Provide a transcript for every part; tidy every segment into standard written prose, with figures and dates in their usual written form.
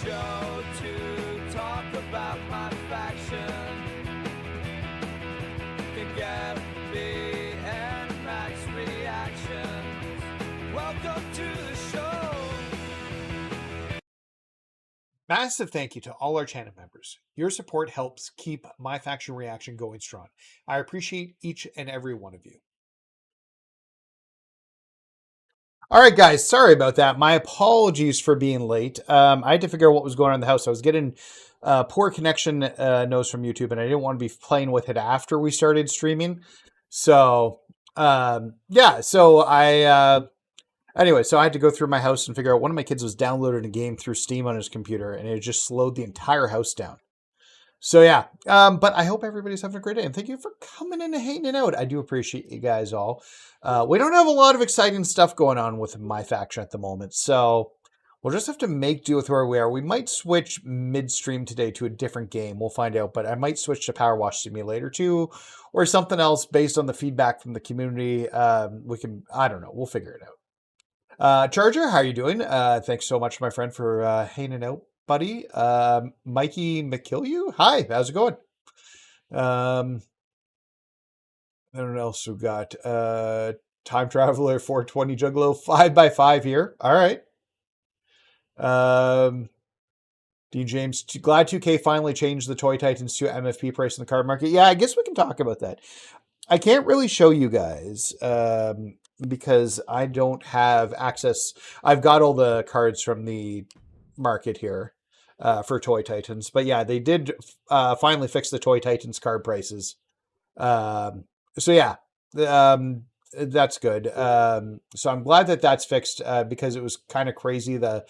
show to talk about MyFaction. Can get me and Max reactions. Welcome to the show. Massive thank you to all our channel members. Your support helps keep MyFaction Reaction going strong. I appreciate each and every one of you. All right, guys, sorry about that. My apologies for being late. I had to figure out what was going on in the house. I was getting poor connection notes from YouTube, and I didn't want to be playing with it after we started streaming. So, yeah, so anyway, so I had to go through my house and figure out one of my kids was downloading a game through Steam on his computer, and it just slowed the entire house down. So, yeah, but I hope everybody's having a great day, and thank you for coming in and hanging out. I do appreciate you guys all. We don't have a lot of exciting stuff going on with MyFaction at the moment, so we'll just have to make do with where we are. We might switch midstream today to a different game. We'll find out, but I might switch to PowerWash Simulator 2 or something else based on the feedback from the community. We can, I don't know, we'll figure it out. Charger, how are you doing? Thanks so much, my friend, for hanging out, buddy. Mikey McKilliu, hi, how's it going? I don't know what else we got. Time Traveler 420 Juggalo 5x5 here. All right. D James, glad 2K finally changed the Toy Titans to MFP price in the card market. Yeah, I guess we can talk about that. I can't really show you guys because I don't have access. I've got all the cards from the market here. for Toy Titans. But yeah, they did finally fix the Toy Titans card prices. So yeah, that's good. So I'm glad that that's fixed because it was kind of crazy the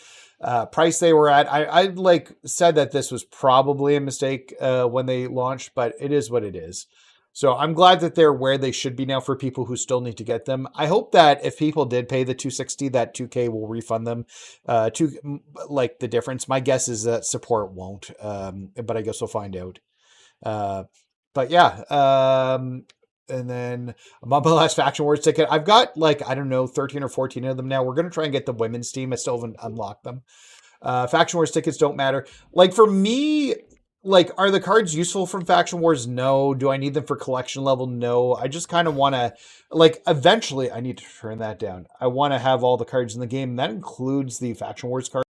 price they were at. I like said that this was probably a mistake when they launched, but it is what it is. So I'm glad that they're where they should be now for people who still need to get them. I hope that if people did pay the $260, that 2K will refund them to like the difference. My guess is that support won't, but I guess we'll find out. But yeah, and then a Mobile Faction Wars ticket. I've got like, I don't know, 13 or 14 of them now. We're going to try and get the women's team. I still haven't unlocked them. Faction Wars tickets don't matter. Like for me, like, are the cards useful from Faction Wars? No. Do I need them for collection level? No. I just kind of want to, like, eventually I need to turn that down. I want to have all the cards in the game. That includes the Faction Wars card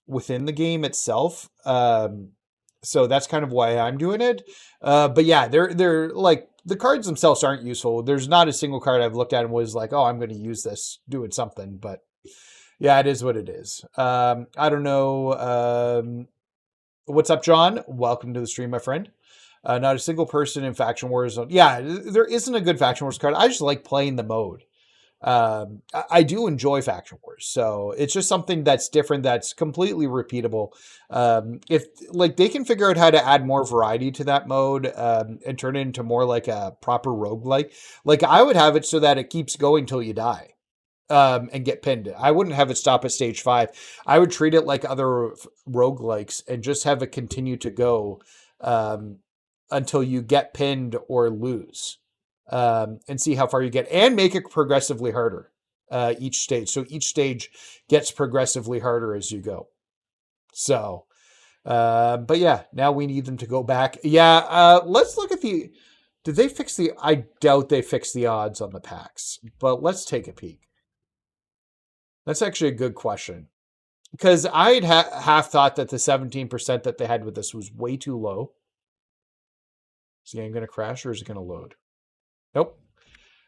within the game itself. So that's kind of why I'm doing it. But yeah, they're like, the cards themselves aren't useful. There's not a single card I've looked at and was like, oh, I'm going to use this doing something. But yeah, it is what it is. I don't know. What's up, John? Welcome to the stream, my friend. Not a single person in Faction Wars. Yeah, there isn't a good Faction Wars card. I just like playing the mode. I do enjoy Faction Wars, so it's just something that's different, that's completely repeatable. If like they can figure out how to add more variety to that mode and turn it into more like a proper roguelike, like I would have it so that it keeps going till you die and get pinned. I wouldn't have it stop at stage 5. I would treat it like other roguelikes and just have it continue to go until you get pinned or lose. And see how far you get, and make it progressively harder each stage. So each stage gets progressively harder as you go. So, but yeah, now we need them to go back. Yeah, let's look at the. Did they fix the? I doubt they fixed the odds on the packs, but let's take a peek. That's actually a good question, because I'd half thought that the 17% that they had with this was way too low. Is the game going to crash or is it going to load? Nope.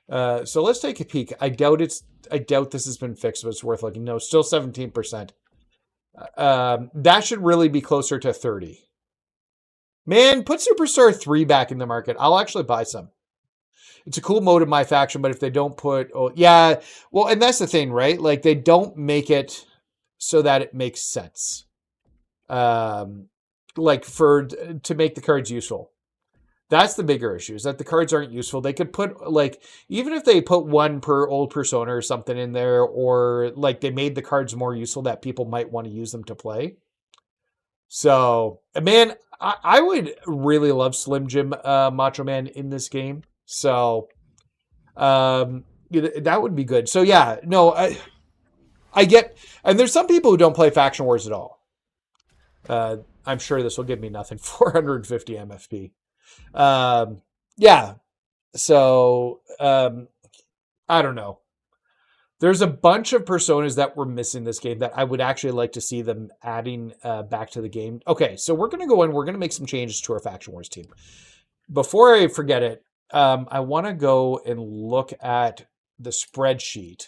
So let's take a peek. I doubt this has been fixed, but it's worth looking. No, still 17%. That should really be closer to 30. Man, put Superstar 3 back in the market. I'll actually buy some. It's a cool mode in MyFaction, but if they don't put, oh yeah, well, and that's the thing, right? Like they don't make it so that it makes sense. Like to make the cards useful. That's the bigger issue, is that the cards aren't useful. They could put, like, even if they put one per old persona or something in there, or like they made the cards more useful that people might want to use them to play. So, man, I would really love Slim Jim Macho Man in this game. So, that would be good. So yeah, no, I get, and there's some people who don't play Faction Wars at all. I'm sure this will give me nothing. 450 MFP. Yeah. So, I don't know. There's a bunch of personas that were missing this game that I would actually like to see them adding back to the game. Okay, so we're going to go in. We're going to make some changes to our Faction Wars team. Before I forget it, I want to go and look at the spreadsheet.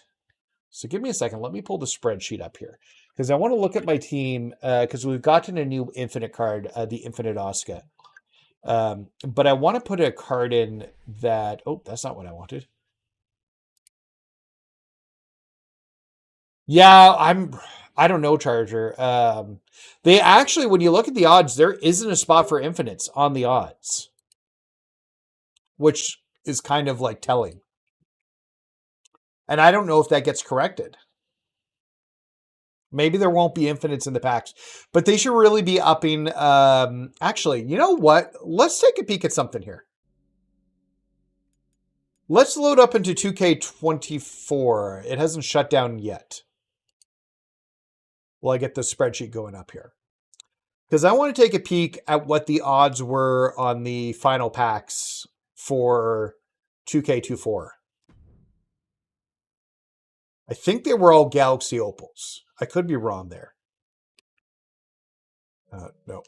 So give me a second. Let me pull the spreadsheet up here, because I want to look at my team because we've gotten a new Infinite card, the Infinite Oscar. But I want to put a card in that, oh, that's not what I wanted. Yeah, I don't know, Charger. They actually, when you look at the odds, there isn't a spot for infinites on the odds, which is kind of like telling. And I don't know if that gets corrected. Maybe there won't be infinites in the packs, but they should really be upping. Actually, you know what? Let's take a peek at something here. Let's load up into 2K24. It hasn't shut down yet. Well, I get the spreadsheet going up here, because I want to take a peek at what the odds were on the final packs for 2K24. I think they were all Galaxy Opals. I could be wrong there. No.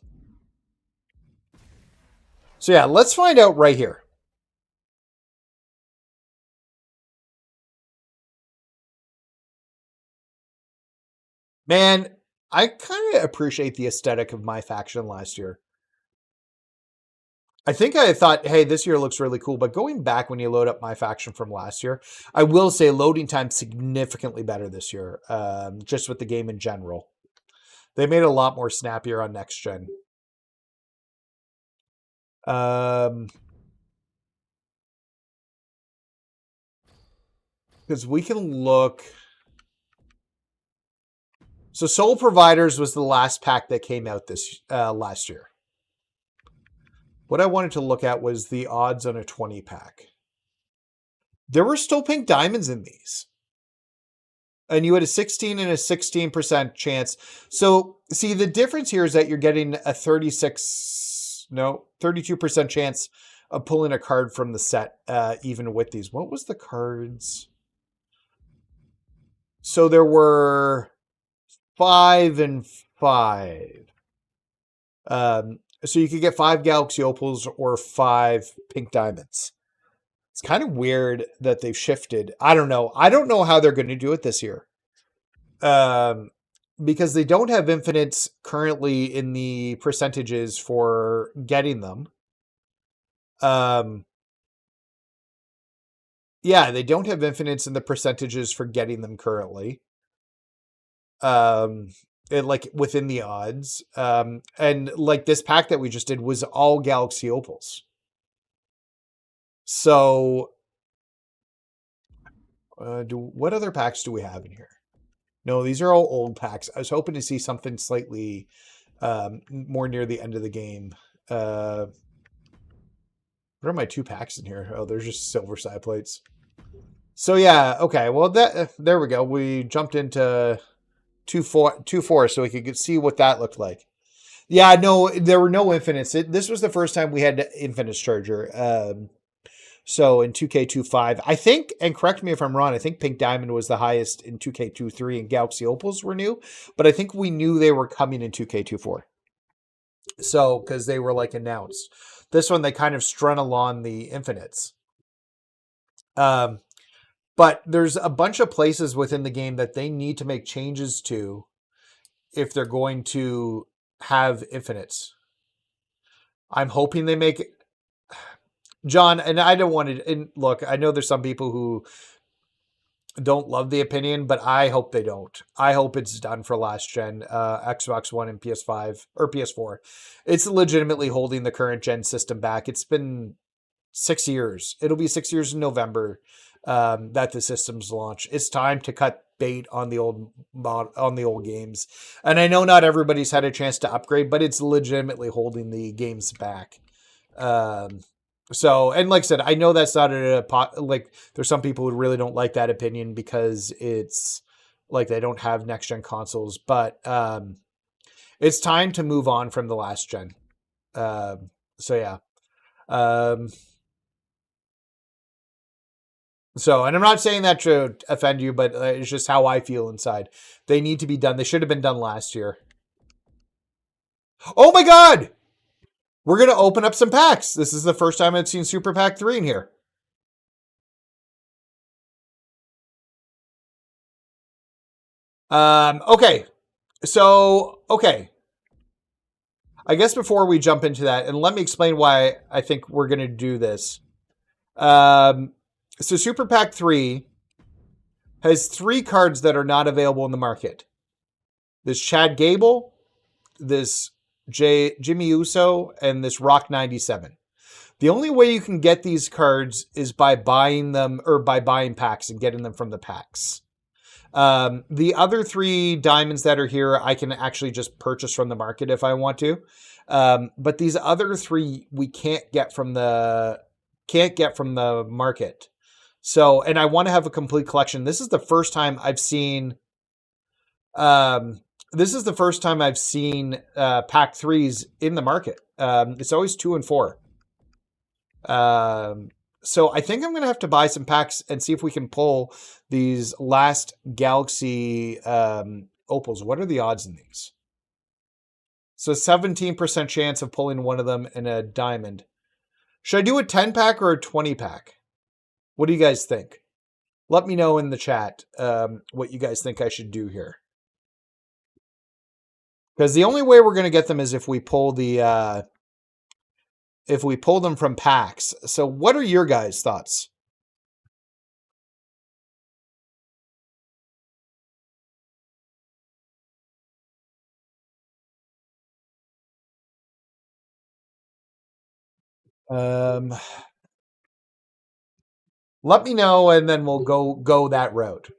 So yeah, let's find out right here. Man, I kind of appreciate the aesthetic of MyFaction last year. I think I thought, hey, this year looks really cool. But going back when you load up MyFaction from last year, I will say loading time significantly better this year, just with the game in general. They made it a lot more snappier on next gen. Because we can look. So Soul Providers was the last pack that came out this last year. What I wanted to look at was the odds on a 20 pack. There were still pink diamonds in these. And you had a 16 and a 16% chance. So, see, the difference here is that you're getting a 32% chance of pulling a card from the set, even with these. What was the cards? So there were 5 and 5. So you could get 5 Galaxy Opals or 5 pink diamonds. It's kind of weird that they've shifted. I don't know. I don't know how they're going to do it this year. Because they don't have infinites currently in the percentages for getting them. Yeah, they don't have infinites in the percentages for getting them currently. Like within the odds. And like this pack that we just did was all Galaxy Opals. So what other packs do we have in here? No, these are all old packs. I was hoping to see something slightly more near the end of the game. What are my 2 packs in here? Oh, there's just silver side plates. So yeah, okay. Well, there we go. We jumped into 2-4 so we could see what that looked like. Yeah, no, there were no infinites. This was the first time we had infinites charger. So in 2K25, I think, and correct me if I'm wrong, I think Pink Diamond was the highest in 2K23 and Galaxy Opals were new, but I think we knew they were coming in 2K24. So, because they were like announced. This one, they kind of strung along the infinites. But there's a bunch of places within the game that they need to make changes to if they're going to have infinites. I'm hoping they make it. John, and I don't want to, and look, I know there's some people who don't love the opinion, but I hope they don't. I hope it's done for last gen, Xbox One and PS5 or PS4. It's legitimately holding the current gen system back. It's been 6 years. It'll be 6 years in November that the system's launched. It's time to cut bait on the old games. And I know not everybody's had a chance to upgrade, but it's legitimately holding the games back. So, and like I said, I know that's not like there's some people who really don't like that opinion because it's like they don't have next gen consoles, but it's time to move on from the last gen. So yeah. So, and I'm not saying that to offend you, but it's just how I feel inside. They need to be done. They should have been done last year. Oh my God! We're going to open up some packs. This is the first time I've seen Super Pack 3 in here. Okay. So, okay. I guess before we jump into that, and let me explain why I think we're going to do this. So Super Pack 3 has 3 cards that are not available in the market. This Chad Gable, this Jimmy Uso, and this Rock 97. The only way you can get these cards is by buying them or by buying packs and getting them from the packs. The other 3 diamonds that are here, I can actually just purchase from the market if I want to. But these other 3 we can't get from the market. So, and I want to have a complete collection. This is the first time I've seen pack 3s in the market. It's always 2 and 4. So I think I'm going to have to buy some packs and see if we can pull these last Galaxy Opals. What are the odds in these? So 17% chance of pulling one of them in a diamond. Should I do a 10 pack or a 20 pack? What do you guys think? Let me know in the chat what you guys think I should do here. Because the only way we're going to get them is if we pull the if we pull them from packs. So what are your guys' thoughts? Let me know, and then we'll go that route.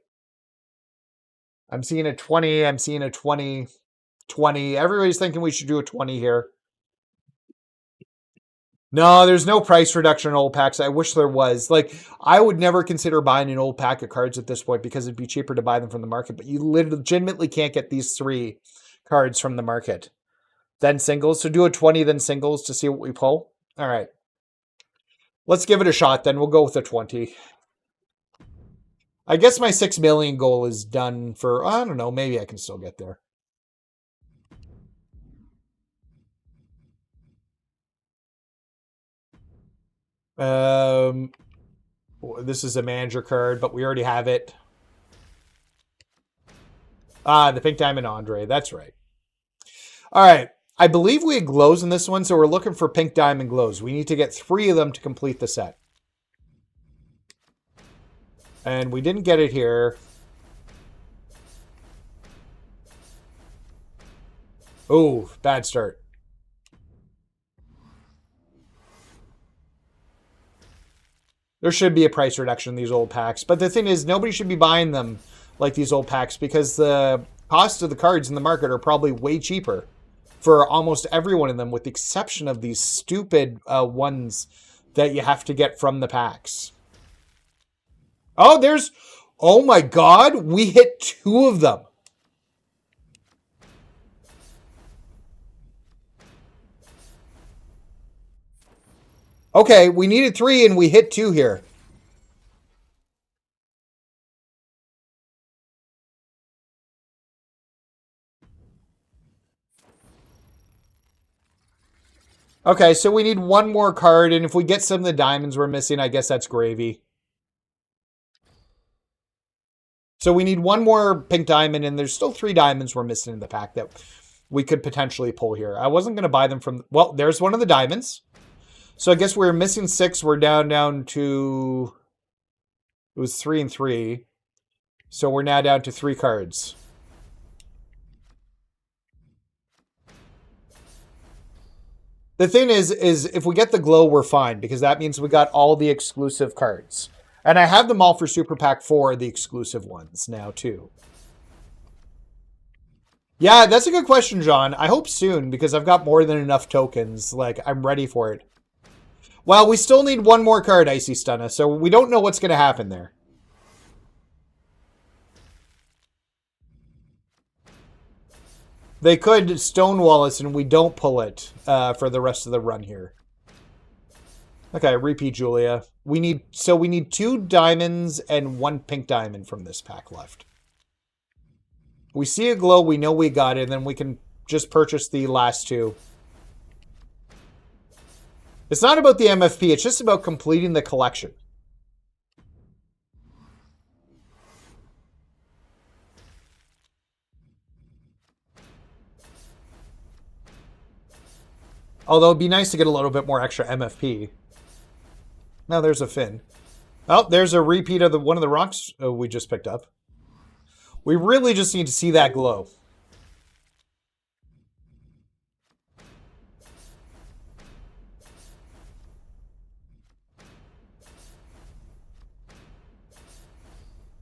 I'm seeing a 20. I'm seeing a 20. 20. Everybody's thinking we should do a 20 here. No, there's no price reduction in old packs. I wish there was. Like, I would never consider buying an old pack of cards at this point because it'd be cheaper to buy them from the market. But you legitimately can't get these 3 cards from the market. Then singles. So do a 20, then singles to see what we pull. All right. Let's give it a shot then. We'll go with a 20. I guess my 6 million goal is done for, I don't know, maybe I can still get there. This is a manager card, but we already have it. The Pink Diamond Andre. That's right. All right. I believe we had glows in this one, so we're looking for Pink Diamond glows. We need to get 3 of them to complete the set. And we didn't get it here. Oh, bad start. There should be a price reduction in these old packs. But the thing is, nobody should be buying them like these old packs because the cost of the cards in the market are probably way cheaper for almost every one of them, with the exception of these stupid ones that you have to get from the packs. Oh, there's... Oh my god, we hit 2 of them. Okay, we needed 3 and we hit 2 here. Okay, so we need 1 more card, and if we get some of the diamonds we're missing, I guess that's gravy. So we need 1 more pink diamond, and there's still 3 diamonds we're missing in the pack that we could potentially pull here. I wasn't going to buy them from... Well, there's one of the diamonds. So I guess we're missing 6. We're down to... It was 3 and 3. So we're now down to 3 cards. The thing is if we get the glow, we're fine, because that means we got all the exclusive cards. And I have them all for Super Pack 4, the exclusive ones now, too. Yeah, that's a good question, John. I hope soon, because I've got more than enough tokens. Like, I'm ready for it. Well, we still need 1 more card, Icy Stunna, so we don't know what's going to happen there. They could stonewall us and we don't pull it for the rest of the run here. Okay, repeat Julia. We need 2 diamonds and 1 pink diamond from this pack left. We see a glow, we know we got it, and then we can just purchase the last 2. It's not about the MFP, it's just about completing the collection. Although it'd be nice to get a little bit more extra MFP. Now there's a fin. Oh, there's a repeat of one of the rocks we just picked up. We really just need to see that glow.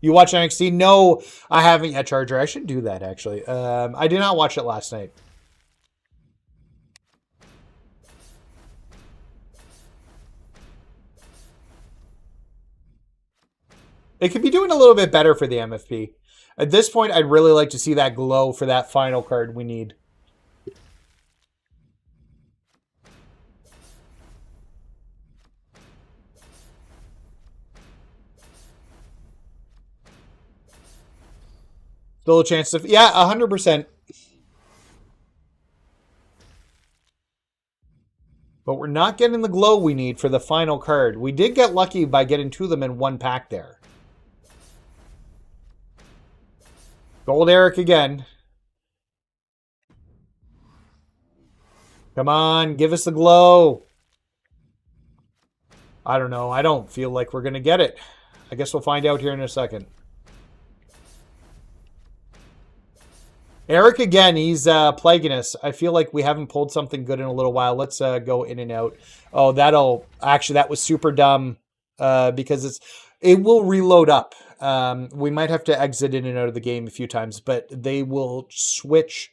You watch NXT? No, I haven't yet, Charger. I should do that, actually. I did not watch it last night. It could be doing a little bit better for the MFP. At this point, I'd really like to see that glow for that final card we need. Still a chance to... Yeah, 100%. But we're not getting the glow we need for the final card. We did get lucky by getting 2 of them in 1 pack there. Gold Eric again. Come on, give us the glow. I don't know. I don't feel like we're going to get it. I guess we'll find out here in a second. Eric again, he's plaguing us. I feel like we haven't pulled something good in a little while. Let's go in and out. Oh, that was super dumb because it will reload up. We might have to exit in and out of the game a few times, but they will switch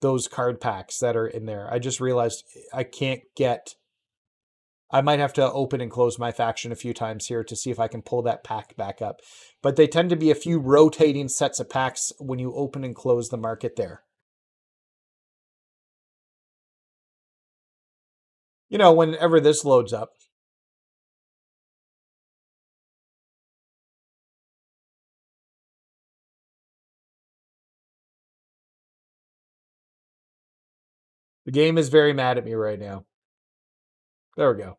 those card packs that are in there. I just realized I can't get... I might have to open and close MyFaction a few times here to see if I can pull that pack back up. But they tend to be a few rotating sets of packs when you open and close the market there. You know, whenever this loads up. The game is very mad at me right now. There we go.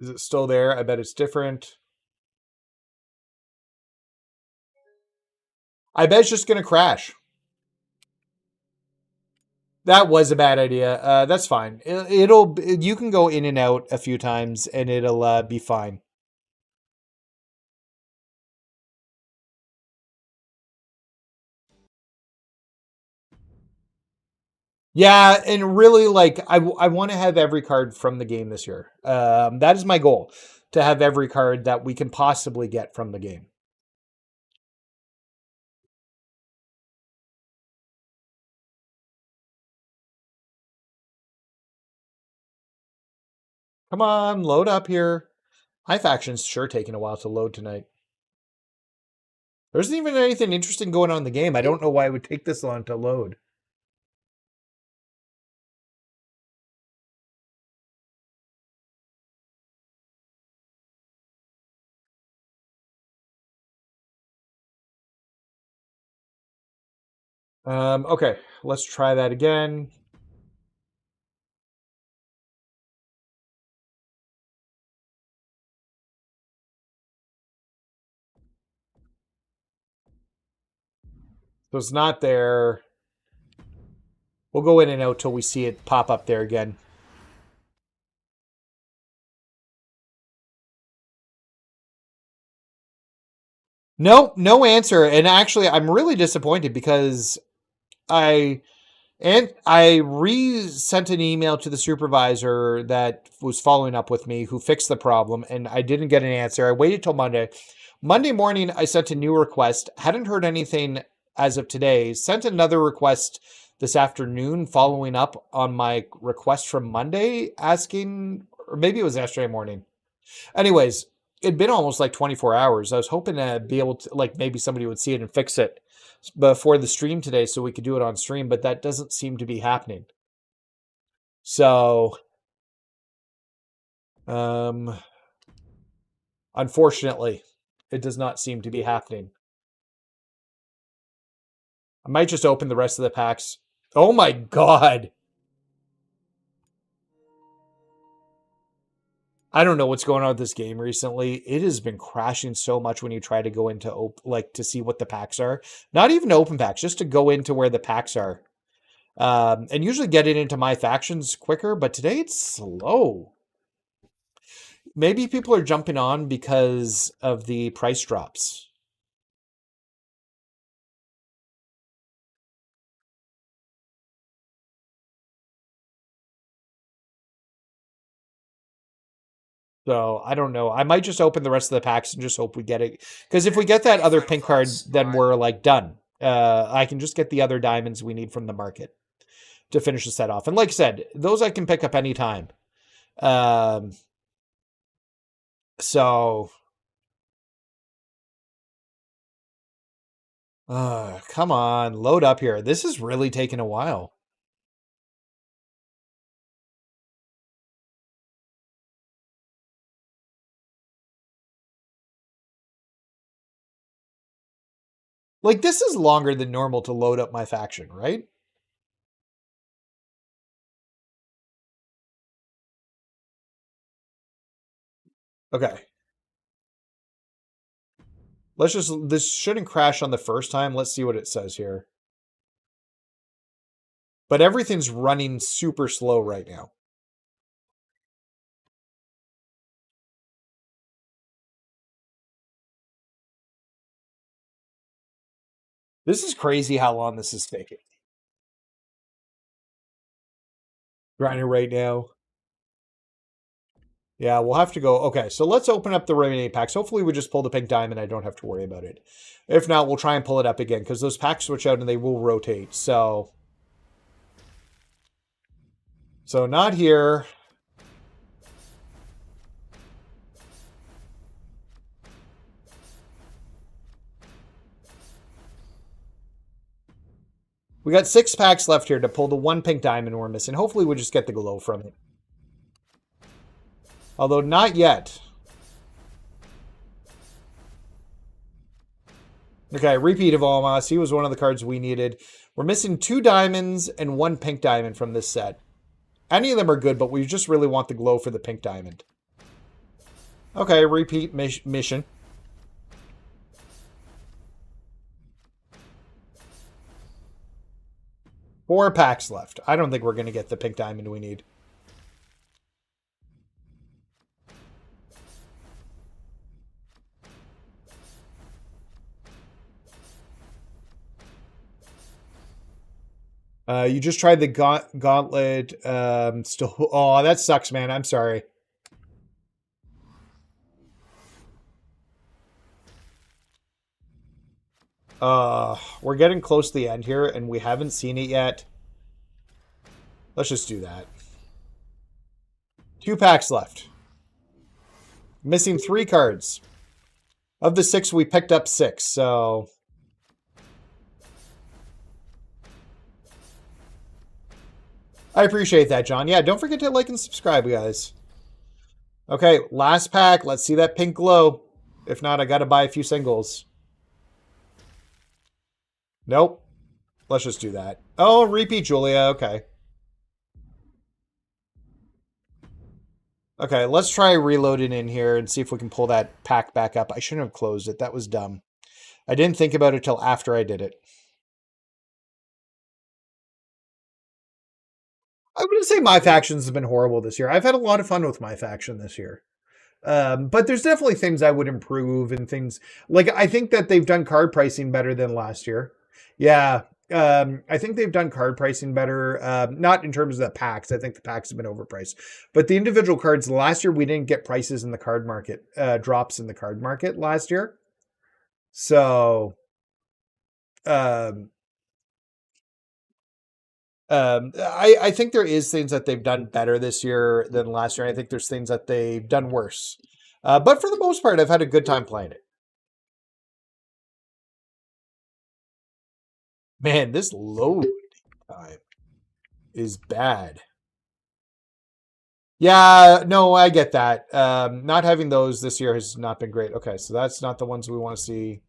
Is it still there? I bet it's different. I bet it's just going to crash. That was a bad idea. That's fine. You can go in and out a few times and it'll be fine. Yeah, and really, like, I want to have every card from the game this year. That is my goal, to have every card that we can possibly get from the game. Come on, load up here. MyFaction's sure taking a while to load tonight. There isn't even anything interesting going on in the game. I don't know why it would take this long to load. Okay, let's try that again. So it's not there. We'll go in and out till we see it pop up there again. No, no answer. And actually, I'm really disappointed because I sent an email to the supervisor that was following up with me who fixed the problem, and I didn't get an answer. I waited till Monday. Monday morning, I sent a new request. Hadn't heard anything as of today. Sent another request this afternoon following up on my request from Monday asking, or maybe it was yesterday morning. Anyways, it'd been almost like 24 hours. I was hoping to be able to, like, maybe somebody would see it and fix it before the stream today so we could do it on stream, but that doesn't seem to be happening. So, unfortunately, it does not seem to be happening. I might just open the rest of the packs. Oh my god. I don't know what's going on with this game recently. It has been crashing so much when you try to go into to see what the packs are. Not even open packs, just to go into where the packs are. And usually getting into MyFactions quicker, but today it's slow. Maybe people are jumping on because of the price drops. So I don't know. I might just open the rest of the packs and just hope we get it. Because if we get that other pink card, then we're like done. I can just get the other diamonds we need from the market to finish the set off. And like I said, those I can pick up anytime. So, come on, load up here. This is really taking a while. Like, this is longer than normal to load up MyFaction, right? Okay. This shouldn't crash on the first time. Let's see what it says here. But everything's running super slow right now. This is crazy how long this is taking. Grinding right now. Yeah, we'll have to go. Okay, so let's open up the remaining packs. Hopefully we just pull the pink diamond. I don't have to worry about it. If not, we'll try and pull it up again because those packs switch out and they will rotate. So not here. We got 6 packs left here to pull the 1 pink diamond we're missing. Hopefully we'll just get the glow from it. Although not yet. Okay, repeat of Almas. He was one of the cards we needed. We're missing 2 diamonds and 1 pink diamond from this set. Any of them are good, but we just really want the glow for the pink diamond. Okay, repeat mission. Four packs left. I don't think we're going to get the pink diamond we need. You just tried the gauntlet. Still. Oh, that sucks, man. I'm sorry. We're getting close to the end here, and we haven't seen it yet. Let's just do that. 2 packs left. Missing 3 cards. Of the 6, we picked up 6, so... I appreciate that, John. Yeah, don't forget to like and subscribe, guys. Okay, last pack. Let's see that pink glow. If not, I gotta buy a few singles. Nope. Let's just do that. Oh, repeat Julia. Okay. Okay, let's try reloading in here and see if we can pull that pack back up. I shouldn't have closed it. That was dumb. I didn't think about it till after I did it. I wouldn't say MyFactions has been horrible this year. I've had a lot of fun with MyFaction this year. But there's definitely things I would improve and things like I think that they've done card pricing better than last year. Yeah. I think they've done card pricing better. Not in terms of the packs. I think the packs have been overpriced. But the individual cards, last year we didn't get prices in the card market, drops in the card market last year. So I think there is things that they've done better this year than last year. I think there's things that they've done worse. But for the most part, I've had a good time playing it. Man, this load time is bad. Yeah, no, I get that. Not having those this year has not been great. Okay, so that's not the ones we want to see.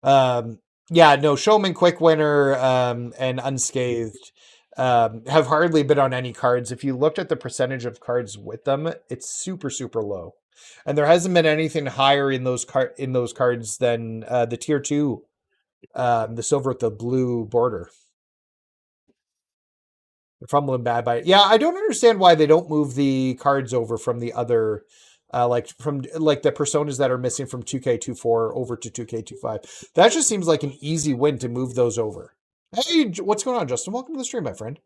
Yeah, no, Showman, Quick Winner, and Unscathed have hardly been on any cards. If you looked at the percentage of cards with them, it's super, super low. And there hasn't been anything higher in those cards than the tier 2, the silver with the blue border. They're fumbling bad by it. Yeah, I don't understand why they don't move the cards over from the other like the personas that are missing from 2K24 over to 2K25. That just seems like an easy win to move those over. Hey, what's going on, Justin? Welcome to the stream, my friend.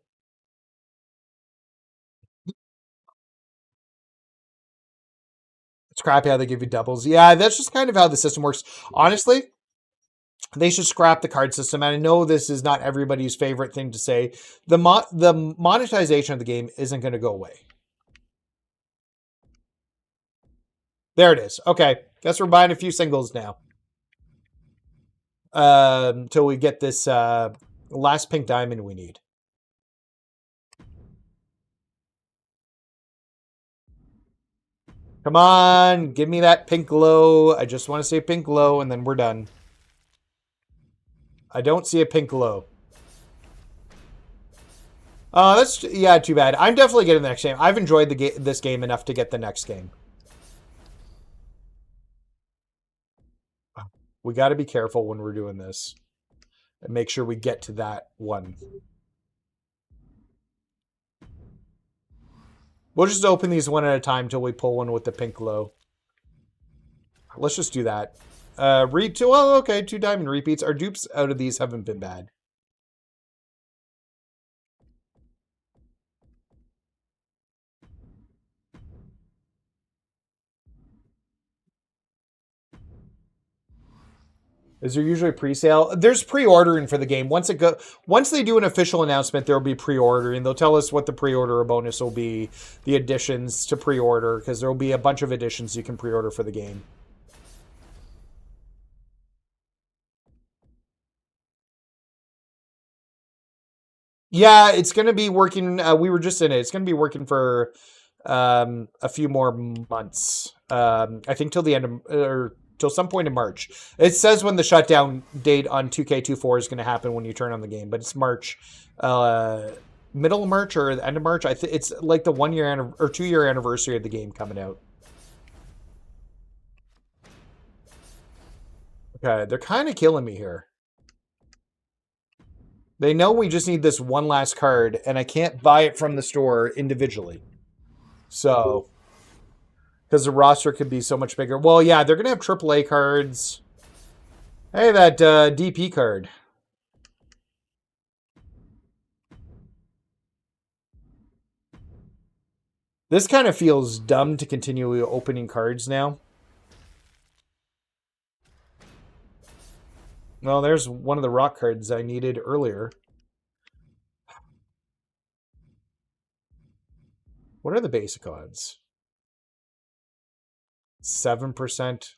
It's crappy how they give you doubles. Yeah, that's just kind of how the system works. Honestly, they should scrap the card system. And I know this is not everybody's favorite thing to say. The monetization of the game isn't going to go away. There it is. Okay. Guess we're buying a few singles now. Until we get this last pink diamond we need. Come on. Give me that pink glow. I just want to see a pink glow, and then we're done. I don't see a pink glow. That's, yeah, too bad. I'm definitely getting the next game. I've enjoyed this game enough to get the next game. We got to be careful when we're doing this. And make sure we get to that one. We'll just open these one at a time till we pull one with the pink glow. Let's just do that. Well, okay, 2 diamond repeats. Our dupes out of these haven't been bad. Is there usually pre-sale? There's pre-ordering for the game. Once they do an official announcement, there will be pre-ordering. They'll tell us what the pre-order bonus will be, the additions to pre-order, because there will be a bunch of additions you can pre-order for the game. Yeah, it's going to be working. We were just in it. It's going to be working for a few more months. I think till the end of, or till some point in March. It says when the shutdown date on 2K24 is going to happen when you turn on the game, but it's March, middle of March or the end of March. It's like the 1 year or 2 year anniversary of the game coming out. Okay, they're kind of killing me here. They know we just need this one last card, and I can't buy it from the store individually. So, because the roster could be so much bigger. Well, yeah, they're going to have AAA cards. Hey, that DP card. This kind of feels dumb to continue opening cards now. Well, there's one of the rock cards I needed earlier. What are the basic odds? 7%.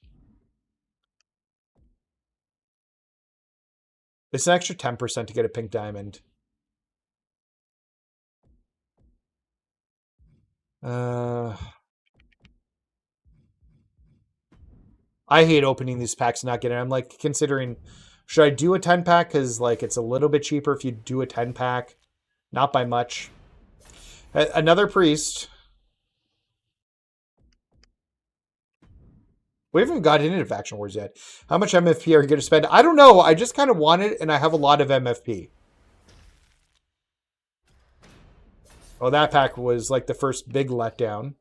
It's an extra 10% to get a pink diamond. I hate opening these packs and not getting it. I'm like considering, should I do a 10 pack? Because like it's a little bit cheaper if you do a 10 pack. Not by much. Another priest. We haven't got into Faction Wars yet. How much MFP are you going to spend? I don't know. I just kind of want it, and I have a lot of MFP. Oh, that pack was like the first big letdown.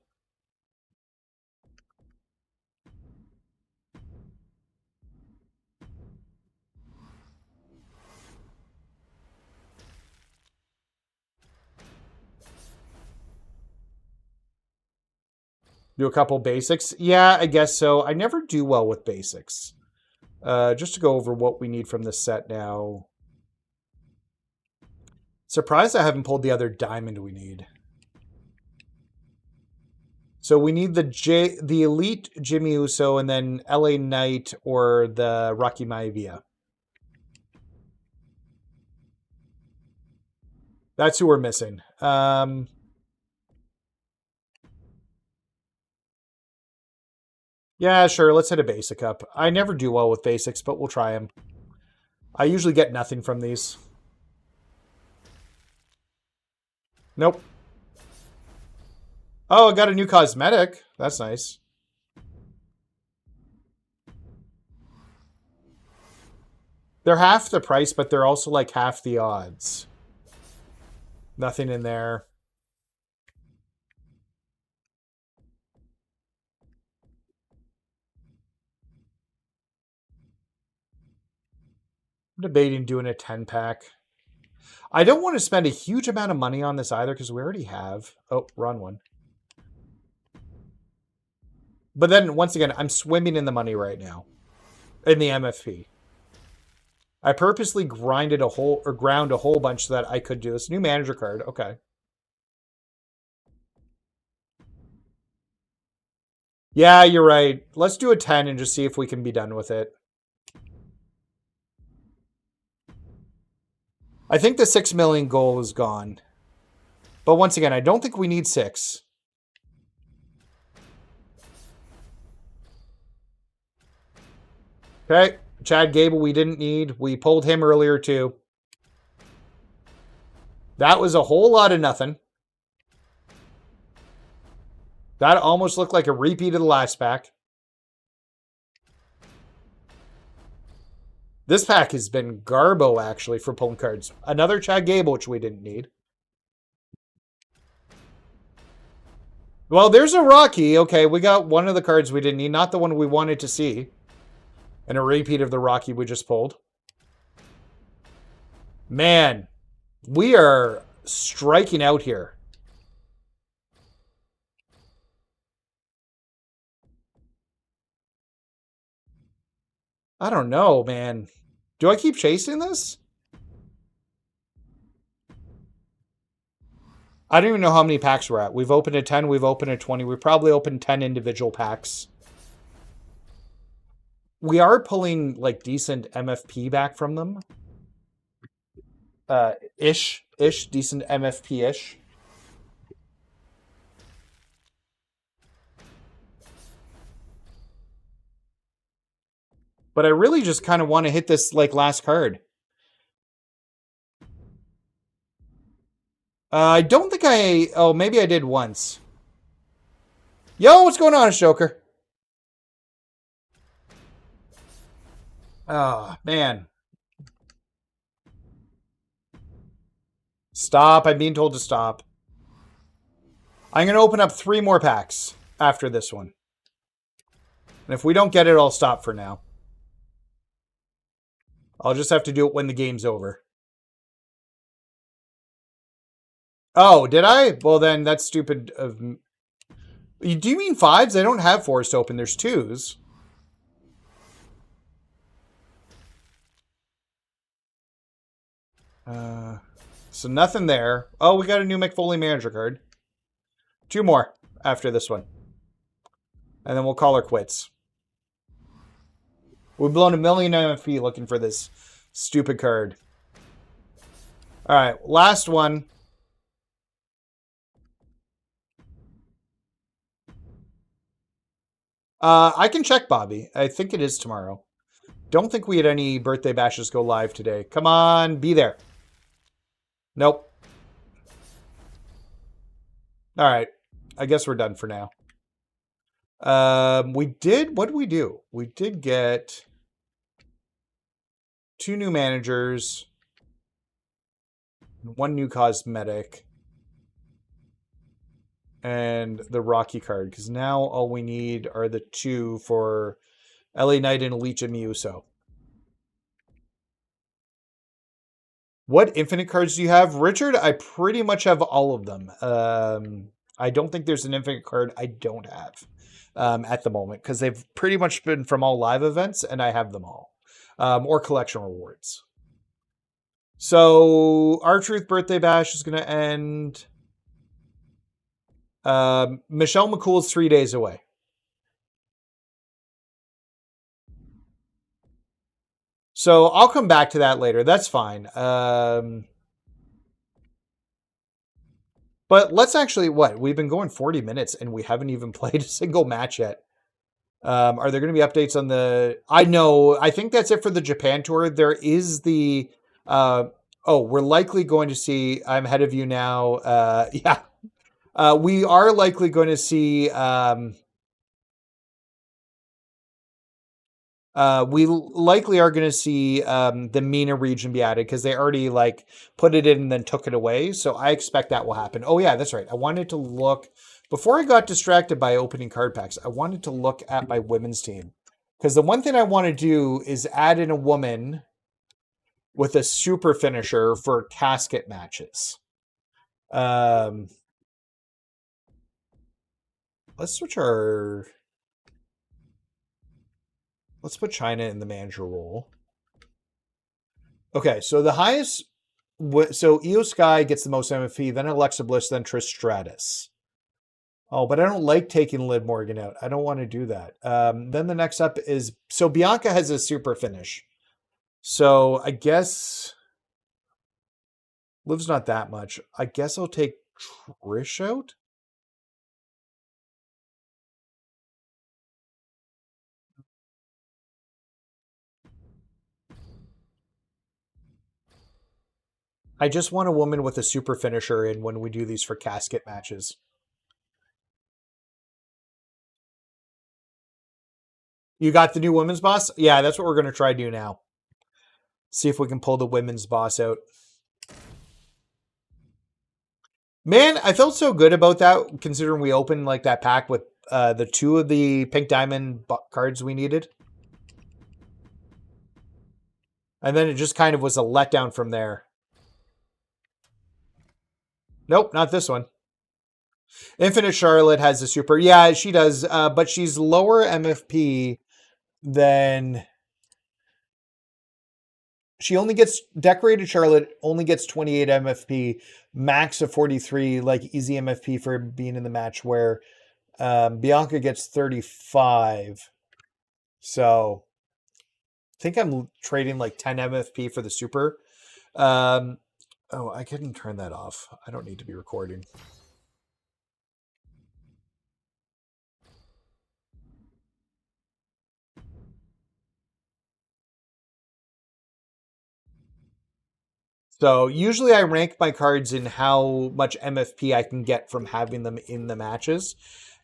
Do a couple basics. Yeah, I guess so. I never do well with basics. Just to go over what we need from this set now. Surprised I haven't pulled the other diamond we need. So we need the Elite Jimmy Uso and then LA Knight or the Rocky Maivia. That's who we're missing. Yeah, sure. Let's hit a basic up. I never do well with basics, but we'll try them. I usually get nothing from these. Nope. Oh, I got a new cosmetic. That's nice. They're half the price, but they're also like half the odds. Nothing in there. I'm debating doing a 10 pack. I don't want to spend a huge amount of money on this either because we already have. Oh, wrong one. But then once again, I'm swimming in the money right now. In the MFP. I purposely ground a whole bunch so that I could do this. New manager card. Okay. Yeah, you're right. Let's do a 10 and just see if we can be done with it. I think the 6 million goal is gone. But once again, I don't think we need 6. Okay. Chad Gable we didn't need. We pulled him earlier too. That was a whole lot of nothing. That almost looked like a repeat of the last pack. This pack has been garbo, actually, for pulling cards. Another Chad Gable, which we didn't need. Well, there's a Rocky. Okay, we got one of the cards we didn't need. Not the one we wanted to see. And a repeat of the Rocky we just pulled. Man, we are striking out here. I don't know, man. Do I keep chasing this? I don't even know how many packs we're at. We've opened a 10, we've opened a 20. We probably opened 10 individual packs. We are pulling, like, decent MFP back from them. Decent MFP-ish. But I really just kind of want to hit this, like, last card. I don't think I... Oh, maybe I did once. Yo, what's going on, Joker? Oh, man. Stop. I'm being told to stop. I'm going to open up 3 more packs after this one. And if we don't get it, I'll stop for now. I'll just have to do it when the game's over. Oh, did I? Well, then that's stupid of... Do you mean 5s? I don't have 4s to open. There's 2s. So nothing there. Oh, we got a new McFoley manager card. 2 more after this one. And then we'll call her quits. We've blown $1 million MFP looking for this stupid card. Alright, last one. I can check, Bobby. I think it is tomorrow. Don't think we had any birthday bashes go live today. Come on, be there. Nope. Alright. I guess we're done for now. What did we do? We did get 2 new managers, 1 new cosmetic, and the Rocky card. Because now all we need are the 2 for LA Knight and Alicia Miuso. What infinite cards do you have? Richard, I pretty much have all of them. I don't think there's an infinite card I don't have at the moment. Because they've pretty much been from all live events, and I have them all. Or collection rewards. So, R-Truth Birthday Bash is going to end. Michelle McCool is 3 days away. So, I'll come back to that later. That's fine. But let's actually, we've been going 40 minutes and we haven't even played a single match yet. Are there going to be updates on the... I think that's it for the Japan tour. There is the... we're likely going to see... I'm ahead of you now. Yeah. We are likely going to see... we likely are going to see the MENA region be added because they already put it in and then took it away. So I expect that will happen. Oh yeah, that's right. I wanted to look before I got distracted by opening card packs. I wanted to look at my women's team because the one thing I want to do is add in a woman with a super finisher for casket matches. Let's switch our... Let's put China in the manager role. Okay, so the highest... So Io Sky gets the most MFP, then Alexa Bliss, then Trish Stratus. Oh, but I don't like taking Liv Morgan out. I don't want to do that. Then the next up is... So Bianca has a super finish. So I guess... Liv's not that much. I guess I'll take Trish out? I just want a woman with a super finisher in when we do these for casket matches. You got the new women's boss? Yeah, that's what we're going to try to do now. See if we can pull the women's boss out. Man, I felt so good about that, considering we opened like that pack with the 2 of the pink diamond cards we needed. And then it just kind of was a letdown from there. Nope, not this one. Infinite Charlotte has a super. Yeah, she does, but she's lower MFP than... She only gets... Decorated Charlotte only gets 28 MFP, max of 43, like easy MFP for being in the match, where Bianca gets 35. So I think I'm trading like 10 MFP for the super. Oh, I couldn't turn that off. I don't need to be recording. So usually I rank my cards in how much MFP I can get from having them in the matches.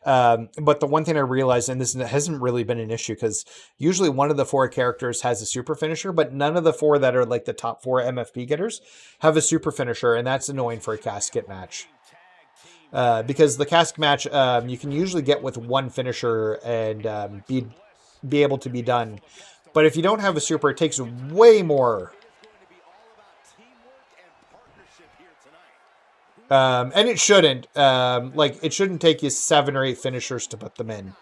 But the one thing I realized, and this hasn't really been an issue, because usually one of the 4 characters has a super finisher, but none of the 4 that are like the top 4 MFP getters have a super finisher, and that's annoying for a casket match. Because the casket match, you can usually get with 1 finisher and be able to be done. But if you don't have a super, it takes way more. And it shouldn't. Like, it shouldn't take you 7 or 8 finishers to put them in.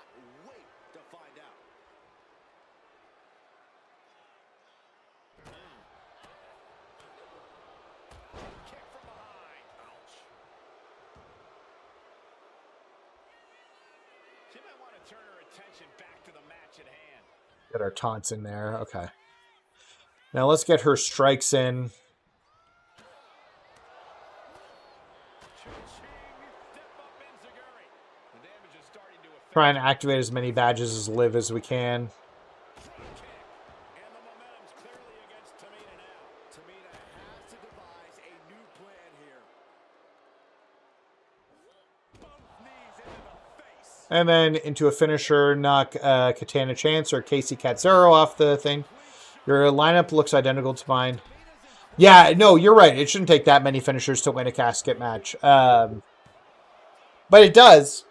Get our taunts in there. Okay. Now let's get her strikes in. Try and activate as many badges as Liv as we can. And then into a finisher, knock Katana Chance or Casey Katsuro off the thing. Your lineup looks identical to mine. Yeah, no, you're right. It shouldn't take that many finishers to win a casket match. But it does.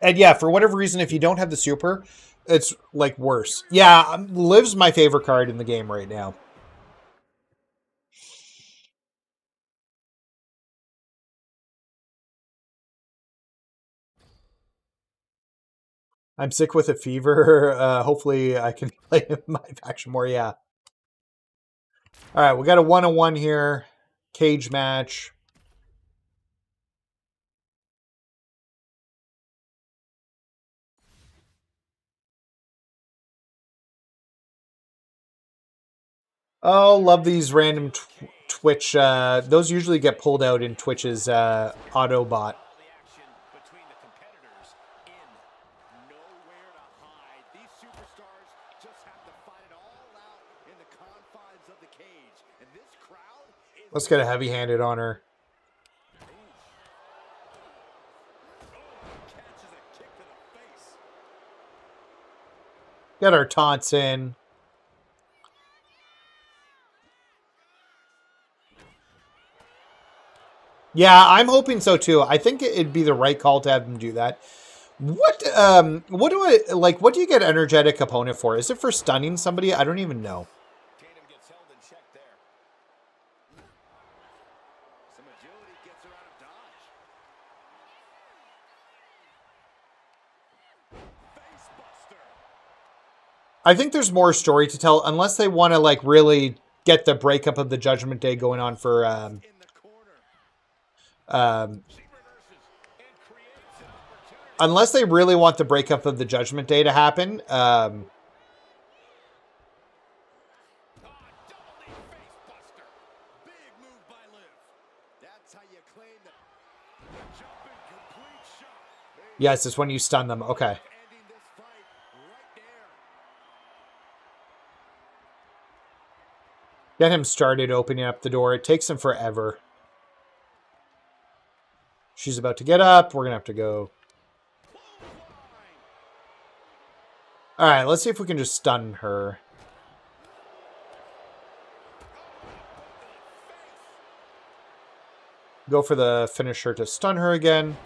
And yeah, for whatever reason, if you don't have the super, it's like worse. Yeah, Liv's my favorite card in the game right now. I'm sick with a fever. Hopefully I can play MyFaction more. Yeah. All right, we got a 1-on-1 here. Cage match. Oh, love these random Twitch. Those usually get pulled out in Twitch's auto bot. Let's get a heavy-handed on her. Get our taunts in. Yeah, I'm hoping so too. I think it'd be the right call to have them do that. What do you get energetic opponent for? Is it for stunning somebody? I don't even know. I think there's more story to tell, unless they want to like really get the breakup of the Judgment Day going on for unless they really want the breakup of the Judgment Day to happen. Yes, it's when you stun them. Okay. Get him started opening up the door. It takes him forever. She's about to get up. We're going to have to go. All right, let's see if we can just stun her. Go for the finisher to stun her again.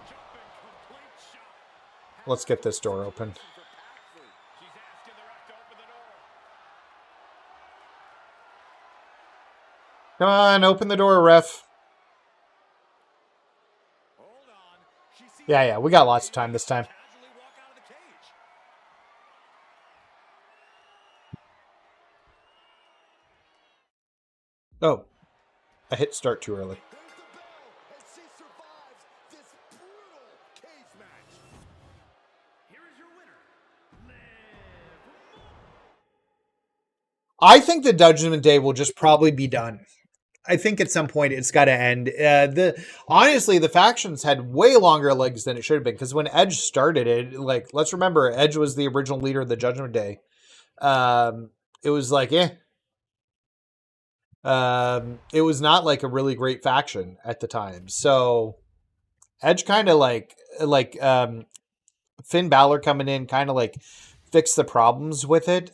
Let's get this door open. Come on, open the door, ref. Yeah, we got lots of time this time. Oh, I hit start too early. I think the Judgment Day will just probably be done. I think at some point it's got to end. Honestly, the factions had way longer legs than it should have been, because when Edge started it, like, let's remember, Edge was the original leader of the Judgment Day. It was like, it was not like a really great faction at the time. So Edge kind of like Finn Balor coming in kind of like fixed the problems with it.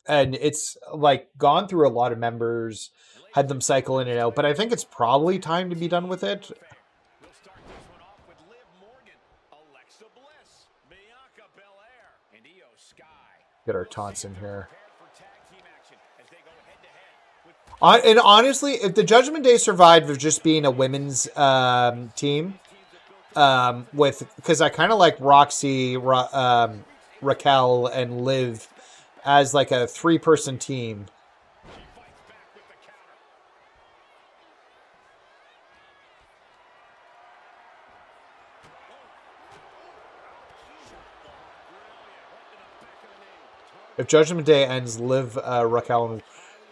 And it's like gone through a lot of members, had them cycle in and out, but I think it's probably time to be done with it. Get our taunts in here. And honestly, if the Judgment Day survived with just being a women's team, because I kind of like Roxy, Raquel, and Liv as like a 3-person team. If Judgment Day ends, Liv, Raquel, and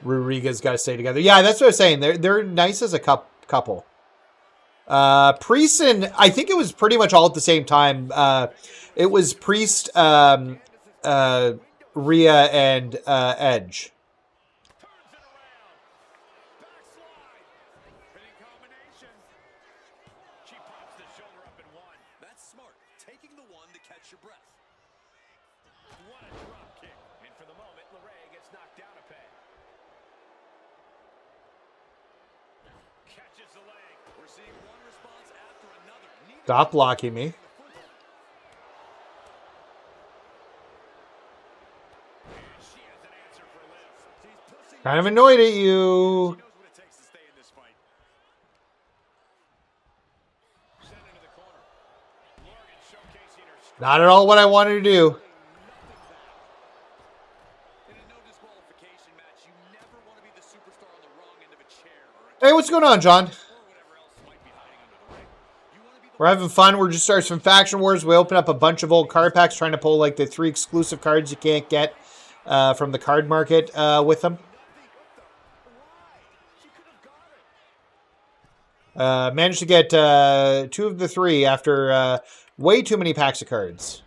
Rodriguez got to stay together. Yeah, that's what I was saying. They're nice as a couple. Priest and I think it was pretty much all at the same time. It was Priest, Rhea, and Edge. Stop blocking me. Kind of annoyed at you. Not at all what I wanted to do. Hey, what's going on, John? We're having fun. We're just starting some faction wars. We open up a bunch of old card packs, trying to pull like the 3 exclusive cards you can't get from the card market with them. Managed to get 2 of the 3 after way too many packs of cards.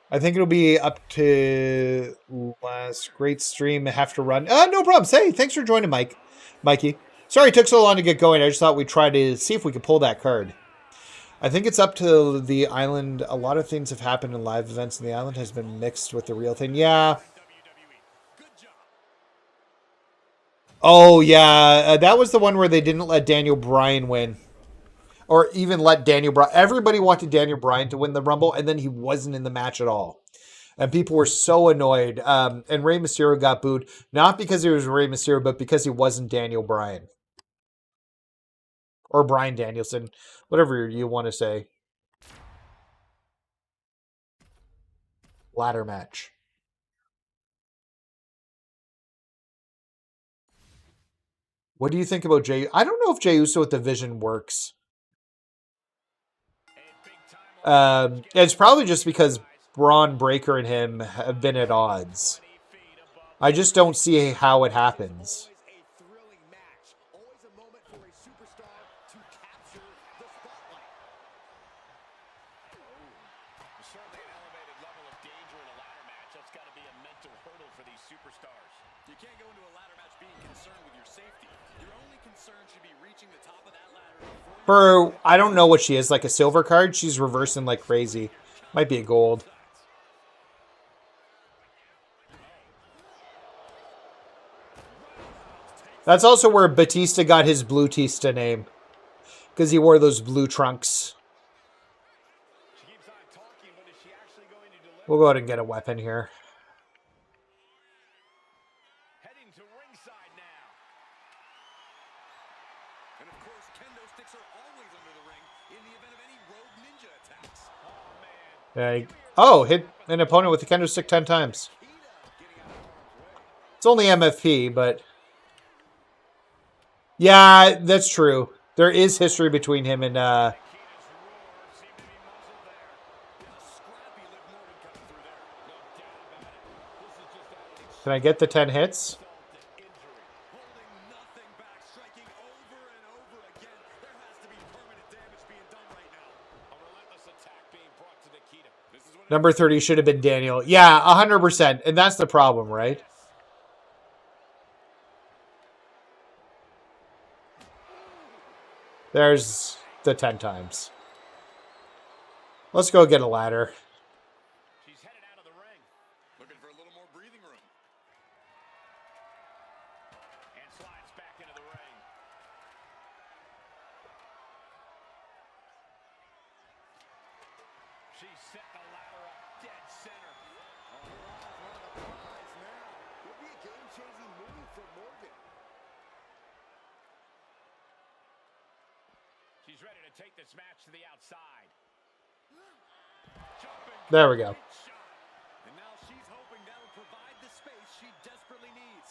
I think it'll be up to last great stream. Have to run. No problem. Hey, thanks for joining, Mikey. Sorry it took so long to get going. I just thought we'd try to see if we could pull that card. I think it's up to the island. A lot of things have happened in live events, and the island has been mixed with the real thing. Yeah. Oh, yeah. That was the one where they didn't let Daniel Bryan win. Or even let Daniel Bryan. Everybody wanted Daniel Bryan to win the Rumble, and then he wasn't in the match at all. And people were so annoyed. And Rey Mysterio got booed, not because he was Rey Mysterio, but because he wasn't Daniel Bryan. Or Bryan Danielson. Whatever you want to say. Ladder match. What do you think about Jey? I don't know if Jey Uso with the Vision works. It's probably just because Braun Breaker and him have been at odds. I just don't see how it happens. You can't go into a ladder match For, I don't know what she is, like a silver card, she's reversing like crazy. Might be a gold. That's also where Batista got his Blue Tista name. Because he wore those blue trunks. We'll go ahead and get a weapon here. Heading to ringside now. And of course, kendo sticks are always under the ring in the event of any rogue ninja attacks. Oh, man. Yeah, oh, hit an opponent with the kendo stick 10 times. It's only MFP, but... Yeah, that's true. There is history between him and... Can I get the 10 hits? Number 30 should have been Daniel. Yeah, 100%. And that's the problem, right? There's the 10 times. Let's go get a ladder. She's headed out of the ring, looking for a little more breathing room. And slides back into the ring. She's setting the ladder up dead center. Oh, one of the prize now. Would be a game-changing move for Morgan. She's ready to take this match to the outside. There we go. And now she's hoping that'll provide the space she desperately needs.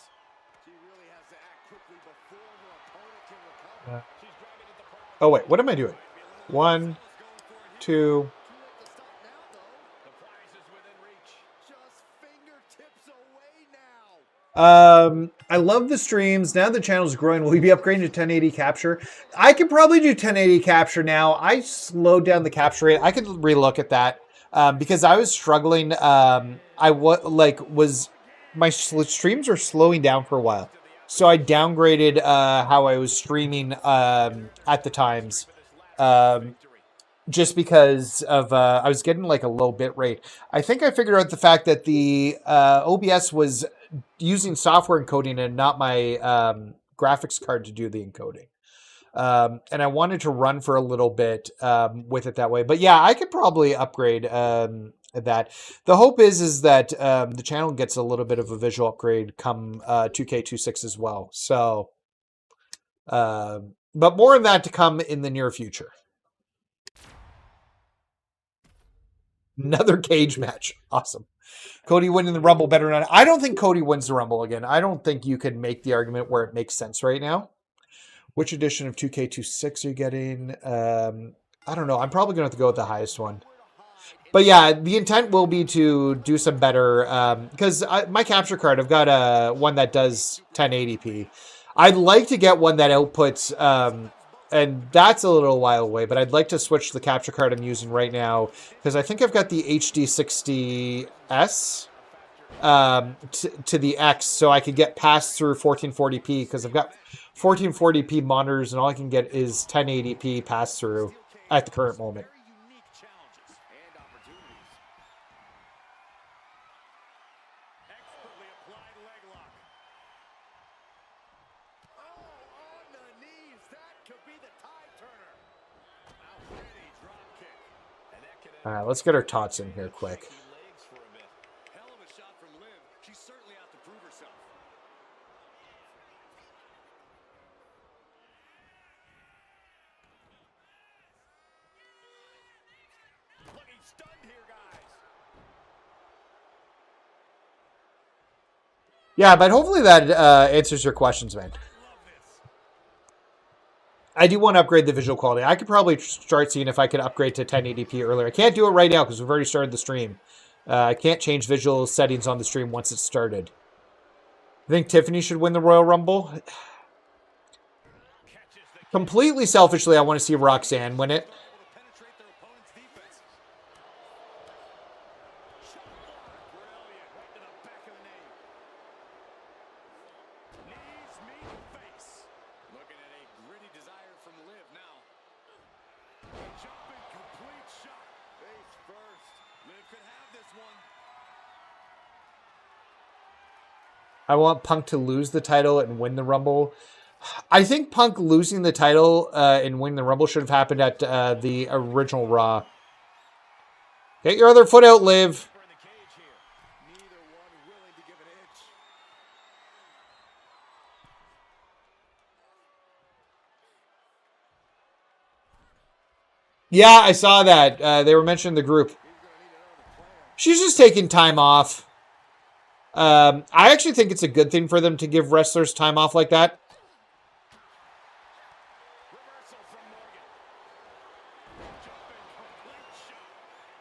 She really has to act quickly before her opponent can recover. She's grabbing at the perfect. Oh, wait. What am I doing? 1, 2... The prize is within reach. Just fingertips away now. I love the streams. Now the channel's growing. Will we be upgrading to 1080 capture? I could probably do 1080 capture now. I slowed down the capture rate. I could relook at that because I was struggling. My streams were slowing down for a while, so I downgraded how I was streaming at the times. Just because of I was getting like a low bit rate. I think I figured out the fact that the OBS was using software encoding and not my graphics card to do the encoding. And I wanted to run for a little bit with it that way. But yeah, I could probably upgrade that. The hope is that the channel gets a little bit of a visual upgrade come 2K26 as well. So, but more of that to come in the near future. Another cage match. Awesome. Cody winning the Rumble better than... I don't think Cody wins the Rumble again. I don't think you can make the argument where it makes sense right now. Which edition of 2K26 are you getting? I don't know. I'm probably going to have to go with the highest one. But yeah, the intent will be to do some better... because my capture card, I've got one that does 1080p. I'd like to get one that outputs... and that's a little while away, but I'd like to switch the capture card I'm using right now because I think I've got the HD60S to the X, so I could get past through 1440p because I've got 1440p monitors and all I can get is 1080p pass through at the current moment. All right, let's get our tots in here quick. Yeah, but hopefully that answers your questions, man. I do want to upgrade the visual quality. I could probably start seeing if I could upgrade to 1080p earlier. I can't do it right now because we've already started the stream. I can't change visual settings on the stream once it's started. I think Tiffany should win the Royal Rumble. Completely selfishly, I want to see Roxanne win it. could have this one. I want Punk to lose the title and win the Rumble. I think Punk losing the title and winning the Rumble should have happened at the original Raw. Get your other foot out, Liv. In the cage here. Neither one willing to give an inch. Yeah, I saw that. They were mentioning the group. She's just taking time off. I actually think it's a good thing for them to give wrestlers time off like that. Reversal from Morgan. Jumping complete shot.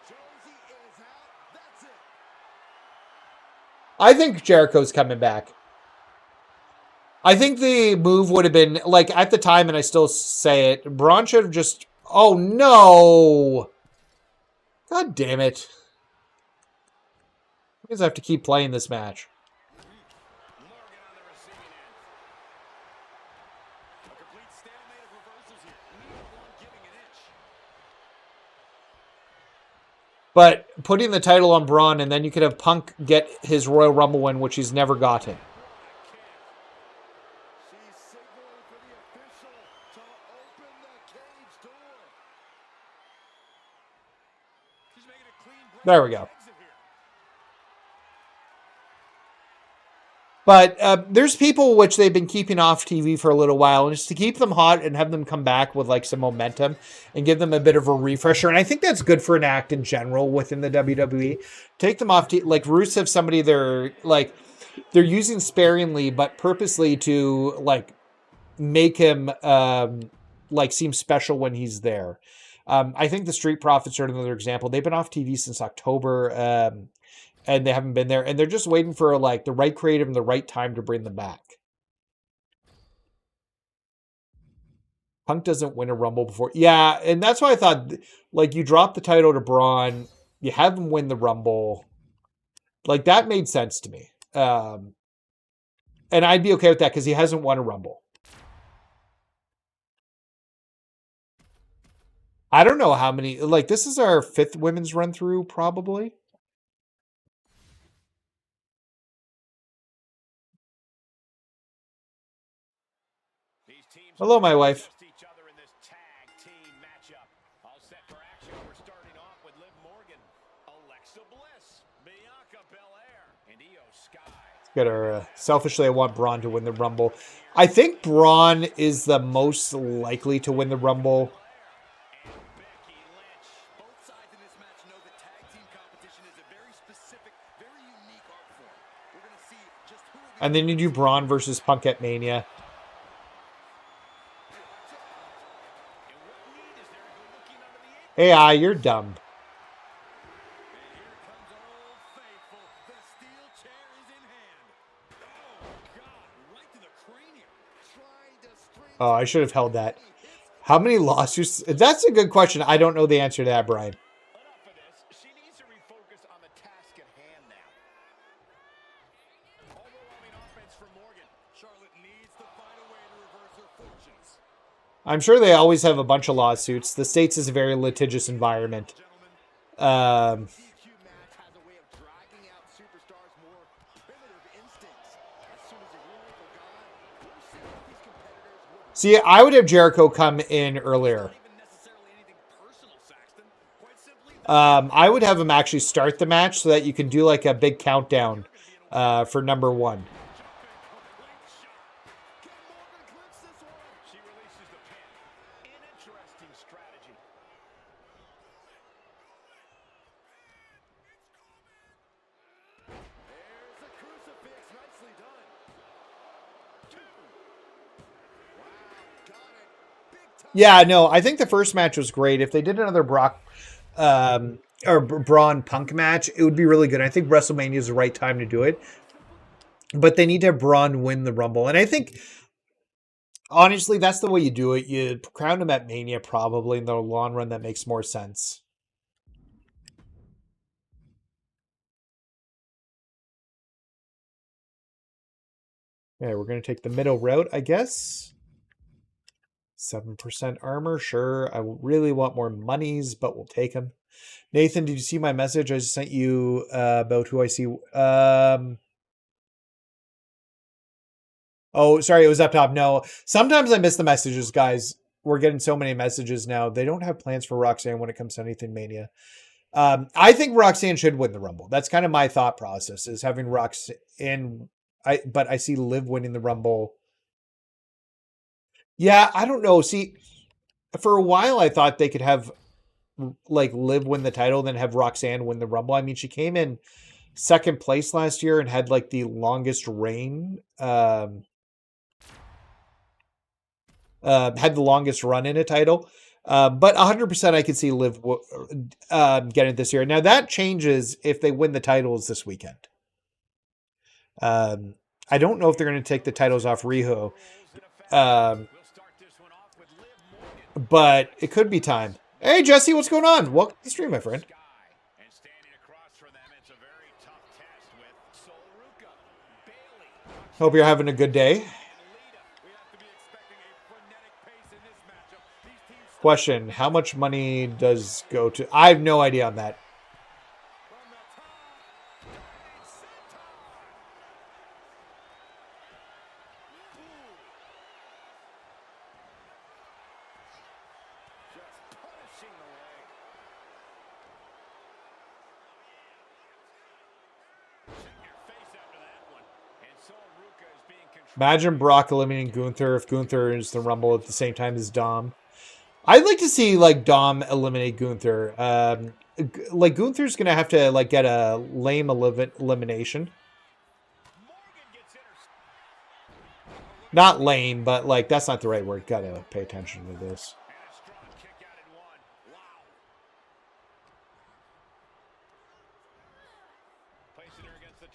Jonesy is out. That's it. I think Jericho's coming back. I think the move would have been, like, at the time, and I still say it, Braun should have just... Oh, no! God damn it. I guess I have to keep playing this match. Morgan on the receiving end. A complete stalemate of reversals here. Neither one giving an inch. But putting the title on Braun, and then you could have Punk get his Royal Rumble win, which he's never gotten. She's signaling for the official to open the cage door. She's making a clean break. There we go. Exit here. But there's people which they've been keeping off TV for a little while, and just to keep them hot and have them come back with like some momentum and give them a bit of a refresher. And I think that's good for an act in general within the WWE. Take them off, like Rusev, somebody they're using sparingly but purposely to like make him like seem special when he's there. I think the Street Profits are another example. They've been off TV since October. And they haven't been there. And they're just waiting for like the right creative and the right time to bring them back. Punk doesn't win a Rumble before. Yeah, and that's why I thought, like, you drop the title to Braun, you have him win the Rumble. Like, that made sense to me. And I'd be okay with that because he hasn't won a Rumble. I don't know how many, like, this is our 5th women's run through, probably. Hello, my wife. Each other in this tag team matchup. All set for action. We're starting off with Liv Morgan, Alexa Bliss, Bianca Belair, and Io Sky. Got our, selfishly, I want Braun to win the Rumble. I think Braun is the most likely to win the Rumble. And Becky Lynch. Both sides in this match know that tag team competition is a very specific, very unique art form. We're going to see just who will be. And then you do Braun versus Punk at Mania. AI, you're dumb. And here comes Old Faithful. The steel chair is in hand. Oh, God. Right to the cranium. Trying to string. Oh, I should have held that. How many lawsuits? That's a good question. I don't know the answer to that, Brian. Enough of this. She needs to refocus on the task at hand now. Overwhelming offense from Morgan. Charlotte needs to find a way to reverse her fortunes. I'm sure they always have a bunch of lawsuits. The States is a very litigious environment. DQ match has a way of dragging out superstars' more primitive instincts. As soon as the rules are gone, we're seeing what these competitors would See, I would have Jericho come in earlier. even necessarily anything personal, Saxton. Quite simply, I would have him actually start the match so that you can do like a big countdown for number 1. complete shot. Can Morgan clinch this one? She releases the pin. An interesting strategy. There's a crucifix. Nicely done. 2. Wow, got it. Big time. Yeah, no, I think the first match was great. If they did another Braun Punk match, it would be really good. I think WrestleMania is the right time to do it. But they need to have Braun win the Rumble. And I think, honestly, that's the way you do it. You crown him at Mania, probably. In the long run, that makes more sense. Okay, we're going to take the middle route, I guess. 7% armor, sure. I really want more monies, but we'll take them. Nathan, did you see my message I just sent you about who I see? Oh, sorry, it was up top. No, sometimes I miss the messages, guys. We're getting so many messages now. They don't have plans for Roxanne when it comes to anything Mania. I think Roxanne should win the Rumble. That's kind of my thought process, is having Roxanne. But I see Liv winning the Rumble. Yeah, I don't know. See, for a while I thought they could have like Liv win the title, then have Roxanne win the Rumble. I mean, she came in second place last year and had like the longest reign. Had the longest run in a title. But 100% I could see Liv getting it this year. Now that changes if they win the titles this weekend. I don't know if they're going to take the titles off Riho. But it could be time. Hey, Jesse, what's going on? Welcome to the stream, my friend. Hope you're having a good day. Question, how much money does go to... I have no idea on that. Imagine Brock eliminating Gunther if Gunther is the Rumble at the same time as Dom. I'd like to see like Dom eliminate Gunther. Like Gunther's gonna have to like get a lame elimination. Not lame, but like that's not the right word. Gotta pay attention to this.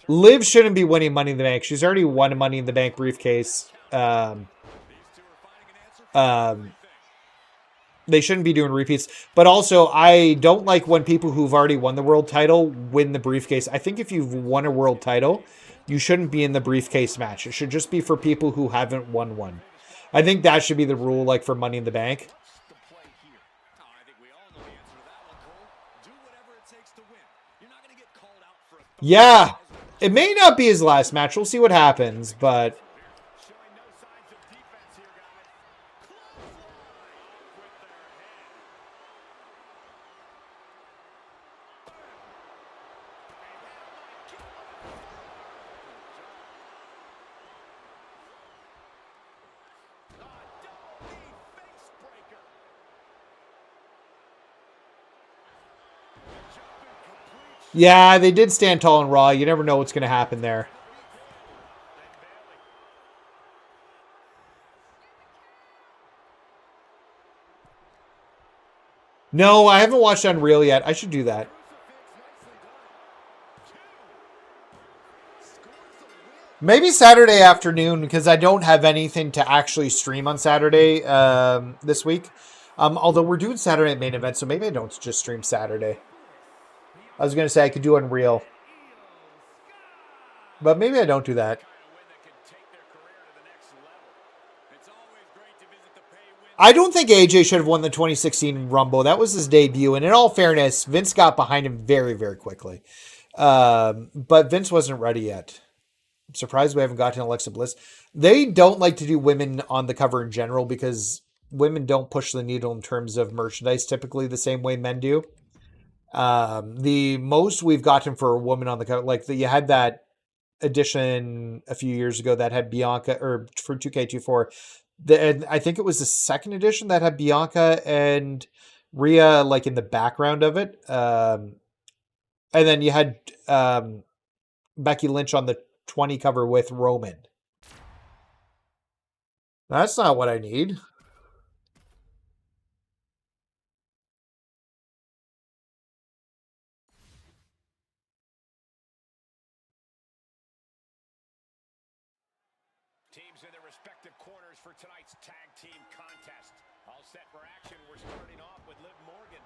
Liv shouldn't be winning Money in the Bank. She's already won a Money in the Bank briefcase. They shouldn't be doing repeats. But also, I don't like when people who've already won the world title win the briefcase. I think if you've won a world title, you shouldn't be in the briefcase match. It should just be for people who haven't won one. I think that should be the rule, like for Money in the Bank. Yeah, it may not be his last match. We'll see what happens, but... Yeah, they did stand tall and raw. You never know what's going to happen there. No, I haven't watched Unreal yet. I should do that. Maybe Saturday afternoon, because I don't have anything to actually stream on Saturday this week. Although we're doing Saturday main event, so maybe I don't just stream Saturday. I was going to say I could do Unreal. But maybe I don't do that. I don't think AJ should have won the 2016 Rumble. That was his debut. And in all fairness, Vince got behind him very, very quickly. But Vince wasn't ready yet. I'm surprised we haven't gotten Alexa Bliss. They don't like to do women on the cover in general because women don't push the needle in terms of merchandise typically the same way men do. The most we've gotten for a woman on the cover, like you had that edition a few years ago that had Bianca, or for 2K24, and I think it was the second edition that had Bianca and Rhea like in the background of it. And then you had Becky Lynch on the 20 cover with Roman. That's not what I need. Teams in their respective corners for tonight's tag team contest. All set for action. We're starting off with Liv Morgan.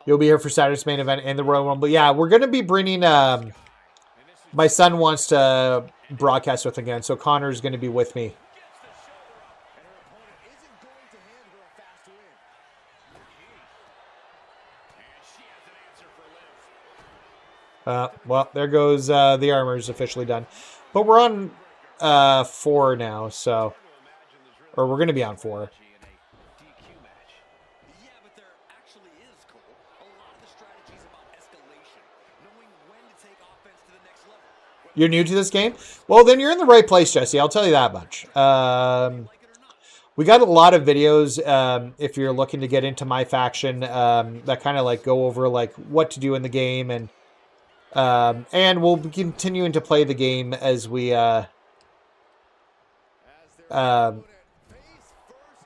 You'll be here for Saturday's main event and the Royal Rumble. Yeah, we're going to be bringing... my son wants to broadcast with again, so Connor's going to be with me. Well, there goes the armor is officially done. But we're on 4 now, so... Or we're going to be on 4. Yeah, but there actually is, Cole. A lot of the strategies about escalation, knowing when to take offense to the next level. You're new to this game? Well, then you're in the right place, Jesse. I'll tell you that much. We got a lot of videos, if you're looking to get into MyFaction, that kind of like go over like what to do in the game, and we'll be continuing to play the game as we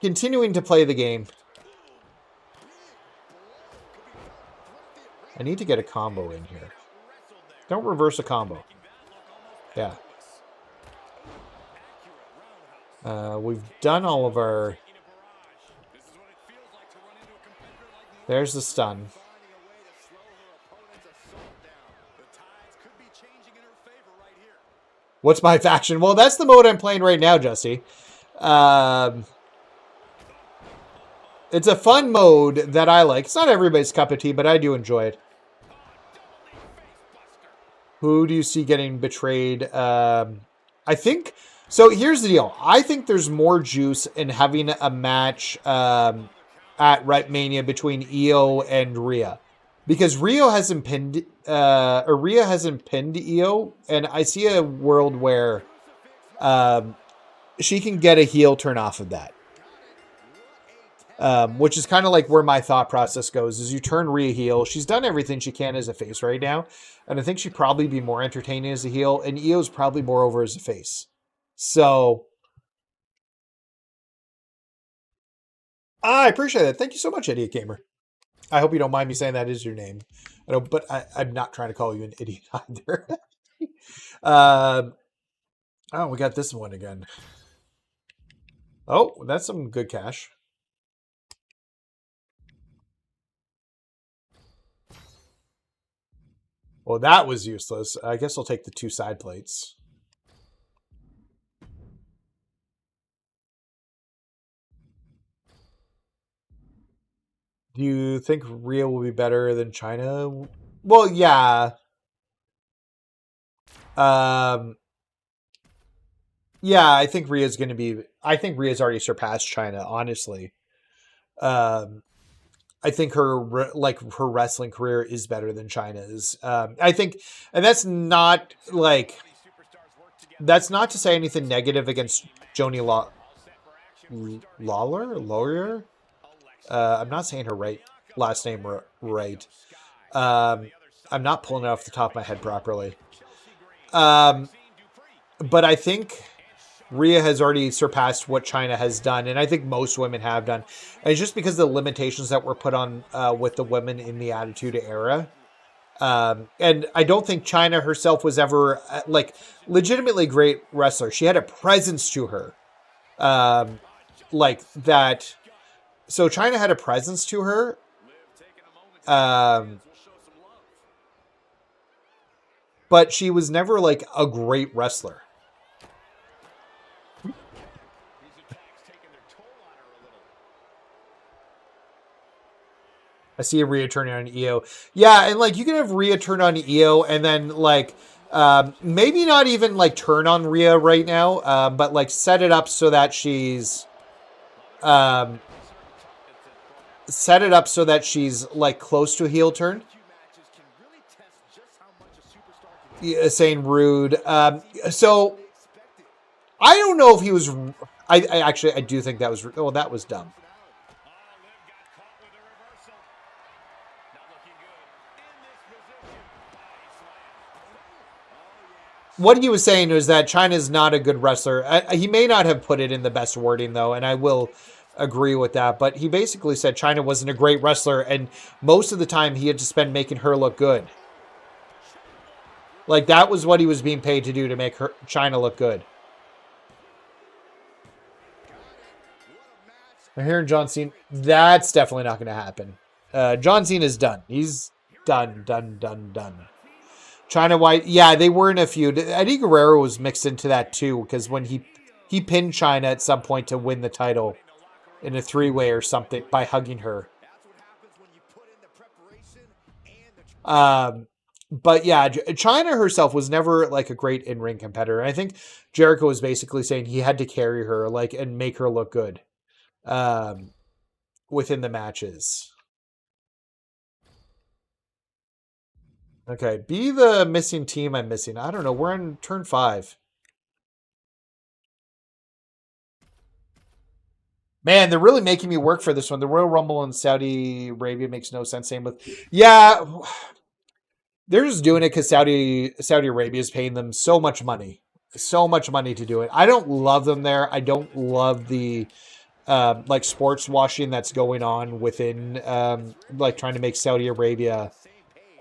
continuing to play the game. I need to get a combo in here. Don't reverse a combo. Yeah. We've done all of our... There's the stun. What's my faction? Well, that's the mode I'm playing right now, Jesse. It's a fun mode that I like. It's not everybody's cup of tea, but I do enjoy it. Who do you see getting betrayed? I think... So here's the deal. I think there's more juice in having a match at Mania between Io and Rhea. Because Rhea hasn't pinned Io, and I see a world where she can get a heel turn off of that. Which is kind of like where my thought process goes, is you turn Rhea heel. She's done everything she can as a face right now, and I think she'd probably be more entertaining as a heel, and Io's probably more over as a face. So, I appreciate that. Thank you so much, Idiot Gamer. I hope you don't mind me saying that is your name. I don't, but I'm not trying to call you an idiot either. Oh, we got this one again. Oh, that's some good cash. Well, that was useless. I guess I'll take the 2 side plates. Do you think Rhea will be better than China? Well, yeah. Yeah, I think Rhea's going to be... I think Rhea's already surpassed China, honestly. I think her wrestling career is better than China's. I think... And that's not, like... That's not to say anything negative against Joni Lawler? I'm not saying her last name right. I'm not pulling it off the top of my head properly. But I think Rhea has already surpassed what China has done, and I think most women have done. And it's just because of the limitations that were put on with the women in the Attitude Era. And I don't think China herself was ever legitimately great wrestler. She had a presence to her, like that. So China had a presence to her. But she was never like a great wrestler. I see a Rhea turning on Io. Yeah, and like you can have Rhea turn on Io and then like maybe not even like turn on Rhea right now, but like set it up so that she's like close to a heel turn. Yeah, saying rude. So I don't know if he was. I actually do think that was. Oh, that was dumb. What he was saying was that China's not a good wrestler. He may not have put it in the best wording, though, and I will agree with that. But he basically said China wasn't a great wrestler, and most of the time he had to spend making her look good. Like, that was what he was being paid to do, to make China look good. I'm hearing John Cena. That's definitely not going to happen. John Cena's done. He's done. China White, yeah, they were in a feud. Eddie Guerrero was mixed into that too, because when he pinned China at some point to win the title in a 3-way or something by hugging her. But yeah, China herself was never like a great in-ring competitor. I think Jericho was basically saying he had to carry her like and make her look good within the matches. Okay, be the missing team I'm missing. I don't know. We're on turn 5. Man, they're really making me work for this one. The Royal Rumble in Saudi Arabia makes no sense. Same with, yeah, they're just doing it because Saudi Arabia is paying them so much money to do it. I don't love them there. I don't love the like sports washing that's going on within like trying to make Saudi Arabia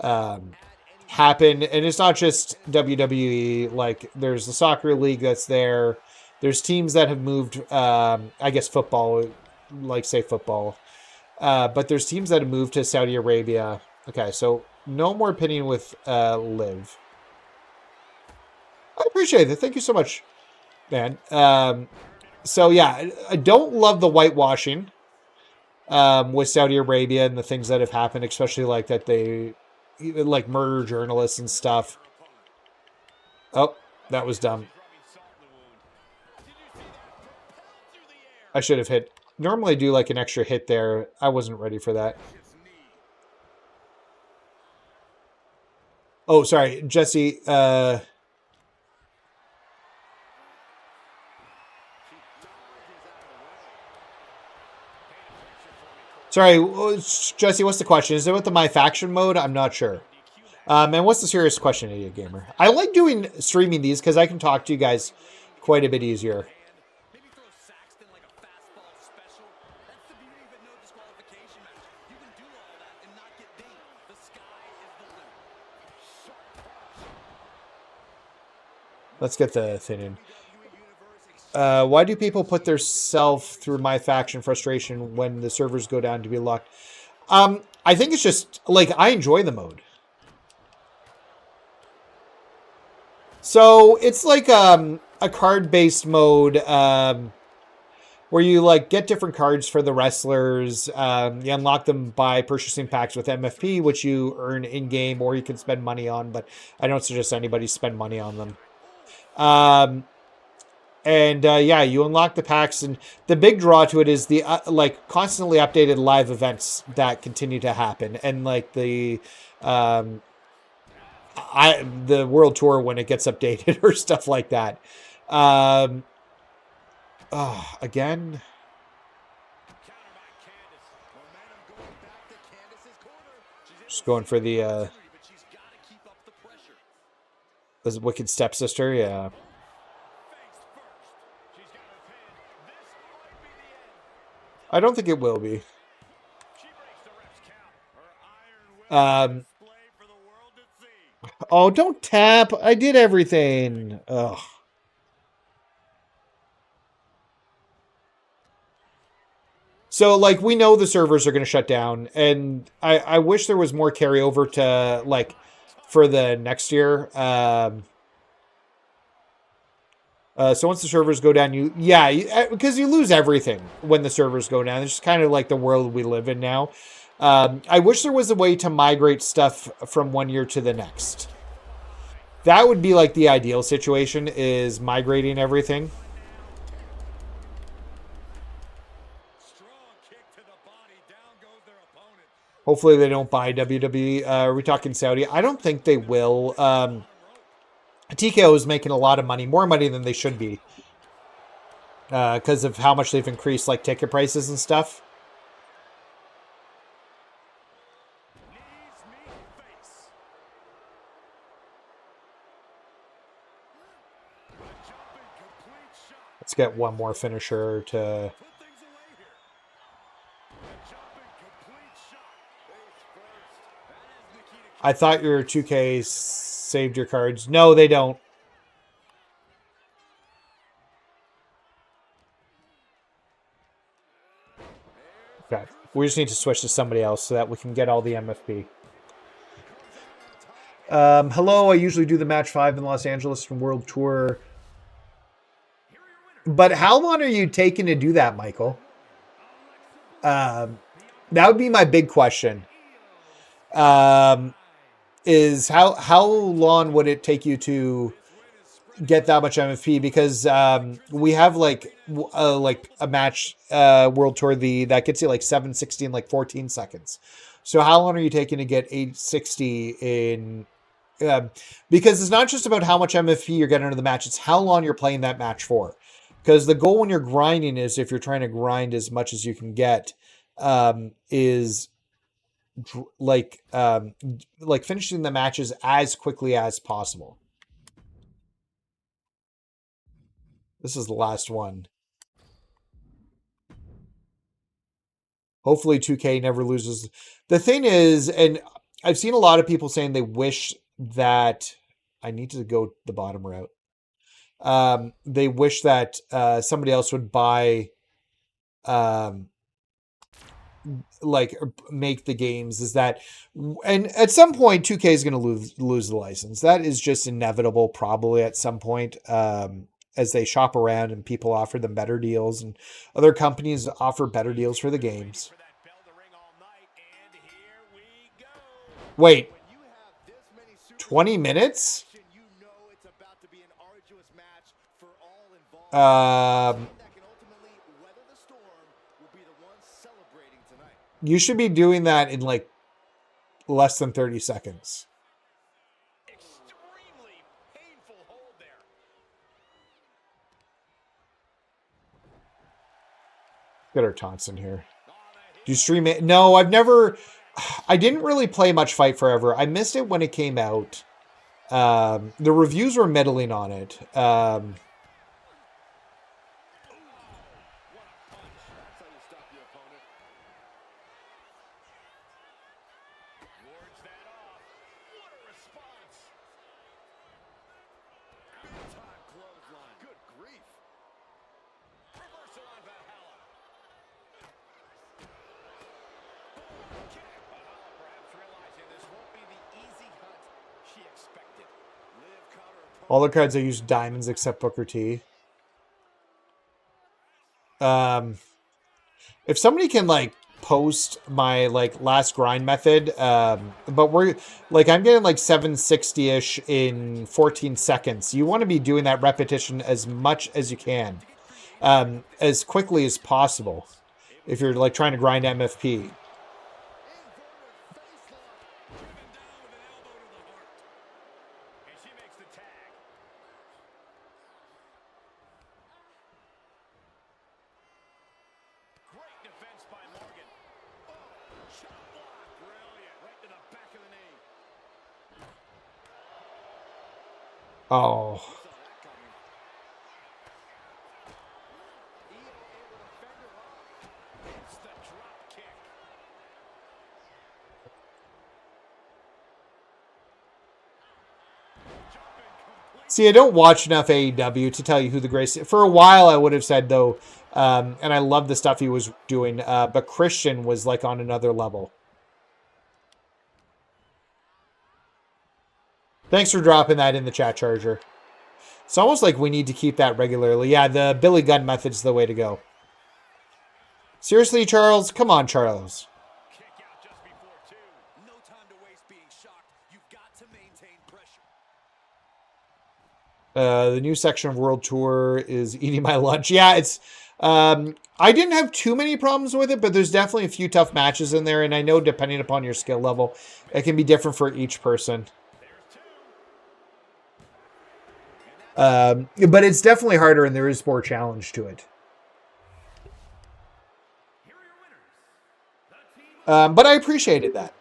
happen. And it's not just WWE. Like there's the soccer league that's there. There's teams that have moved, I guess football, like say football. But there's teams that have moved to Saudi Arabia. Okay, so no more pinning with Liv. I appreciate it. Thank you so much, man. So yeah, I don't love the whitewashing with Saudi Arabia and the things that have happened, especially like that they like murder journalists and stuff. Oh, that was dumb. I should have hit. Normally I do like an extra hit there. I wasn't ready for that. Oh, sorry, Jesse. Sorry, Jesse, what's the question? Is it with the MyFaction mode? I'm not sure. And what's the serious question, Idiot Gamer? I like doing streaming these because I can talk to you guys quite a bit easier. Let's get the thing in. Why do people put their self through MyFaction frustration when the servers go down to be locked? I think it's just, like, I enjoy the mode. So, it's like a card-based mode where you, like, get different cards for the wrestlers. You unlock them by purchasing packs with MFP, which you earn in-game or you can spend money on, but I don't suggest anybody spend money on them. Yeah, you unlock the packs, and the big draw to it is the like constantly updated live events that continue to happen, and like the world tour when it gets updated or stuff like that. Again. Just going for the wicked stepsister, yeah. I don't think it will be. Oh, don't tap. I did everything. Ugh. So, like, we know the servers are going to shut down, and I wish there was more carryover to, like, for the next year. So once the servers go down, because you lose everything when the servers go down. It's just kind of like the world we live in now. I wish there was a way to migrate stuff from one year to the next. That would be like the ideal situation, is migrating everything. Hopefully they don't buy WWE. Are we talking Saudi? I don't think they will. TKO is making a lot of money, more money than they should be, because of how much they've increased like ticket prices and stuff. Let's get one more finisher to... I thought your 2K saved your cards. No, they don't. Okay. We just need to switch to somebody else so that we can get all the MFP. Hello, I usually do the match 5 in Los Angeles from World Tour. But how long are you taking to do that, Michael? That would be my big question. is how long would it take you to get that much MFP? Because we have like a match World Tour that gets you like 760 in like 14 seconds. So how long are you taking to get 860 in? Because it's not just about how much MFP you're getting into the match; it's how long you're playing that match for. Because the goal when you're grinding is, if you're trying to grind as much as you can get, is like finishing the matches as quickly as possible. This is the last one. Hopefully 2K never loses. The thing is, and I've seen a lot of people saying they wish that I need to go the bottom route. They wish that somebody else would buy like make the games. Is that, and at some point 2K is going to lose the license. That is just inevitable, probably at some point, as they shop around and people offer them better deals and other companies offer better deals for the games. Wait, 20 minutes? You should be doing that in like less than 30 seconds. Extremely painful hold there. Get our taunts in here. Do you stream it? No, I've never. I didn't really play much Fight Forever. I missed it when it came out. The reviews were middling on it. All the cards I use diamonds except Booker T. If somebody can like post my like last grind method, but we're like, I'm getting like 760-ish in 14 seconds. You want to be doing that repetition as much as you can, as quickly as possible, if you're like trying to grind MFP. Oh. See, I don't watch enough AEW to tell you who the greatest. For a while, I would have said, though, and I love the stuff he was doing, but Christian was like on another level. Thanks for dropping that in the chat, Charger. It's almost like we need to keep that regularly. Yeah, the Billy Gunn method's the way to go. Seriously, Charles? Come on, Charles. The new section of World Tour is eating my lunch. Yeah, it's... I didn't have too many problems with it, but there's definitely a few tough matches in there, and I know depending upon your skill level, it can be different for each person. But it's definitely harder, and there is more challenge to it. But I appreciated that.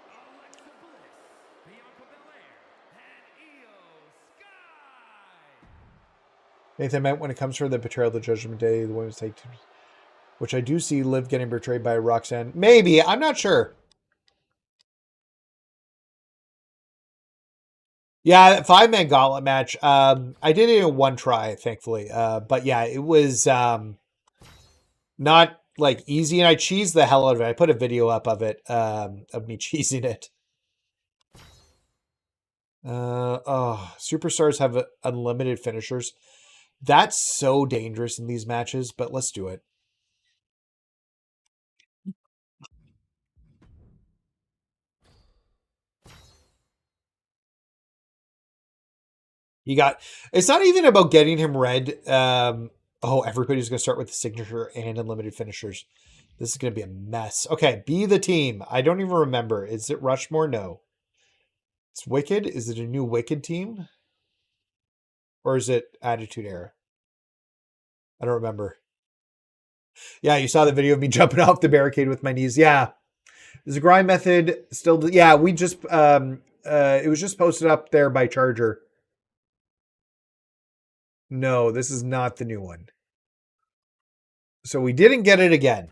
Nathan meant when it comes for the betrayal of the Judgment Day, the women's take, which I do see Liv getting betrayed by Roxanne. Maybe. I'm not sure. Yeah, 5-man gauntlet match. I did it in one try, thankfully. But yeah, it was not like easy, and I cheesed the hell out of it. I put a video up of it, of me cheesing it. Superstars have unlimited finishers. That's so dangerous in these matches, but let's do it. You got, it's not even about getting him red. Oh, everybody's going to start with the signature and unlimited finishers. This is going to be a mess. Okay, be the team. I don't even remember. Is it Rushmore? No. It's Wicked. Is it a new Wicked team? Or is it Attitude Era? I don't remember. Yeah, you saw the video of me jumping off the barricade with my knees. Yeah. There's a grind method still. Yeah, we just, it was just posted up there by Charger. No, this is not the new one. So we didn't get it again.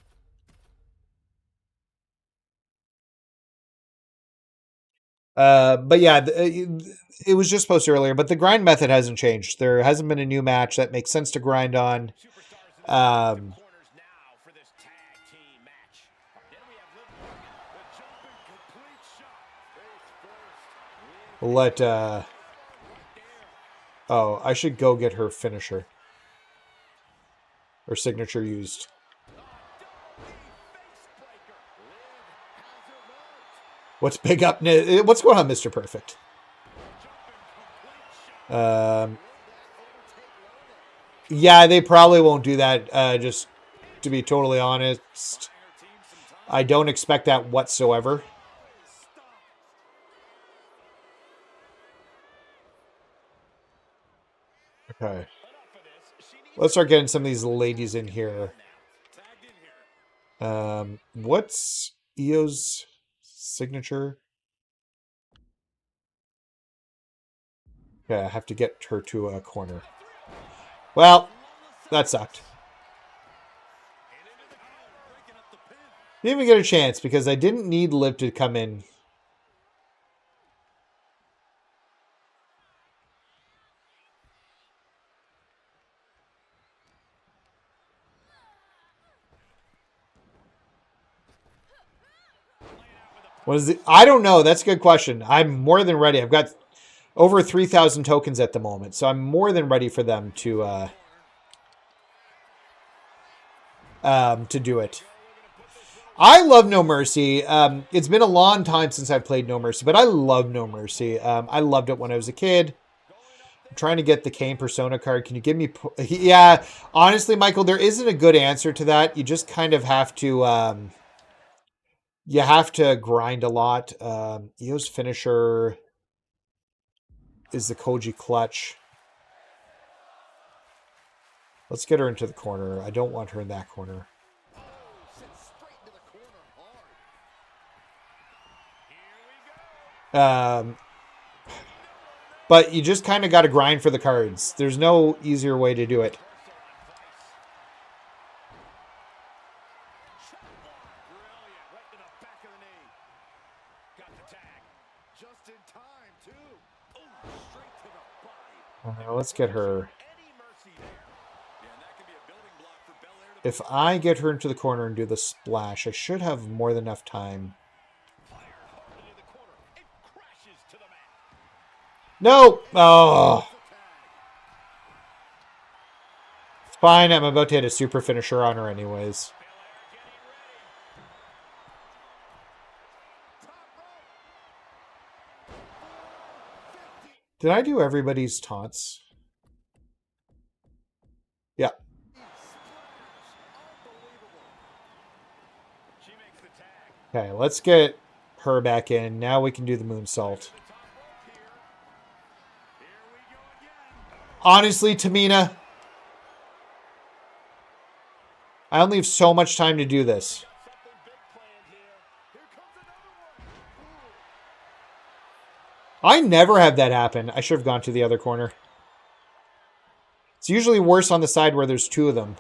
But yeah, it was just posted earlier, but the grind method hasn't changed. There hasn't been a new match that makes sense to grind on. We'll let, oh, I should go get her finisher. Or signature used. What's big up? What's going on, Mr. Perfect? Yeah, they probably won't do that. Just to be totally honest, I don't expect that whatsoever. Okay. Let's start getting some of these ladies in here. What's Io's signature? Okay, I have to get her to a corner. Well, that sucked. Didn't even get a chance because I didn't need Liv to come in. What is it? I don't know. That's a good question. I'm more than ready. I've got over 3,000 tokens at the moment, so I'm more than ready for them to do it. I love No Mercy. It's been a long time since I've played No Mercy, but I love No Mercy. I loved it when I was a kid. I'm trying to get the Kane Persona card. Can you give me... Yeah, honestly, Michael, there isn't a good answer to that. You just kind of have to... you have to grind a lot. Io's finisher is the Koji clutch. Let's get her into the corner. I don't want her in that corner. But you just kind of got to grind for the cards. There's no easier way to do it. Now let's get her. If I get her into the corner and do the splash, I should have more than enough time. No! Oh! It's fine. I'm about to hit a super finisher on her anyways. Did I do everybody's taunts? Yeah. Okay, let's get her back in. Now we can do the moonsault. Honestly, Tamina, I only have so much time to do this. I never have that happen. I should have gone to the other corner. It's usually worse on the side where there's two of them.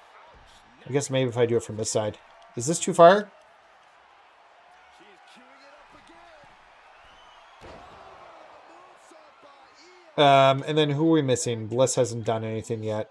I guess maybe if I do it from this side. Is this too far? And then who are we missing? Bliss hasn't done anything yet.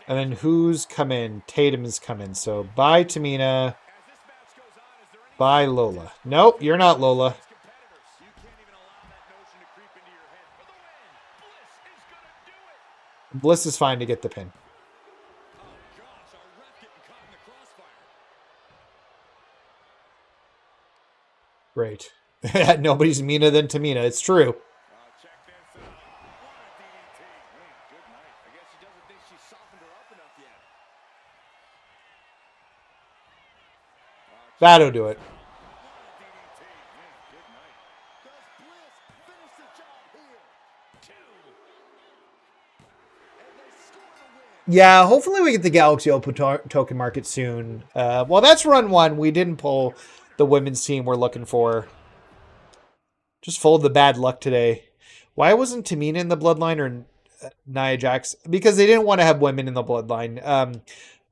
And then who's come in? Tatum's come in. So bye, Tamina. Bye, Lola. Nope, you're not Lola. Bliss is fine to get the pin. Gosh, our ref getting caught in the crossfire. Great. Nobody's meaner than Tamina. It's true. Check this out. What a DDT. Man, good night. I guess she doesn't think she's softened her up enough yet. That'll do it. What a DDT. Man, good night. Does Bliss finish the job here? 2. And they score the win. Yeah, hopefully we get the Galaxy Open token market soon. Well, that's run 1. We didn't pull the women's team we're looking for. Just full of the bad luck today. Why wasn't Tamina in the bloodline or Nia Jax? Because they didn't want to have women in the bloodline.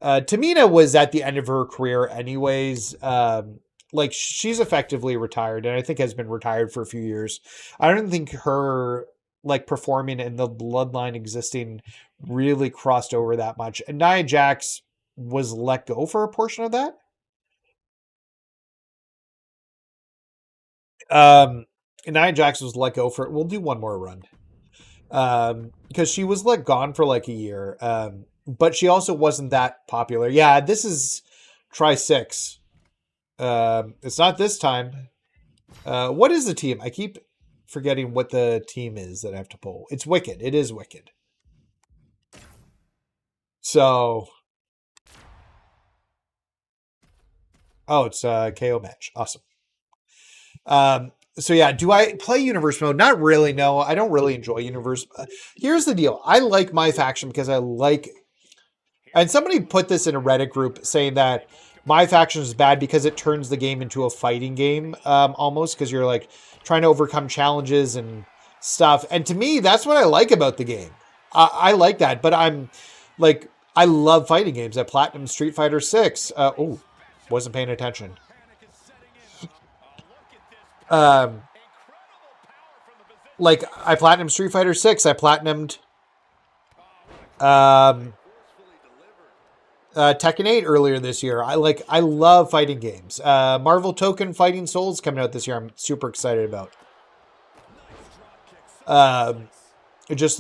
Tamina was at the end of her career anyways. Like, she's effectively retired, and I think has been retired for a few years. I don't think her, like, performing in the bloodline existing really crossed over that much. And Nia Jax was let go for a portion of that. Nia Jax was let go for it. We'll do one more run. Because she was let gone for like a year. But she also wasn't that popular. Yeah, this is try 6. It's not this time. What is the team? I keep forgetting what the team is that I have to pull. It's Wicked. It is Wicked. So, oh, it's a KO match. Awesome. So yeah, do I play Universe mode? Not really, no. I don't really enjoy Universe. Here's the deal. I like MyFaction because I like... And somebody put this in a Reddit group saying that MyFaction is bad because it turns the game into a fighting game, almost, because you're like trying to overcome challenges and stuff. And to me, that's what I like about the game. I like that, but I'm like, I love fighting games. I platinum Street Fighter 6. Oh, wasn't paying attention. Like, I platinum Street Fighter 6. I platinumed Tekken 8 earlier this year. I love fighting games. Marvel Token Fighting Souls coming out this year. I'm super excited about. Just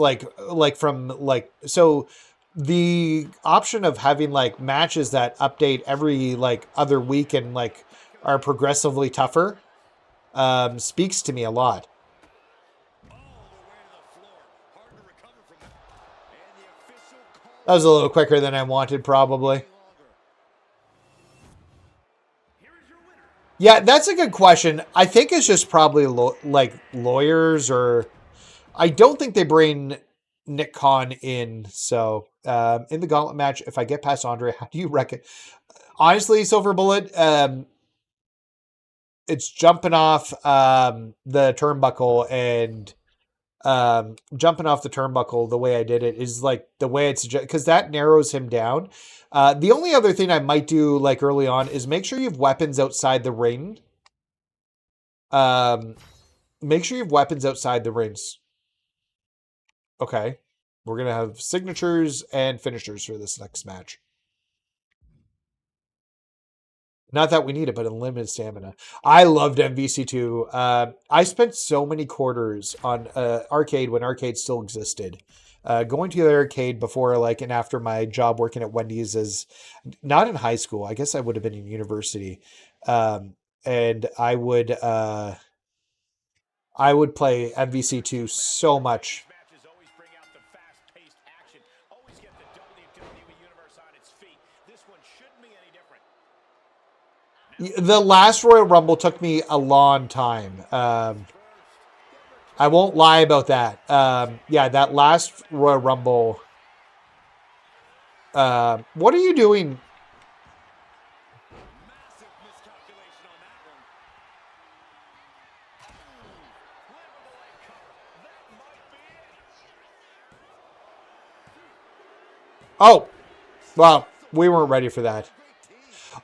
so the option of having like matches that update every like other week and like are progressively tougher speaks to me a lot. That was a little quicker than I wanted, probably. Yeah, that's a good question. I think it's just probably like lawyers, or I don't think they bring Nick Khan in. So in the gauntlet match, if I get past Andre, how do you reckon? Honestly, Silver Bullet, it's jumping off the turnbuckle, and jumping off the turnbuckle the way I did it is like the way it's, because that narrows him down. The only other thing I might do like early on is make sure you have weapons outside the ring. Make sure you have weapons outside the rings. Okay. We're going to have signatures and finishers for this next match. Not that we need it, but unlimited stamina. I loved MVC2. I spent so many quarters on arcade when arcade still existed. Going to the arcade before, like, and after my job working at Wendy's is not in high school. I guess I would have been in university. And I would play MVC2 so much. The last Royal Rumble took me a long time. I won't lie about that. Yeah, that last Royal Rumble. What are you doing? Oh, well, we weren't ready for that.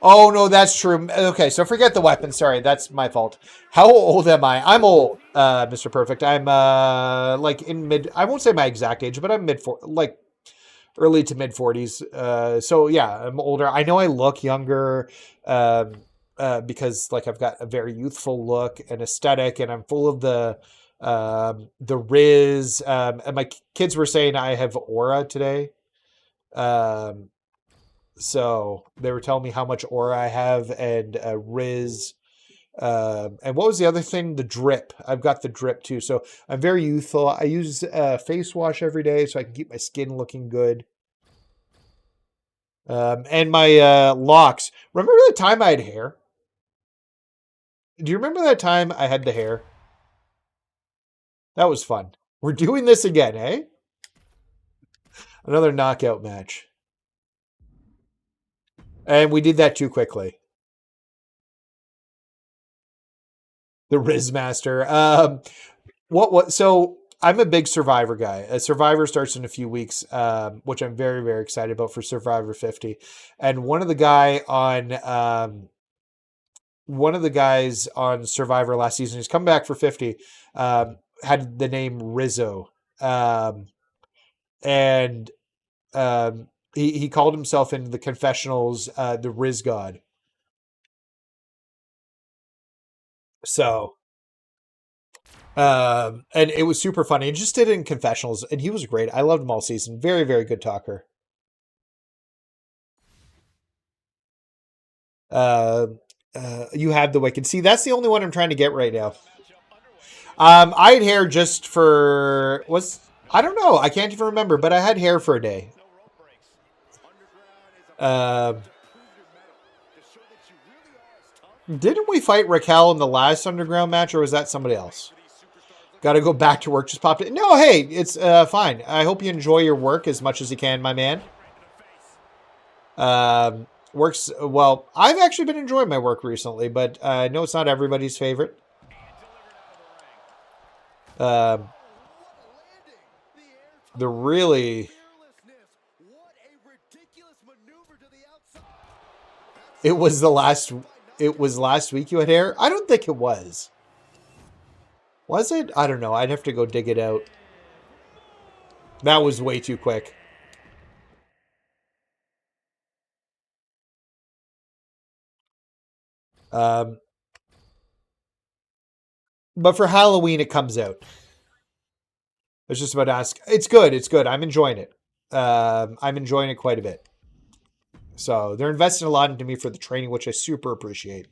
Oh, no, that's true. Okay, so forget the weapon. Sorry, that's my fault. How old am I? I'm old, Mr. Perfect. I'm, like, in mid... I won't say my exact age, but I'm like, early to mid-40s. So, yeah, I'm older. I know I look younger because, like, I've got a very youthful look and aesthetic, and I'm full of the The Riz, and my kids were saying I have aura today. So they were telling me how much aura I have, and Riz. And what was the other thing? The drip. I've got the drip too. So I'm very youthful. I use face wash every day so I can keep my skin looking good. And my locks. Remember the time I had hair? Do you remember that time I had the hair? That was fun. We're doing this again, eh? Another knockout match. And we did that too quickly. The Riz Master. So I'm a big Survivor guy. Survivor starts in a few weeks, which I'm very, very excited about for Survivor 50. And one of the guys on Survivor last season, he's come back for 50, had the name Rizzo. And he called himself in the confessionals the Riz God. So, and it was super funny. He just did it in confessionals, and he was great. I loved him all season. Very, very good talker. You have the Wicked. See, that's the only one I'm trying to get right now. I had hair just for I don't know. I can't even remember, but I had hair for a day. Didn't we fight Raquel in the last Underground match, or was that somebody else? Got to go back to work. Just popped in. No, hey, it's fine. I hope you enjoy your work as much as you can, my man. Works well. I've actually been enjoying my work recently, but I know it's not everybody's favorite. The really... It was last week you had hair? I don't think it was. Was it? I don't know. I'd have to go dig it out. That was way too quick. But for Halloween, it comes out. I was just about to ask. It's good. It's good. I'm enjoying it. I'm enjoying it quite a bit. So they're investing a lot into me for the training, which I super appreciate.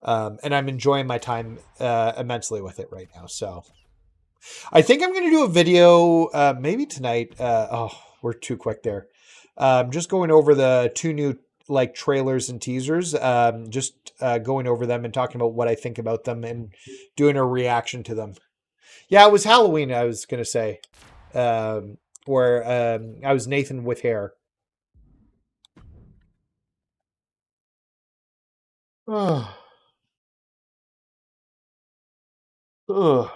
And I'm enjoying my time immensely with it right now. So I think I'm going to do a video maybe tonight. Oh, we're too quick there. Just going over the 2 new trailers and teasers. Just going over them and talking about what I think about them and doing a reaction to them. Yeah, it was Halloween, I was going to say. Where I was Nathan with hair. Ugh. Ugh.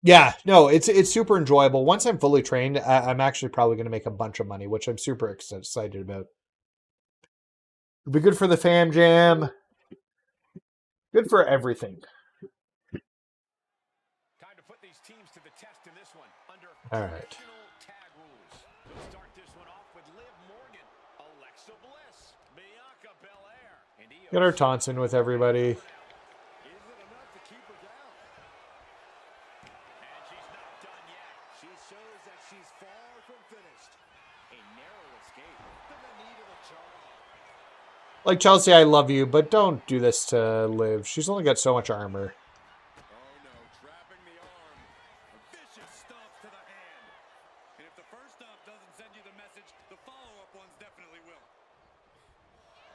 Yeah, no, it's super enjoyable. Once I'm fully trained, I'm actually probably going to make a bunch of money, which I'm super excited about. It'll be good for the fam jam. Good for everything. Time to put these teams to the test in this one under All right. tag rules. We'll start this one off with Liv Morgan, Alexa Bliss, Bianca Belair, and Get our taunts in with everybody. Is it enough to keep her down? And she's not done yet. She shows that she's far from finished. A narrow escape. Then the knee to the jaw. Like Chelsea, I love you, but don't do this to Liv. She's only got so much armor. Oh no, trapping the arm. A vicious stomp to the hand. And if the first stomp doesn't send you the message, the follow-up ones definitely will.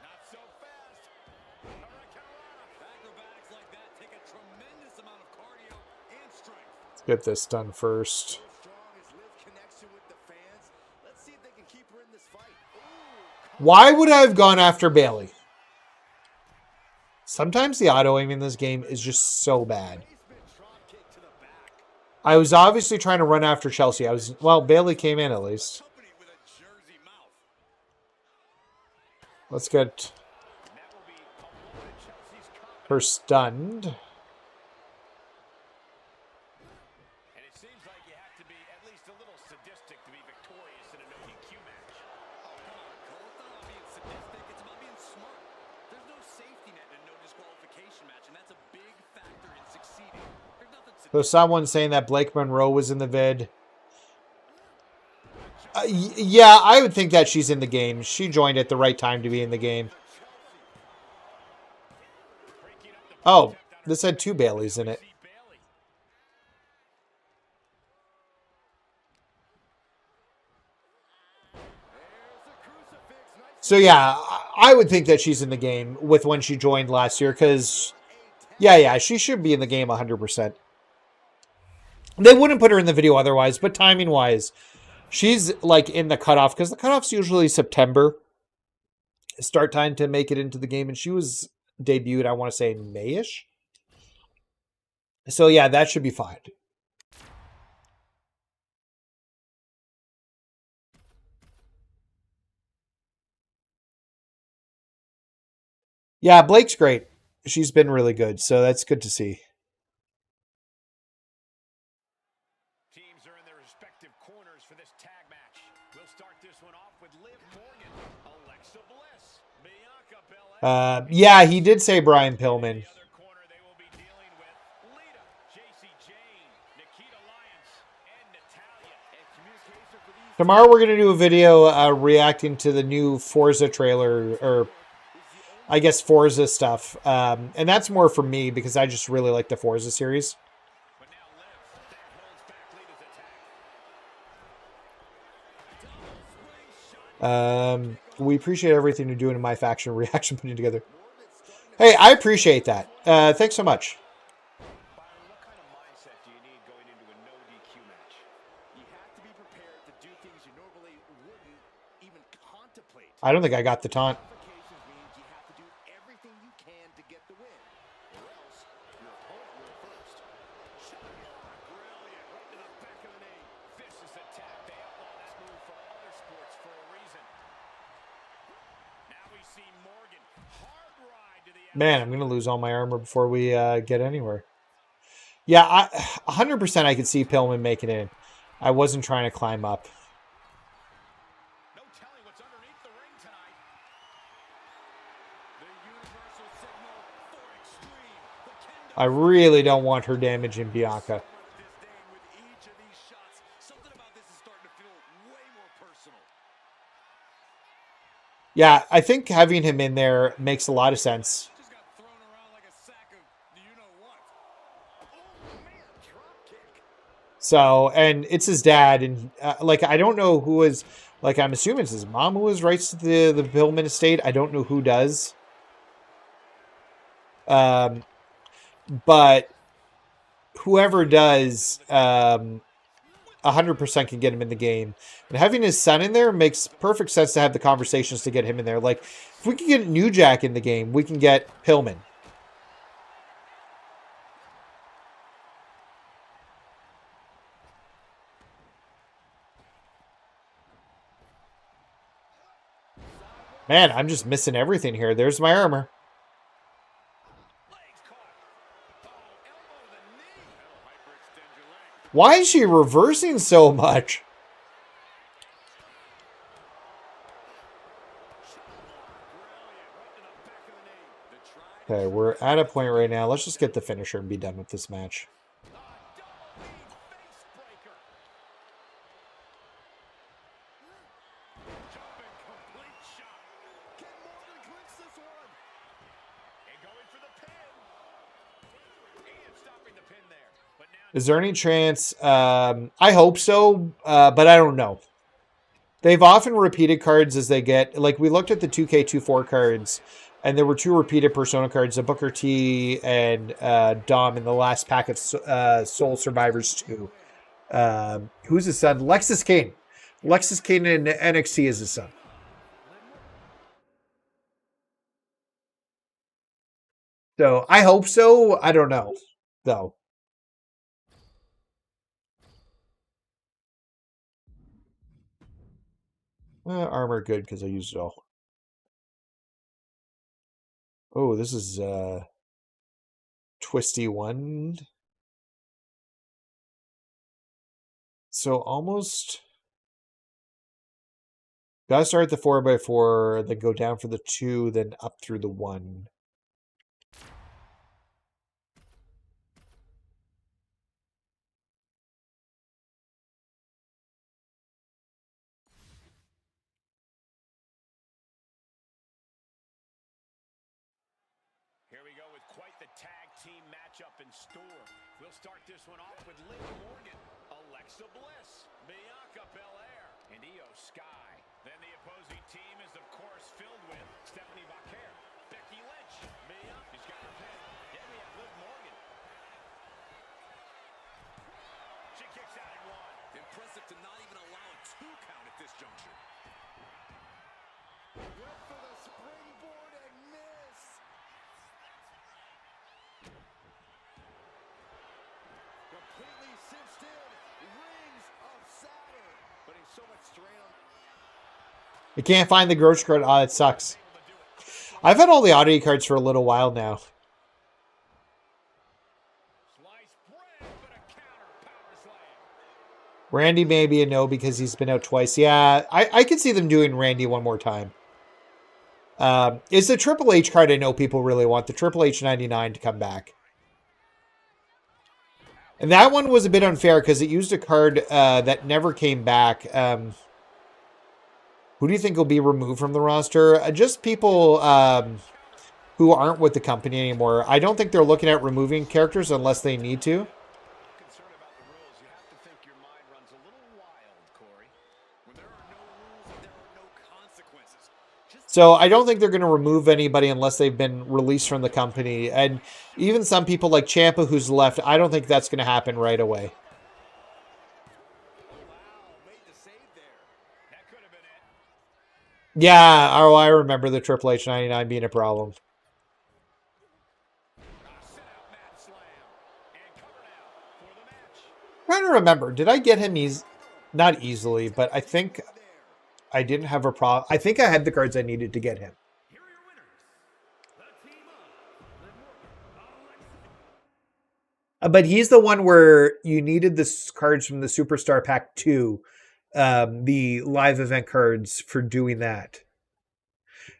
Not so fast. Acrobatics like that take a tremendous amount of cardio and strength. Let's get this done first. Strong as Liv connection with the fans. Let's see if they can keep her in this fight. Why would I have gone after Bailey? Sometimes the auto-aim in this game is just so bad. I was obviously trying to run after Chelsea. Well, Bailey came in at least. Let's get her stunned. And it seems like you have to be at least a little sadistic to be victorious in a no DQ match. Oh, come on, Cole. It's not about being sadistic. It's about being smart. There's no safety net in a no disqualification match, and that's a big So someone saying that Blake Monroe was in the vid. Yeah, I would think that she's in the game. She joined at the right time to be in the game. Oh, this had 2 Baileys in it. So yeah, I would think that she's in the game with when she joined last year because, yeah, she should be in the game 100%. They wouldn't put her in the video otherwise, but timing-wise, she's like in the cutoff because the cutoff's usually September. Start time to make it into the game, and she was debuted, I want to say, in May-ish. So yeah, that should be fine. Yeah, Blake's great. She's been really good, so that's good to see. Teams are in their respective corners for this tag match. We'll start this one off with Liv Morgan, Alexa Bliss, Bianca Belair. Yeah, he did say Brian Pillman. The other corner they will be dealing with Lita, JC Jane, Nikita Lyons, and Natalya. And communication for these Tomorrow we're going to do a video reacting to the new Forza trailer, or I guess Forza stuff. And that's more for me because I just really like the Forza series. But now Liv, that holds back Lita's attack. We appreciate everything you're doing in MyFaction reaction putting together. Hey, I appreciate that. Thanks so much. Byron, what kind of mindset do you need going into a no DQ match? You have to be prepared to do things you normally wouldn't even contemplate. I don't think I got the taunt. Qualifications means you have to do everything you can to get the win, or else your opponent will first. Brilliant, right to the back of the knee. Vicious attack. They outlaw that move from other sports for a reason. Now we see Morgan. Hard ride to the Man, I'm going to lose all my armor before we get anywhere. Yeah, 100% I could see Pillman making it in. I wasn't trying to climb up. No telling what's underneath the ring tonight. The universal signal for extreme. The kendo I really don't want her damaging Bianca. disdain with each of these shots. Something about this is starting to feel way more personal. Yeah, I think having him in there makes a lot of sense. Just got thrown around like a sack of you know what. Oh man, drop kick. So, and it's his dad, and like I don't know who is, like I'm assuming it's his mom who has rights to the Pillman estate. I don't know who does. But whoever does, 100% can get him in the game. And having his son in there makes perfect sense to have the conversations to get him in there. Like, if we can get New Jack in the game, we can get Pillman. Man, I'm just missing everything here. There's my armor. Legs caught. Oh, elbow to the knee. That'll hyperextend your leg. Why is she reversing so much? Okay, we're at a point right now. Let's just get the finisher and be done with this match. Is there any chance? I hope so, but I don't know. They've often repeated cards as they get. Like, we looked at the 2K24 cards, and there were 2 repeated Persona cards, the Booker T and Dom in the last pack of Soul Survivors 2. Who's his son? Lexus Kane. Lexus Kane in NXT is his son. So, I hope so. I don't know, though. Armor good because I used it all. Oh, this is twisty one. So almost gotta start the 4x4, then go down for the 2, then up through the 1. team matchup in store. We'll start this one off with Liv Morgan, Alexa Bliss, Bianca Belair, and Io Sky. Then the opposing team is, of course, filled with Stephanie Baker, Becky Lynch, Bianca. She's got her pin. Then we have Liv Morgan. She kicks out at one. Impressive to not even allow a 2 count at this juncture. Went for the springboard and miss. Completely cinched in. Rings of Saturn. Putting so much strain on. I can't find the grocery card. Oh, it sucks. I've had all the oddity cards for a little while now. Sliced bread, but a counter power slam. Randy may be a no because he's been out twice. Yeah, I could see them doing Randy one more time. It's the Triple H card I know people really want. The Triple H 99 to come back. And that one was a bit unfair because it used a card that never came back. Who do you think will be removed from the roster? Just people who aren't with the company anymore. I don't think they're looking at removing characters unless they need to. Concerned about the rules, you have to think your mind runs a little wild, Corey. When there are no rules, there are no consequences. So I don't think they're going to remove anybody unless they've been released from the company. And even some people like Ciampa who's left, I don't think that's going to happen right away. Wow, made the save there. That could have been it. Yeah, oh, I remember the Triple H 99 being a problem. Sit out mat slam. And covered out for the match. I'm trying to remember, did I get him not easily, but I think I didn't have a problem. I think I had the cards I needed to get him. Here are your winners. The team of Liv Morgan, Alexa. But he's the one where you needed the cards from the Superstar Pack 2, the live event cards for doing that.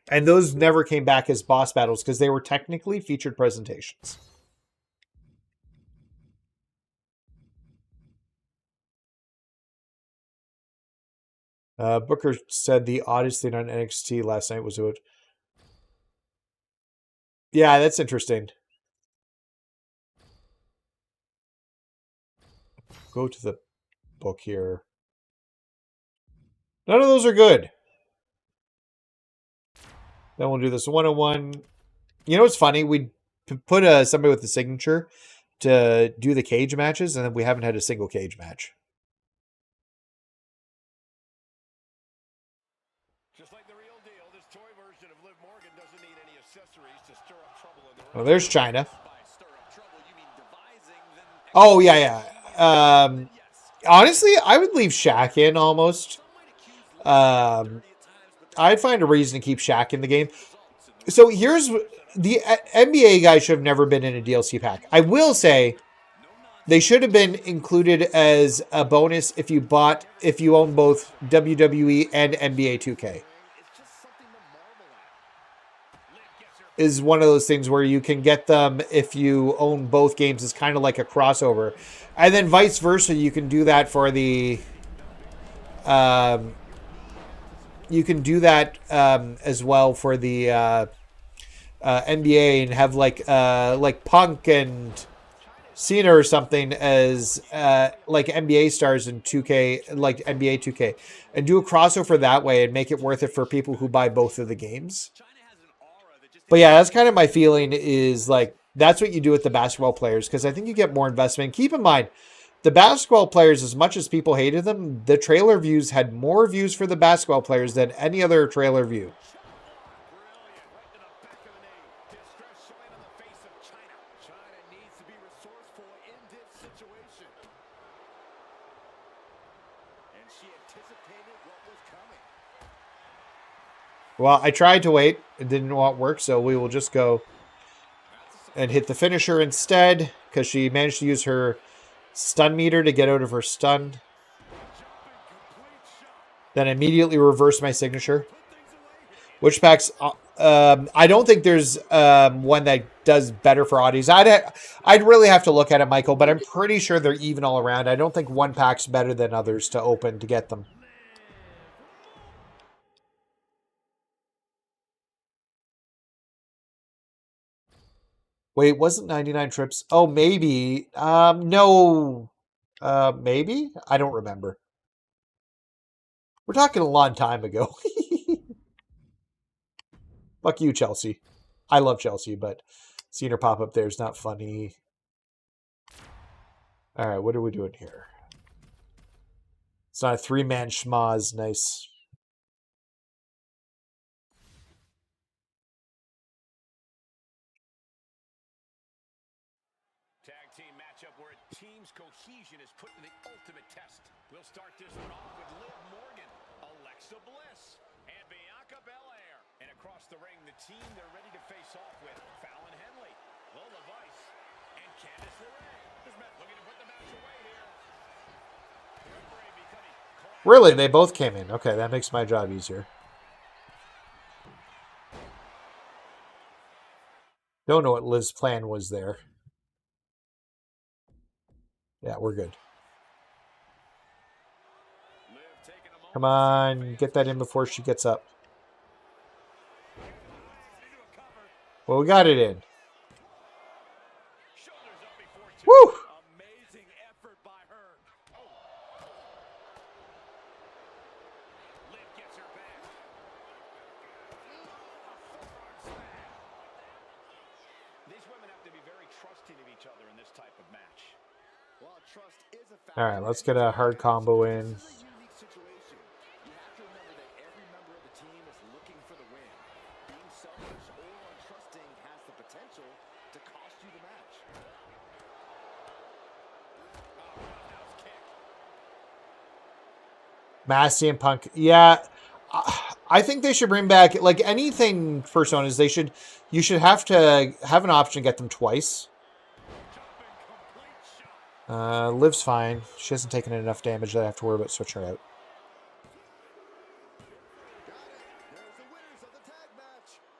And those never came back as boss battles because they were technically featured presentations. Booker said the oddest thing on NXT last night was what. Yeah, that's interesting. Go to the book here. None of those are good. Then we'll do this 101. You know what's funny? We put somebody with the signature to do the cage matches, and then we haven't had a single cage match. Just like the real deal, this toy version of Liv Morgan doesn't need any accessories to stir up trouble in the ring. Oh, there's China. By stir up trouble, you mean devising them. Oh, yeah. Honestly, I would leave Shaq in almost. I'd find a reason to keep Shaq in the game. So here's the NBA guy should have never been in a DLC pack. I will say they should have been included as a bonus if you own both WWE and NBA 2K. Is one of those things where you can get them if you own both games. It's kind of like a crossover. And then vice versa, you can do that for the you can do that as well for the NBA and have like Punk and Cena or something as like NBA stars in 2K, like NBA 2K, and do a crossover that way and make it worth it for people who buy both of the games. But yeah, that's kind of my feeling is like, that's what you do with the basketball players, because I think you get more investment. Keep in mind, the basketball players, as much as people hated them, the trailer views had more views for the basketball players than any other trailer view. Well, I tried to wait. It didn't work, so we will just go and hit the finisher instead, because she managed to use her stun meter to get out of her stun. Then immediately reverse my signature. Which packs? I don't think there's one that does better for oddies. I'd really have to look at it, Michael, but I'm pretty sure they're even all around. I don't think one pack's better than others to open to get them. Wait, wasn't 99 trips? Oh, maybe. No. Maybe? I don't remember. We're talking a long time ago. Fuck you, Chelsea. I love Chelsea, but seeing her pop up there is not funny. All right, what are we doing here? It's not a three-man schmaz. Nice. Tag team matchup where a team's cohesion is put to the ultimate test. We'll start this one off with Liv Morgan, Alexa Bliss, and Bianca Belair. And across the ring, the team they're ready to face off with, Fallon Henley, Lola Vice, and Candice LeRae. Looking to put the match away here. Really? They both came in. Okay, that makes my job easier. Don't know what Liv's plan was there. Yeah, we're good. Come on, get that in before she gets up. Well, we got it in. Woo! Amazing effort by her. Liv gets her back. These women have to be very trusting of each other in this type of match. Well, trust is a factor. All right, let's get a hard combo in. This is a unique situation. You have to remember that every member of the team is looking for the win. Being selfish or untrusting has the potential to cost you the match. Massey and Punk. Yeah, I think they should bring back, like, anything personas. You should have to have an option to get them twice. Liv's fine. She hasn't taken enough damage that I have to worry about switching her out.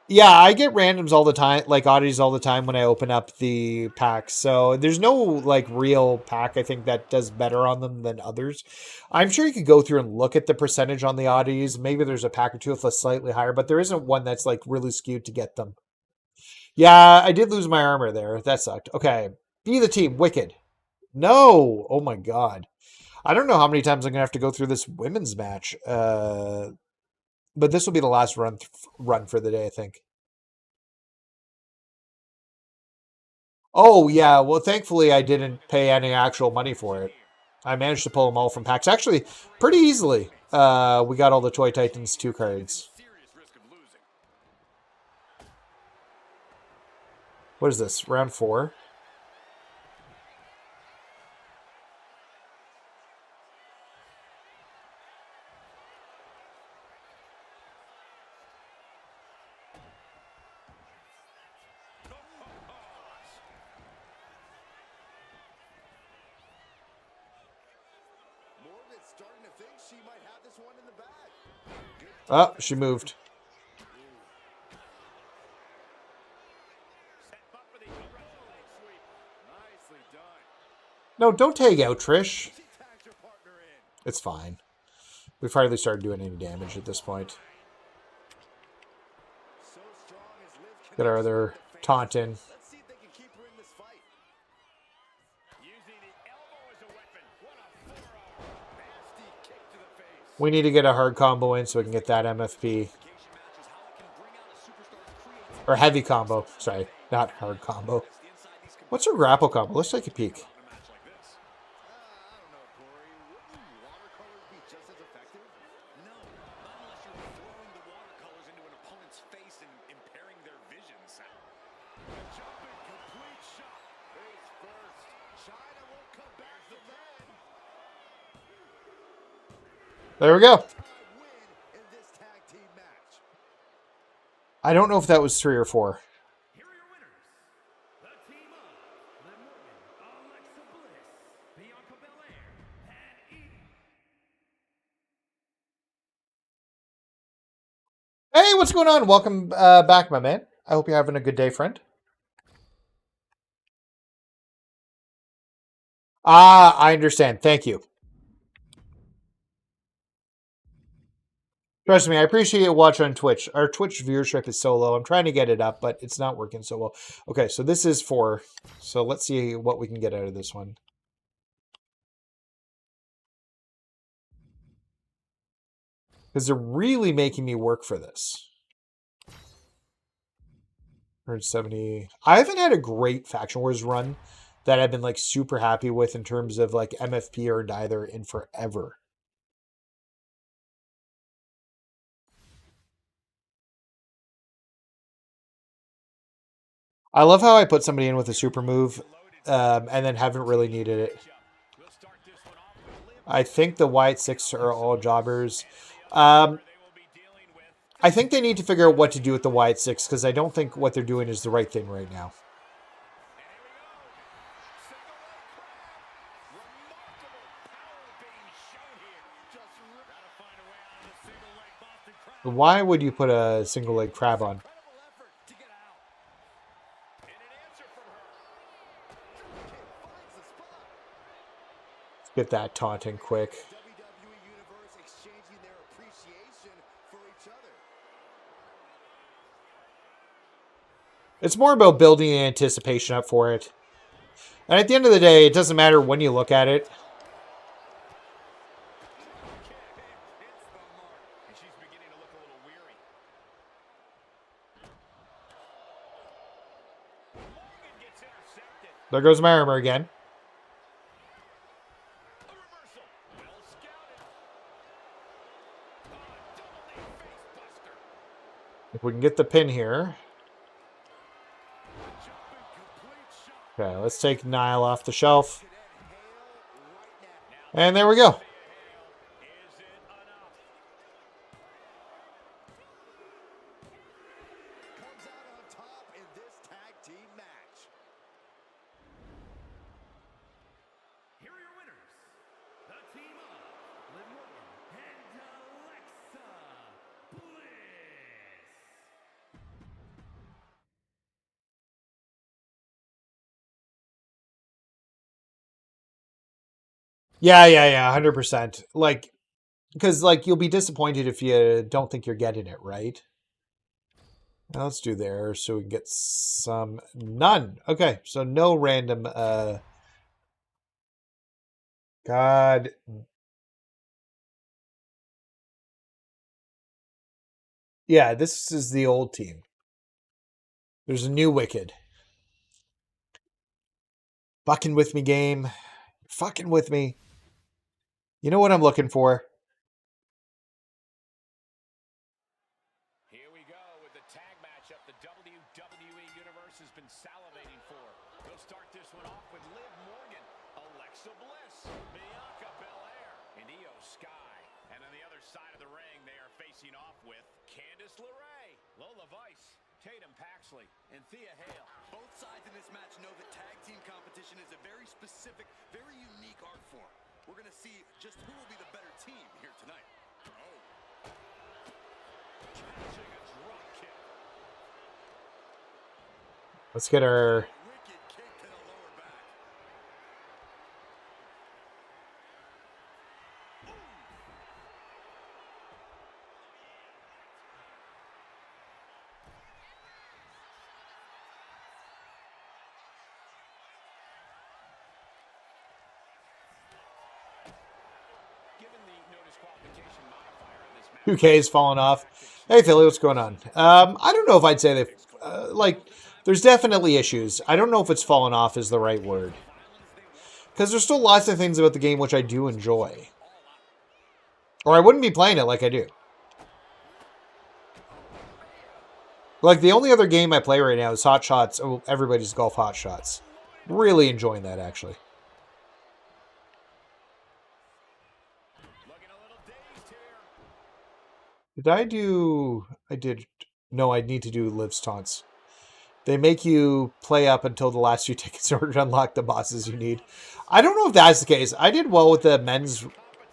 Yeah, I get randoms all the time, like oddities all the time when I open up the packs. So there's no like real pack I think that does better on them than others. I'm sure you could go through and look at the percentage on the oddities. Maybe there's a pack or two that's slightly higher, but there isn't one that's like really skewed to get them. Yeah, I did lose my armor there. That sucked. Okay, be the team. Wicked. No. Oh my god. I don't know how many times I'm gonna have to go through this women's match. But this will be the last run for the day, I think. Oh, yeah. Well, thankfully, I didn't pay any actual money for it. I managed to pull them all from packs. Actually, pretty easily. We got all the Toy Titans 2 cards. What is this? Round 4? Oh, she moved. No, don't tag out, Trish. It's fine. We've hardly started doing any damage at this point. Get our other taunt in. We need to get a hard combo in so we can get that MFP. Or heavy combo. Sorry, not hard combo. What's her grapple combo? Let's take a peek. There we go. I don't know if that was 3 or 4. Here are your winners. The team of Liv Morgan, Alexa Bliss, Bianca Belair, and Hey, what's going on? Welcome back, my man. I hope you're having a good day, friend. Ah, I understand. Thank you. Trust me, I appreciate you watching on Twitch. Our Twitch viewership is so low. I'm trying to get it up, but it's not working so well. Okay, so this is 4. So let's see what we can get out of this one. Because they're really making me work for this. 170. I haven't had a great Faction Wars run that I've been like super happy with in terms of like MFP earned either in forever. I love how I put somebody in with a super move and then haven't really needed it. I think the Wyatt 6 are all jobbers. I think they need to figure out what to do with the Wyatt 6 because I don't think what they're doing is the right thing right now. Why would you put a single leg crab on? Let's get that taunting quick. It's more about building the anticipation up for it. And at the end of the day, it doesn't matter when you look at it. There goes my armor again. If we can get the pin here. Okay, let's take Nile off the shelf. And there we go. Yeah, 100%. Like, because, like, you'll be disappointed if you don't think you're getting it, right? Now let's do there so we can get some... None. Okay, so no random... God... Yeah, this is the old team. There's a new Wicked. Fucking with me, game. Fucking with me. You know what I'm looking for? Here we go with the tag matchup the WWE Universe has been salivating for. We'll start this one off with Liv Morgan, Alexa Bliss, Bianca Belair, and Io Sky. And on the other side of the ring, they are facing off with Candice LeRae, Lola Vice, Tatum Paxley, and Thea Hale. Both sides in this match know that tag team competition is a very specific, very unique art form. We're going to see just who will be the better team here tonight. Oh. Catching a drop kick. Let's get our... Wicked kick to the lower back. Given the no disqualification modifier in this match, 2K's fallen off. Hey, Philly, what's going on? I don't know if I'd say they... like, there's definitely issues. I don't know if it's fallen off is the right word. Because there's still lots of things about the game which I do enjoy. Or I wouldn't be playing it like I do. Like, the only other game I play right now is Hot Shots. Oh, everybody's Golf Hot Shots. Really enjoying that, actually. looking a little dazed here. Did I do... I did... No, I need to do Liv's taunts. They make you play up until the last few tickets in order to unlock the bosses you need. I don't know if that's the case. I did well with the men's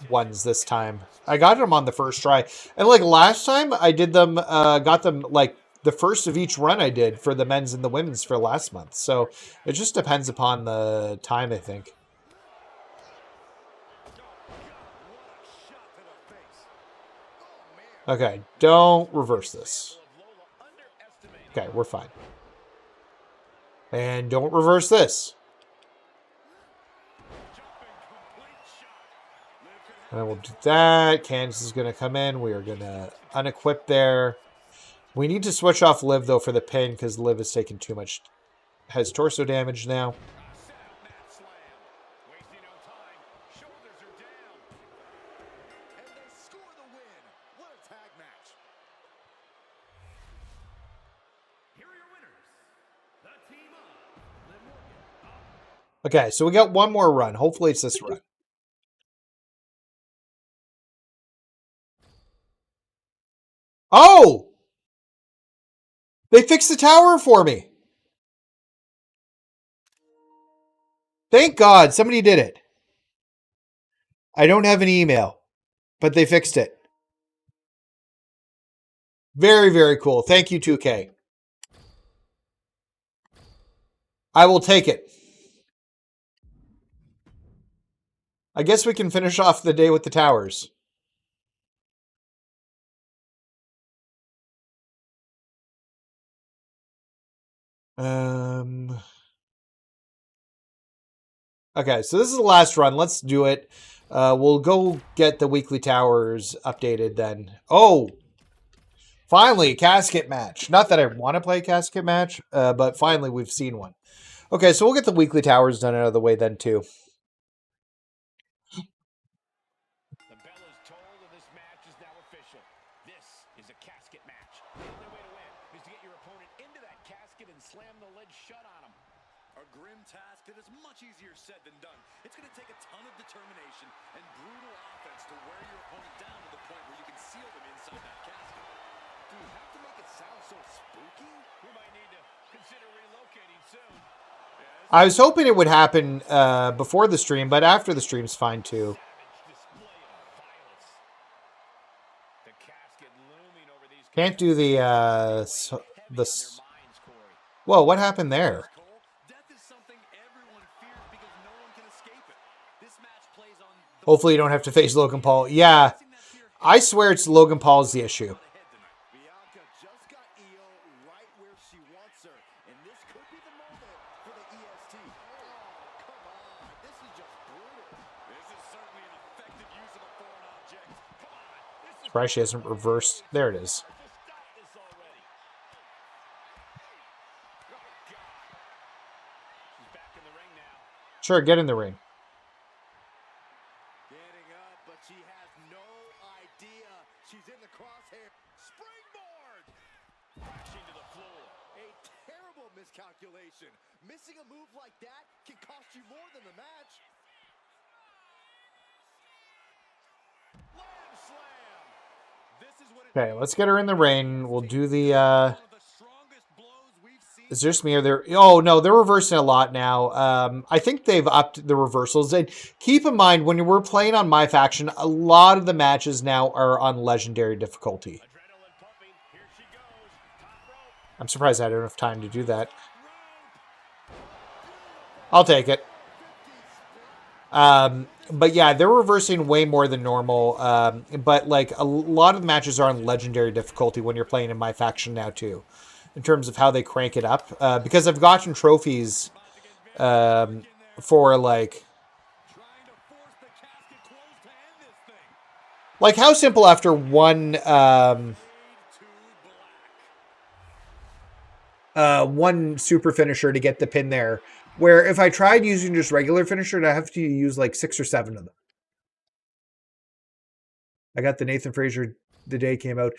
ones this time. I got them on the first try. And like last time, I did them, got them like the first of each run I did for the men's and the women's for last month. So it just depends upon the time, I think. What a shot to the face. Oh, man. Okay, don't reverse this. Okay, we're fine. And don't reverse this. And we'll do that. Candice is going to come in. We are going to unequip there. We need to switch off Liv, though, for the pin, because Liv has taken too much. Has torso damage now. Okay, so we got one more run. Hopefully it's this run. Oh! They fixed the tower for me. Thank God somebody did it. I don't have an email, but they fixed it. Very, very cool. Thank you, 2K. I will take it. I guess we can finish off the day with the towers. Okay, so this is the last run. Let's do it. We'll go get the weekly towers updated then. Oh! Finally, a casket match. Not that I want to play a casket match, but finally we've seen one. Okay, so we'll get the weekly towers done out of the way then too. The bell is tolled and this match is now official. This is a casket match. The only way to win is to get your opponent into that casket and slam the lid shut on them. A grim task that is much easier said than done. It's going to take a ton of determination and brutal offense to wear your opponent down to the point where you can seal them inside that casket. Do you have to make it sound so spooky? We might need to consider relocating soon. I was hoping it would happen before the stream, but after the stream's fine too. Can't do the Whoa, what happened there? Hopefully you don't have to face Logan Paul. Yeah, I swear it's Logan Paul's the issue. Surprised she hasn't reversed. There it is. Sure, get in the ring. Getting up, but she has no idea. She's in the crosshair. Springboard! Crashing to the floor. A terrible miscalculation. Missing a move like that can cost you more than the match. Lamb slam. This is what Okay, let's get her in the ring. We'll do the Is this me or they're... Oh, no, they're reversing a lot now. I think they've upped the reversals. And keep in mind, when we're playing on MyFaction, a lot of the matches now are on Legendary difficulty. I'm surprised I had enough time to do that. I'll take it. But yeah, they're reversing way more than normal. But like a lot of the matches are on Legendary difficulty when you're playing in MyFaction now too. In terms of how they crank it up. Because I've gotten trophies for like how simple after one super finisher to get the pin there. Where if I tried using just regular finisher, I'd have to use like 6 or 7 of them. I got the Nathan Frazier the day came out.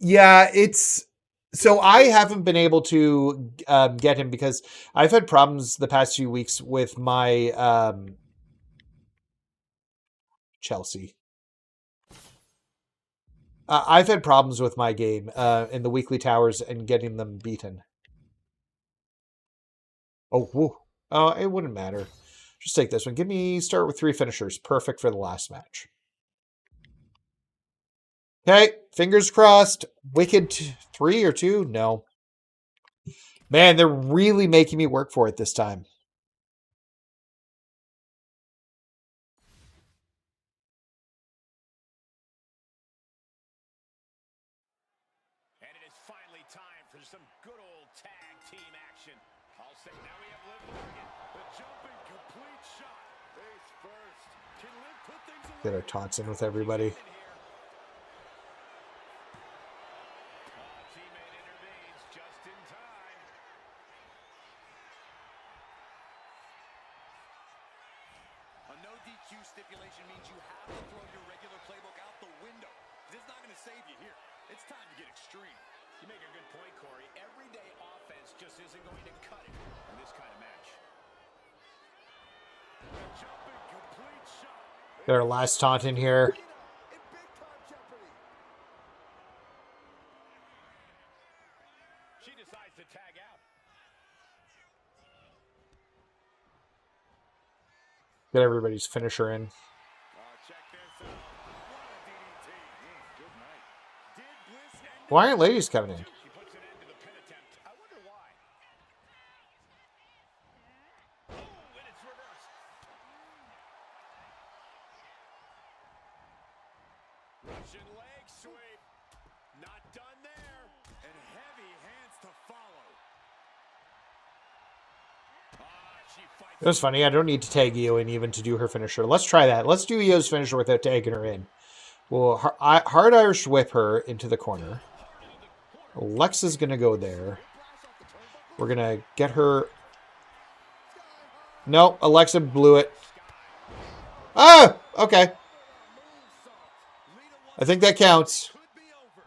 Yeah, it's... So I haven't been able to get him because I've had problems the past few weeks with my Chelsea. I've had problems with my game in the weekly towers and getting them beaten. Oh, whoa. It wouldn't matter. Just take this one. Start with 3 finishers. Perfect for the last match. Okay, fingers crossed. Wicked 3 or 2? No. Man, they're really making me work for it this time. for some good old tag team action. I'll say now we have Liv Morgan. The jumping complete shot. Face first. Can Liv put things away? Get our taunts in with everybody. Teammate intervenes just in time. A no DQ stipulation means you have to throw your regular playbook out the window. This is not going to save you here. It's time to get extreme. You make a good point, Corey. Everyday offense just isn't going to cut it in this kind of match. The jumping complete shot. Their last taunt in here. In big time jeopardy. She decides to tag out. Get everybody's finisher in. Check this out. What a DDT. Good night. Did Bliss end Why aren't ladies coming in? She puts an end to the pin attempt. I wonder why. Oh, and it's reversed. Russian leg sweep. Not done there. and heavy hands to follow. She fights. It was funny. I don't need to tag Io in even to do her finisher. Let's try that. Let's do Io's finisher without tagging her in. We'll hard Irish whip her into the corner. Alexa's going to go there. We're going to get her. No, Alexa blew it. Ah, okay. I think that counts. Could be over.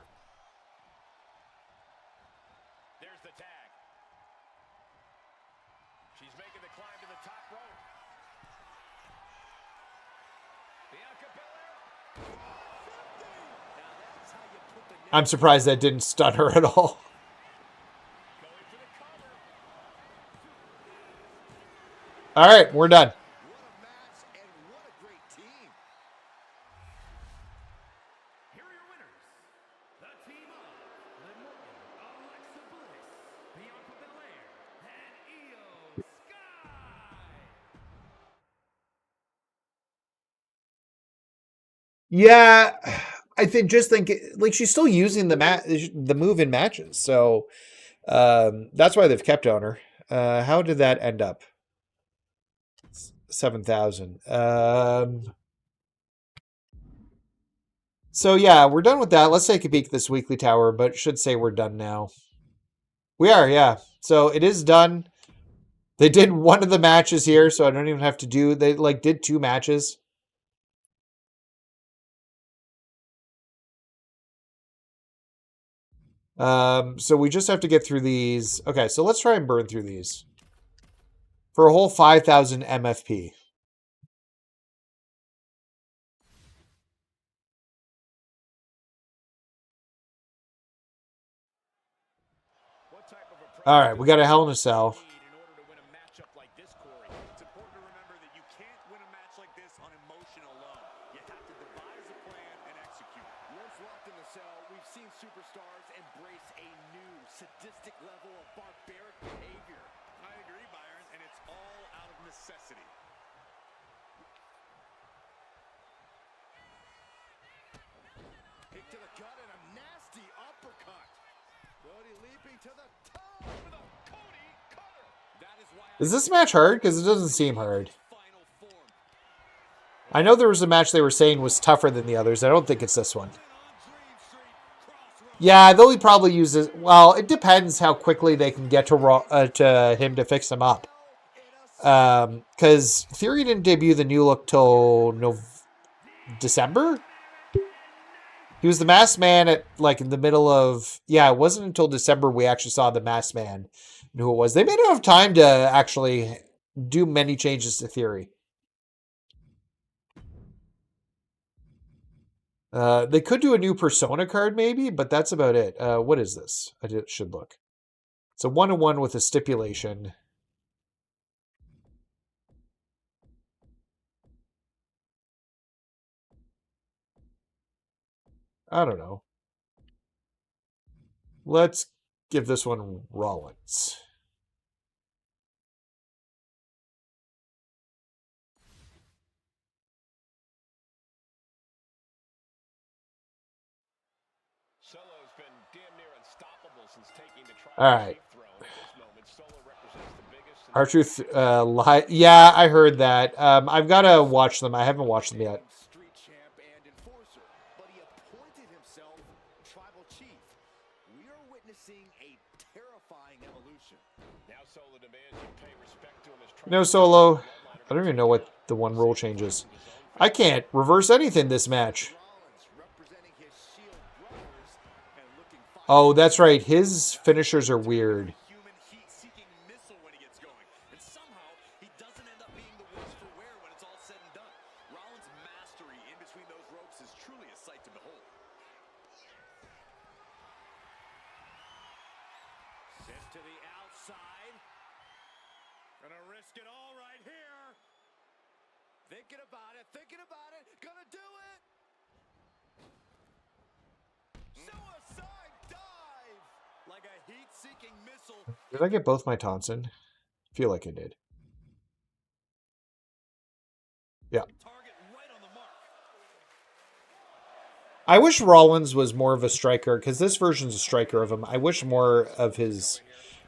There's the tag. She's making the climb to the top rope. Bianca Belair. Now that's how you put the I'm surprised that didn't stun her at all. going for the cover. All right, we're done. What a match and what a great team. Here are your winners. The team of Liv Morgan, Alexa Bliss, Bianca Belair, and Io Sky. Yeah, I think like she's still using the move in matches, so that's why they've kept on her. How did that end up? 7,000. So yeah, we're done with that. Let's take a peek at this weekly tower, but should say we're done now. We are, yeah. So it is done. They did one of the matches here, so I don't even have to do. They did 2 matches. So we just have to get through these. Okay, so let's try and burn through these for a whole 5,000 MFP. What type of approach All right, we got a Hell in a Cell. need in order to win a matchup like this, Corey? It's important to remember that you can't win a match like this on emotion alone. You have to devise a plan and execute. Once locked in the cell, we've seen superstars embrace a new sadistic level of barbaric behavior. I agree, Byron, and it's all out of necessity. Kick to the gut and a nasty uppercut. Cody leaping to the top with a Cody cutter. That is why Is this match hard? Because it doesn't seem hard. final form. I know there was a match they were saying was tougher than the others. I don't think it's this one. On Dream Street, crossroads. Yeah, they'll probably use it. Well, it depends how quickly they can get to him to fix him up. Because Theory didn't debut the new look till December. He was the Masked Man at in the middle of it wasn't until December we actually saw the Masked Man and who it was. They may not have time to actually do many changes to Theory. They could do a new Persona card maybe, but that's about it. What is this? Should look. It's a 1-on-1 with a stipulation. I don't know. Let's give this one Rollins. Solo's been damn near unstoppable since taking the All right. R-Truth, yeah, I heard that. I've got to watch them. I haven't watched them yet. Street champ and enforcer, but he appointed himself tribal chief. We are witnessing a terrifying evolution. Now Solo demands you pay respect to him as No Solo. I don't even know what the one rule change is. I can't reverse anything this match. Rollins representing his Shield brothers and looking fine. Oh, that's right. His finishers are weird. Human heat-seeking missile when he gets going, and somehow he doesn't end up being the worse for wear when it's all said and done. Rollins' mastery in between those ropes is truly a sight to behold. Sent to the outside. Gonna risk it all right here. Thinking about it, gonna do it. Suicide dive! Like a heat-seeking missile. Did I get both my Thompson? Feel like I did. Yeah. Target right on the mark. I wish Rollins was more of a striker, because this version's a striker of him. I wish more of his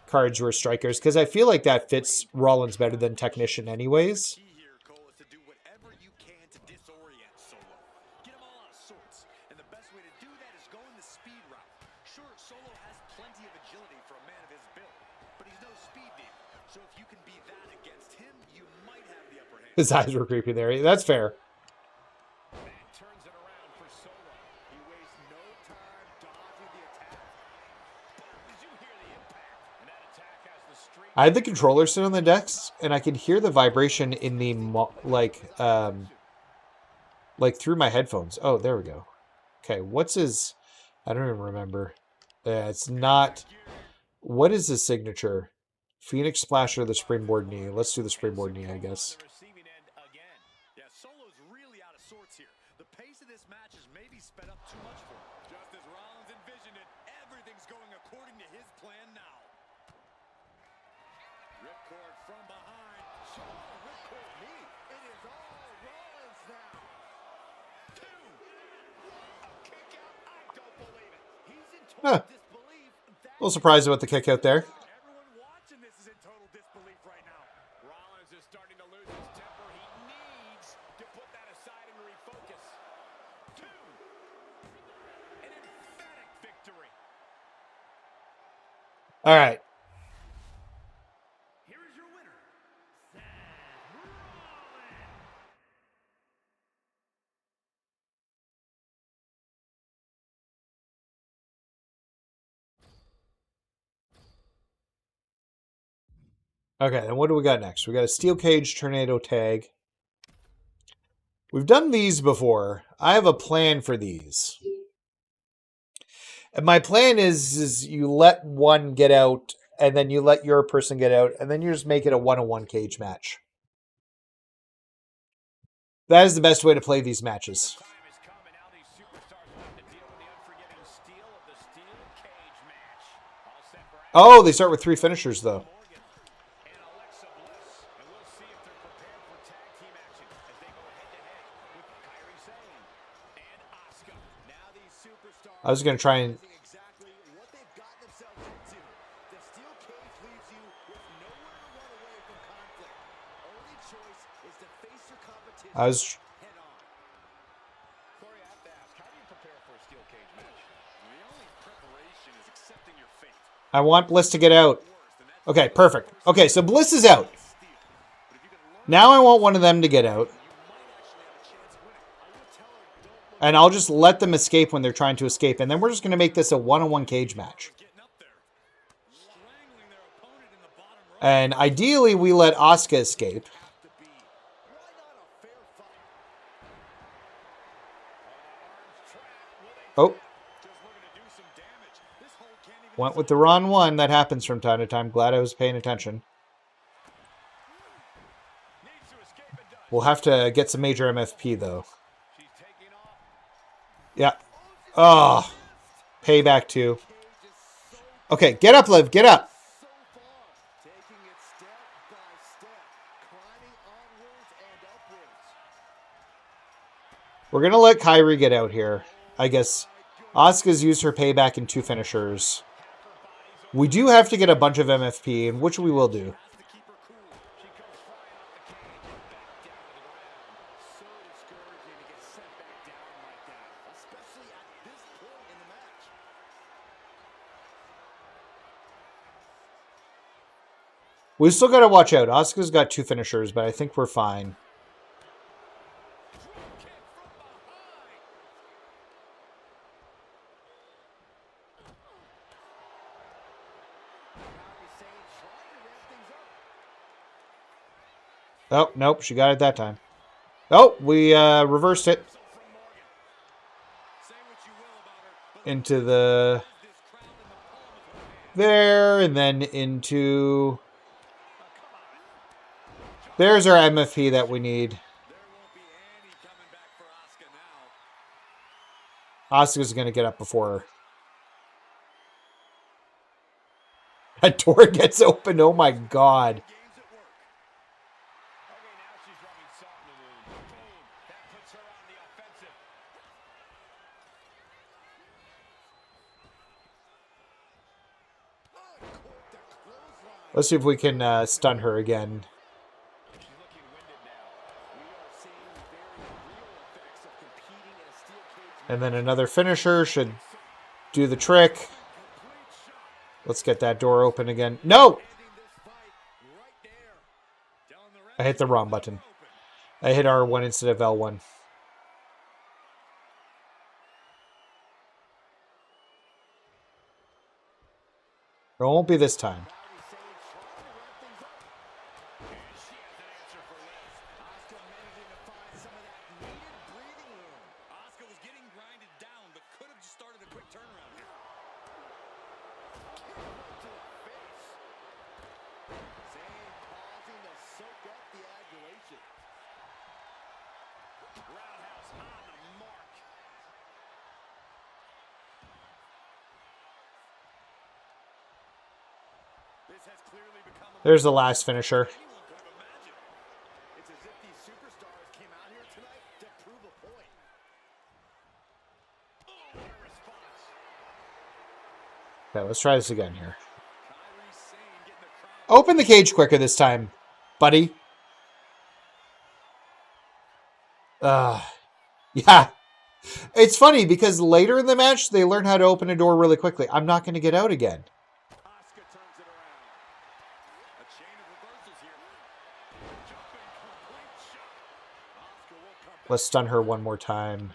cards were strikers, because I feel like that fits Rollins better than Technician anyways. Key here, Cole, is to do whatever you can to disorient Solo. Get him all out of sorts. And the best way to do that is going the speed route. Sure, Solo has plenty of agility for a man of his build, but he's no speed demon. So if you can be that against him, you might have the upper hand. His eyes were creepy there. That's fair. That turns it around for Solo. He wastes no time dodging the attack. Did you hear the impact? And that attack has the streak. I had the controller sit on the decks, and I could hear the vibration in the like through my headphones. Oh, there we go. Okay, what's his? I don't even remember. It's not. What is his signature? Phoenix Splash or the Springboard Knee? Let's do the Springboard Knee, I guess. The receiving end again. Yeah, Solo's really out of sorts here. The pace of this match is maybe sped up too much for him. Just as Rollins envisioned it, everything's going according to his plan now. Ripcord from behind. Ripcord knee. It is all Rollins now. Two. A kick out. I don't believe it. He's in Huh. total disbelief. A little surprised about the kick out there. Everyone watching this is in total disbelief right now. Rollins is starting to lose his temper. He needs to put that aside and refocus. Two. An emphatic victory. All right. Here is your winner, Seth Rollins. Okay, then what do we got next? We got a Steel Cage Tornado Tag. We've done these before. I have a plan for these. And my plan is you let one get out, and then you let your person get out, and then you just make it a one-on-one cage match. That is the best way to play these matches. Time has come, and now these superstars will have to deal with the unforgiving steel of the steel cage match. All set for Oh, they start with 3 finishers, though. Morgan and Alexa Bliss. And we'll see if they're prepared for tag team action as they go head-to-head with Kairi Sane and Asuka. Now these superstars I was going to try and... realizing exactly what they've gotten themselves into. The steel cage leaves you with nowhere to run away from conflict. Only choice is to face your competition I was... head on. Corey, I have to ask, how do you prepare for a steel cage match? The only preparation is accepting your fate. I want Bliss to get out. Okay, perfect. Okay, so Bliss is out. Now I want one of them to get out. And I'll just let them escape when they're trying to escape. And then we're just going to make this a one-on-one cage match. Getting up there. Strangling their opponent in the bottom row. And ideally, we let Asuka escape. Have to be. Why not a fair fight? Oh, Just looking to do some damage. This hole can't even went with the wrong one. That happens from time to time. Glad I was paying attention. Needs to escape and does. We'll have to get some major MFP, though. She's taking off. Yeah. Oh, payback too. Okay, get up, Liv. Get up. so far. Taking it step by step. Climbing onwards and upwards. We're going to let Kairi get out here. I guess Asuka's used her payback in 2 finishers. We do have to get a bunch of MFP, and which we will do. Has to keep her cool. She comes flying off the cage and back down to the ground. So discouraging to get sent back down like that, especially at this point in the match. We still got to watch out. Asuka's got 2 finishers, but I think we're fine. Drop kick from behind. Kairi Sane trying to wrap things up. Oh, nope, she got it that time. Oh, we reversed it From Morgan. Say what you will about her, but into the... this crowd in the palm of her hand. there, and then into... there's our MFP that we need. There won't be any coming back for Asuka now. Asuka's going to get up before her. That door gets open. Oh my god. Games at work. Okay, now she's rubbing salt in the wound. Boom. That puts her on the offensive. Uncorked a clothesline. Let's see if we can stun her again. She's looking winded now. We are seeing very real effects of competing in a steel cage And then another finisher should do the trick. complete shot. Let's get that door open again. No! Ending this fight right there. Telling the I hit the wrong button. I hit R1 instead of L1. It won't be this time. Kairi Sane trying to wrap things up. And she has an answer for Liz. Asuka managing to find some of that needed breathing room. Asuka was getting grinded down, but could have just started a quick turnaround here. Kick right to the face. Sane pausing to soak up the adulation. Roundhouse on the mark. This has clearly become a There's the last finisher. anyone could have imagined. It's as if these superstars came out here tonight to prove a point. Oh, what a response. Okay, let's try this again here. Kairi Sane getting the crowd. Open the cage quicker this time, buddy. Yeah. It's funny because later in the match, they learn how to open a door really quickly. I'm not going to get out again. Asuka turns it around. A chain of reversals here. Jumping complete shot. Asuka will come back. Let's stun her one more time.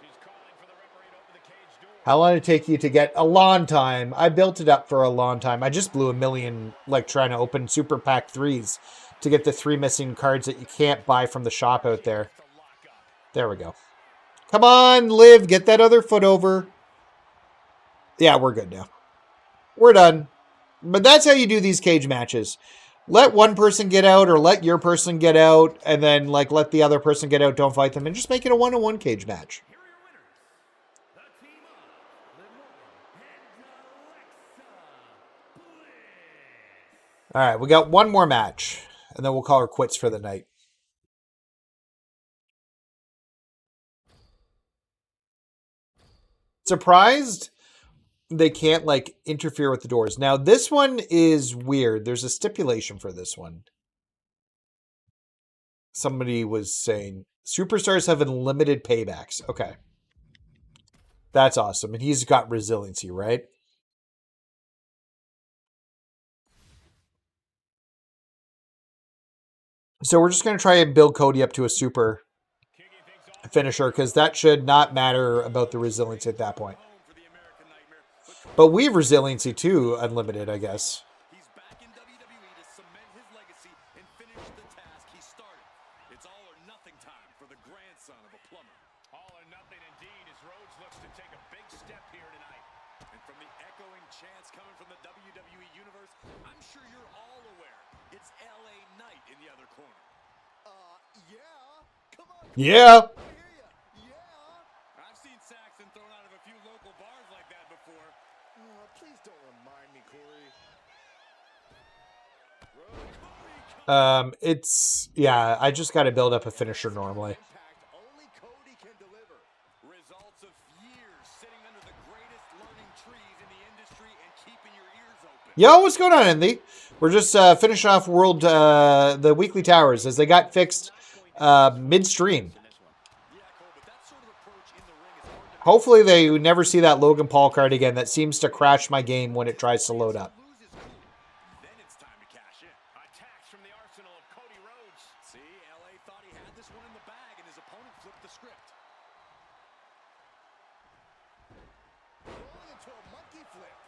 She's calling for the referee to open the cage door. How long did it take you to get? A long time. I built it up for a long time. I just blew a million, like, trying to open Super Pack 3s to get the 3 missing cards that you can't buy from the shop out there. The lockup. There we go. Come on, Liv. Get that other foot over. Yeah, we're good now. We're done. But that's how you do these cage matches. Let one person get out or let your person get out and then, like, let the other person get out. Don't fight them. And just make it a 1-on-1 cage match. Here are your winners. The team of Liv Morgan and Alexa Bliss. All right, we got one more match. And then we'll call her quits for the night. Surprised they can't, like, interfere with the doors. Now, this one is weird. There's a stipulation for this one. Somebody was saying, superstars have unlimited paybacks. Okay. That's awesome. And he's got resiliency, right? So we're just going to try and build Cody up to a super Kicking things off. finisher because that should not matter about the resiliency at that point. Home for the American Nightmare. But we have resiliency too, unlimited, I guess. He's back in WWE to cement his legacy and finish the task he started. It's all or nothing time for the grandson of a plumber. All or nothing indeed as Rhodes looks to take a big step here tonight. And from the echoing chants coming from the WWE Universe, I'm sure you're all aware it's LA Knight in the other corner. Yeah. Come on. Yeah. I hear ya. Yeah. I've seen Saxon thrown out of a few local bars like that before. Please don't remind me, Corey. It's, yeah, I just got to build up a finisher normally. Impact only Cody can deliver. results of years sitting under the greatest learning trees in the industry and keeping your ears open. Yo, what's going on, Andy? We're just finishing off the weekly towers as they got fixed midstream. Hopefully they never see that Logan Paul card again. That seems to crash my game when it tries to load up. Then it's time to cash in. Attacks from the arsenal of Cody Rhodes. See, LA thought he had this one in the bag, and his opponent flipped the script. Rolling into a monkey flip.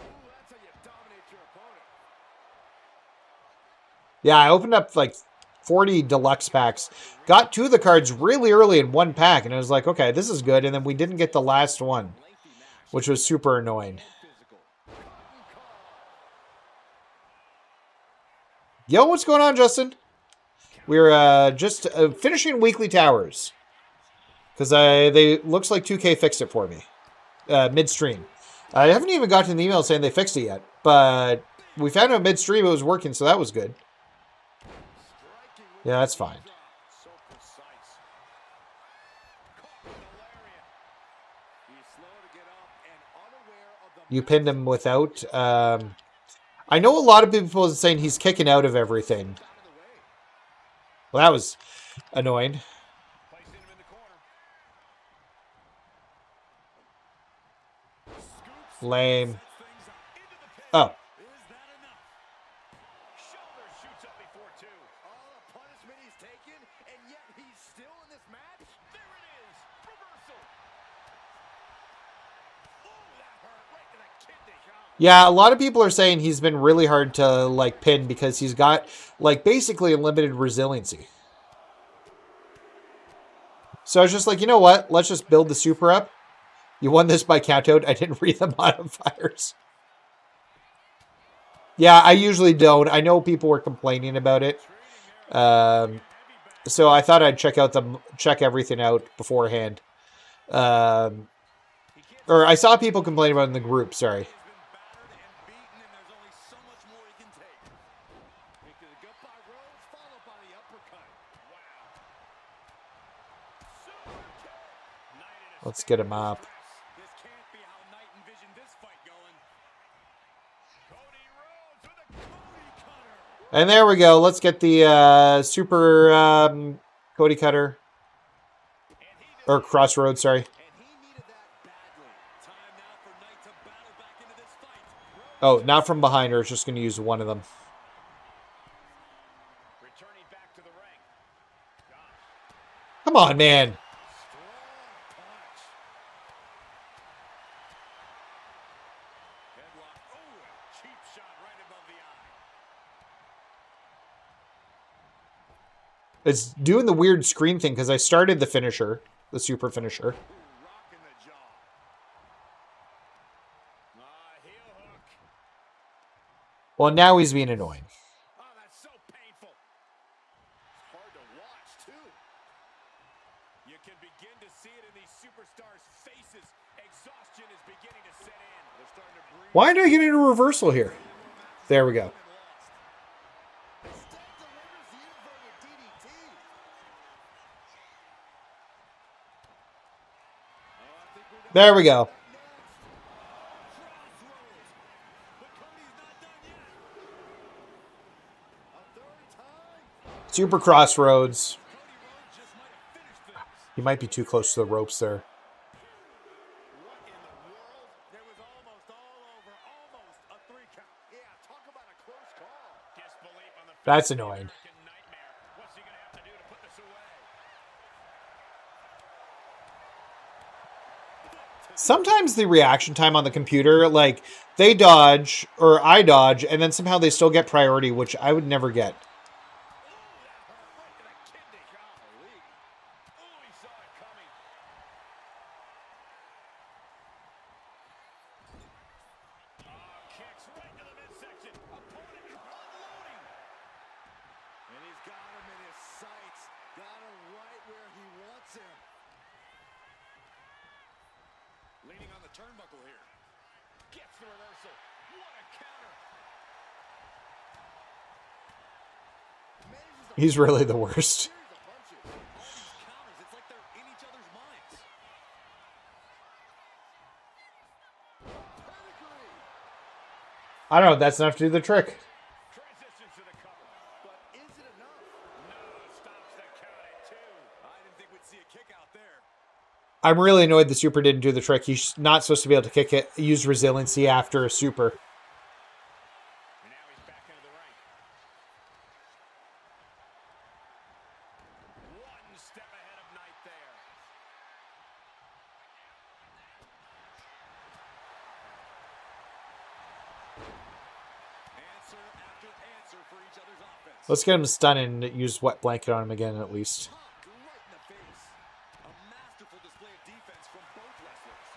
Ooh, that's how you dominate your opponent. Yeah, I opened up like 40 deluxe packs. Got 2 of the cards really early in one pack, and I was like, okay, this is good. And then we didn't get the last one, which was super annoying. Yo, what's going on, Justin? We're just finishing weekly towers. Because they looks like 2K fixed it for me. Midstream. I haven't even gotten an email saying they fixed it yet. But we found out midstream it was working, so that was good. Yeah, that's fine. So precise. Caught with a lariat. He's slow to get up and unaware of the You pinned him without. I know a lot of people are saying he's kicking out of everything. out of the way. Well, that was annoying. Placing him in the corner. Scoops. Lame. Sets things up into the pin. Oh. Is that enough? Shoulder shoots up before 2. All the punishment he's taken, and yet he's still in this match? There it is. Reversal. Ooh, that hurt right to the kidney. Yeah, a lot of people are saying he's been really hard to like pin because he's got like basically unlimited resiliency. So I was just like, you know what? Let's just build the super up. You won this by countout. I didn't read the modifiers. Yeah, I usually don't. I know people were complaining about it. So I thought I'd check everything out beforehand. Or I saw people complain about it in the group, sorry. He's been battered and beaten, and there's only so much more he can take. Into the gut by Rhodes, followed by the uppercut. Wow. Super kick. Knight in a Let's get him up. This can't be how Knight envisioned this fight going. Cody Rhodes with a Cody cutter. And there we go. Let's get the super Cody Cutter. Or Crossroads, sorry. And he needed that badly. Time now for Knight to battle back into this fight. Oh, not from behind her. It's just going to use one of them. Returning back to the ring. Gosh. Come on, man. Strong punch. Headlock. Oh, a cheap shot right above the eye. It's doing the weird screen thing because I started the finisher, the super finisher. Ooh, rock in the jaw. Heel hook. Well, now he's being annoying. Oh, that's so painful. It's hard to watch, too. You can begin to see it in these superstars' faces. Exhaustion is beginning to set in. They're starting to breathe. Why did I get into reversal here? There we go. Instead delivers the inverted DDT. Oh, I think we're done. There we go. Next. Crossroads. But Cody's not done yet. A third time. Super Crossroads. Cody Rhodes just might have finished things. He might be too close to the ropes there. What in the world? There was almost all over. Almost a 3 count. Yeah, talk about a close call. Disbelief on the face That's of the annoying. American Nightmare. What's he gonna have to do to put this away? Sometimes the reaction time on the computer, like, they dodge, or I dodge, and then somehow they still get priority, which I would never get. Ooh, that hurt right to the kidney. Golly. Ooh, he saw it coming. Kicks right to the midsection. Opponent unloading. And he's got him in his sights. Got him right where he wants him. Leaning on the turnbuckle here. Gets the reversal. What a counter. Manages to He's really the worst. Seriously I don't know. That's enough to do the trick. Transitions to the cover. But is it enough? No, stops the count at 2. I didn't think we'd see a kick out there. I'm really annoyed the super didn't do the trick. He's not supposed to be able to kick it, use resiliency after a super. And now he's back into the ring. One step ahead of Knight there. Answer after answer for each other's offense. Let's get him stunned and use wet blanket on him again at least. Pumped right in the face. A masterful display of defense from both wrestlers.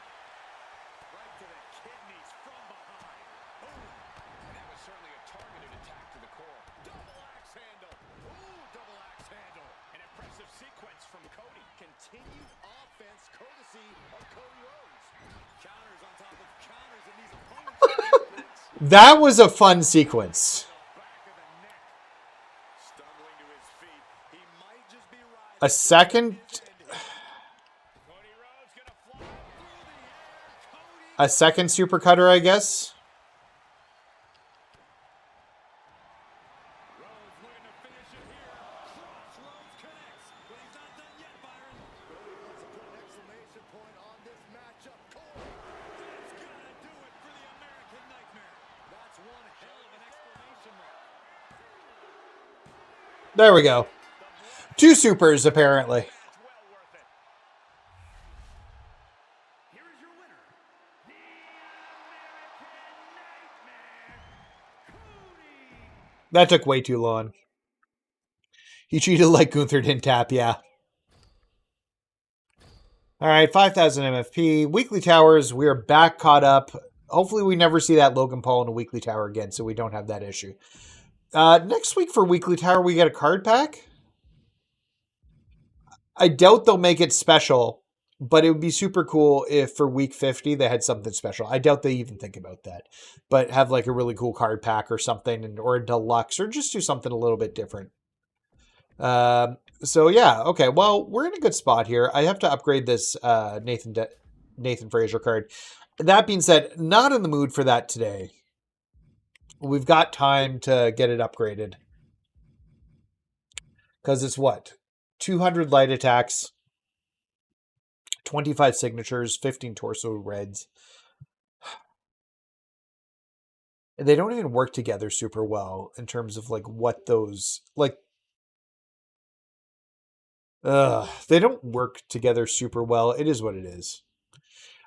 Right to the kidneys from behind. Boom. And that was certainly a targeted attack to the core. Double axe handle. Ooh, double axe handle. An impressive sequence from Cody. Continued offense courtesy of Cody Rhodes. Counters on top of counters in these opponents. That was a fun sequence. Back of the neck. Stumbling to his feet. He might just be right. A second, Cody Rhodes gonna fly Through the air. Cody. a second super cutter, I guess. Rhodes looking to finish it here. Crossroads connects. But he's not done yet, Byron. Cody wants to put an exclamation point on this matchup. Cole. That's gotta do it for the American Nightmare. That's one hell of an exclamation mark. There we go. 2 supers, apparently. match well worth it. Here is your winner, the American Nightmare, Cody. That took way too long. He cheated like Gunther didn't tap, yeah. All right, 5,000 MFP. Weekly Towers, we are back caught up. Hopefully we never see that Logan Paul in a Weekly Tower again, so we don't have that issue. Next week for Weekly Tower, we get a card pack. I doubt they'll make it special, but it would be super cool if for week 50 they had something special. I doubt they even think about that, but have like a really cool card pack or something, or a deluxe, or just do something a little bit different. So yeah, okay. Well, we're in a good spot here. I have to upgrade this Nathan Frazier card. That being said, not in the mood for that today. We've got time to get it upgraded. Because it's what? 200 light attacks, 25 signatures, 15 torso reds. They don't even work together super well in terms of like what those like. They don't work together super well. It is what it is.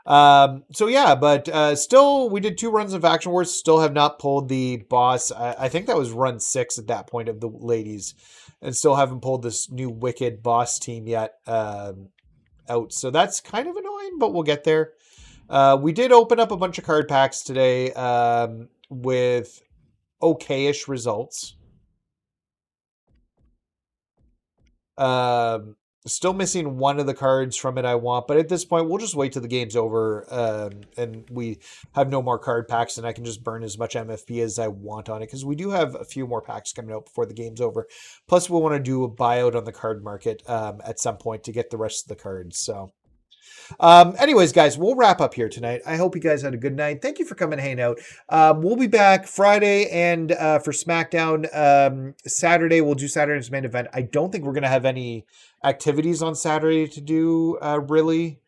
So yeah, but still, we did 2 runs of Faction Wars. Still have not pulled the boss. I think that was run 6 at that point of the ladies, and still haven't pulled this new Wicked boss team yet out. So that's kind of annoying, but we'll get there. We did open up a bunch of card packs today with okay-ish results. Still missing one of the cards from it I want, but at this point, we'll just wait till the game's over and we have no more card packs, and I can just burn as much MFP as I want on it, because we do have a few more packs coming out before the game's over. Plus, we'll want to do a buyout on the card market at some point to get the rest of the cards. So, anyways, guys, we'll wrap up here tonight. I hope you guys had a good night. Thank you for coming and hanging out. We'll be back Friday, and for SmackDown, Saturday, we'll do Saturday's main event. I don't think we're going to have any activities on Saturday to do, really.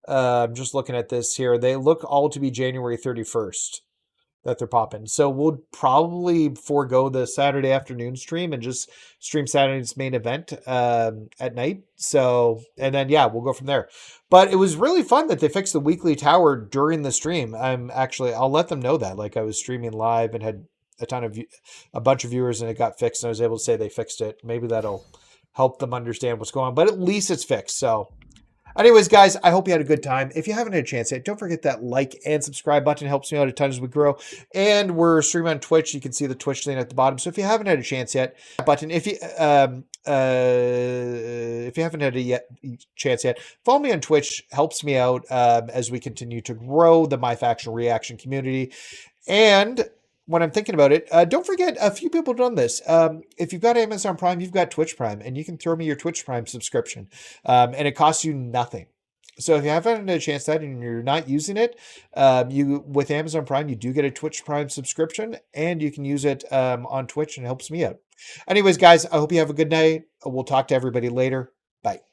I'm just looking at this here. They look all to be January 31st that they're popping. So we'll probably forego the Saturday afternoon stream and just stream Saturday's main event at night. So, and then, yeah, we'll go from there. But it was really fun that they fixed the weekly tower during the stream. I'll let them know that. Like, I was streaming live and had a bunch of viewers, and it got fixed, and I was able to say they fixed it. Maybe that'll help them understand what's going on, but at least it's fixed. So anyways, guys, I hope you had a good time. If you haven't had a chance yet, don't forget that like and subscribe button. It helps me out a ton as we grow. And we're streaming on Twitch. You can see the Twitch link at the bottom. So if you haven't had a chance yet, button. If you haven't had a chance yet, follow me on Twitch. Helps me out as we continue to grow the MyFaction reaction community. And when I'm thinking about it, don't forget, a few people have done this. If you've got Amazon Prime, you've got Twitch Prime, and you can throw me your Twitch Prime subscription. And it costs you nothing. So if you haven't had a chance to that and you're not using it, you with Amazon Prime, you do get a Twitch Prime subscription, and you can use it on Twitch, and it helps me out. Anyways, guys, I hope you have a good night. We'll talk to everybody later. Bye.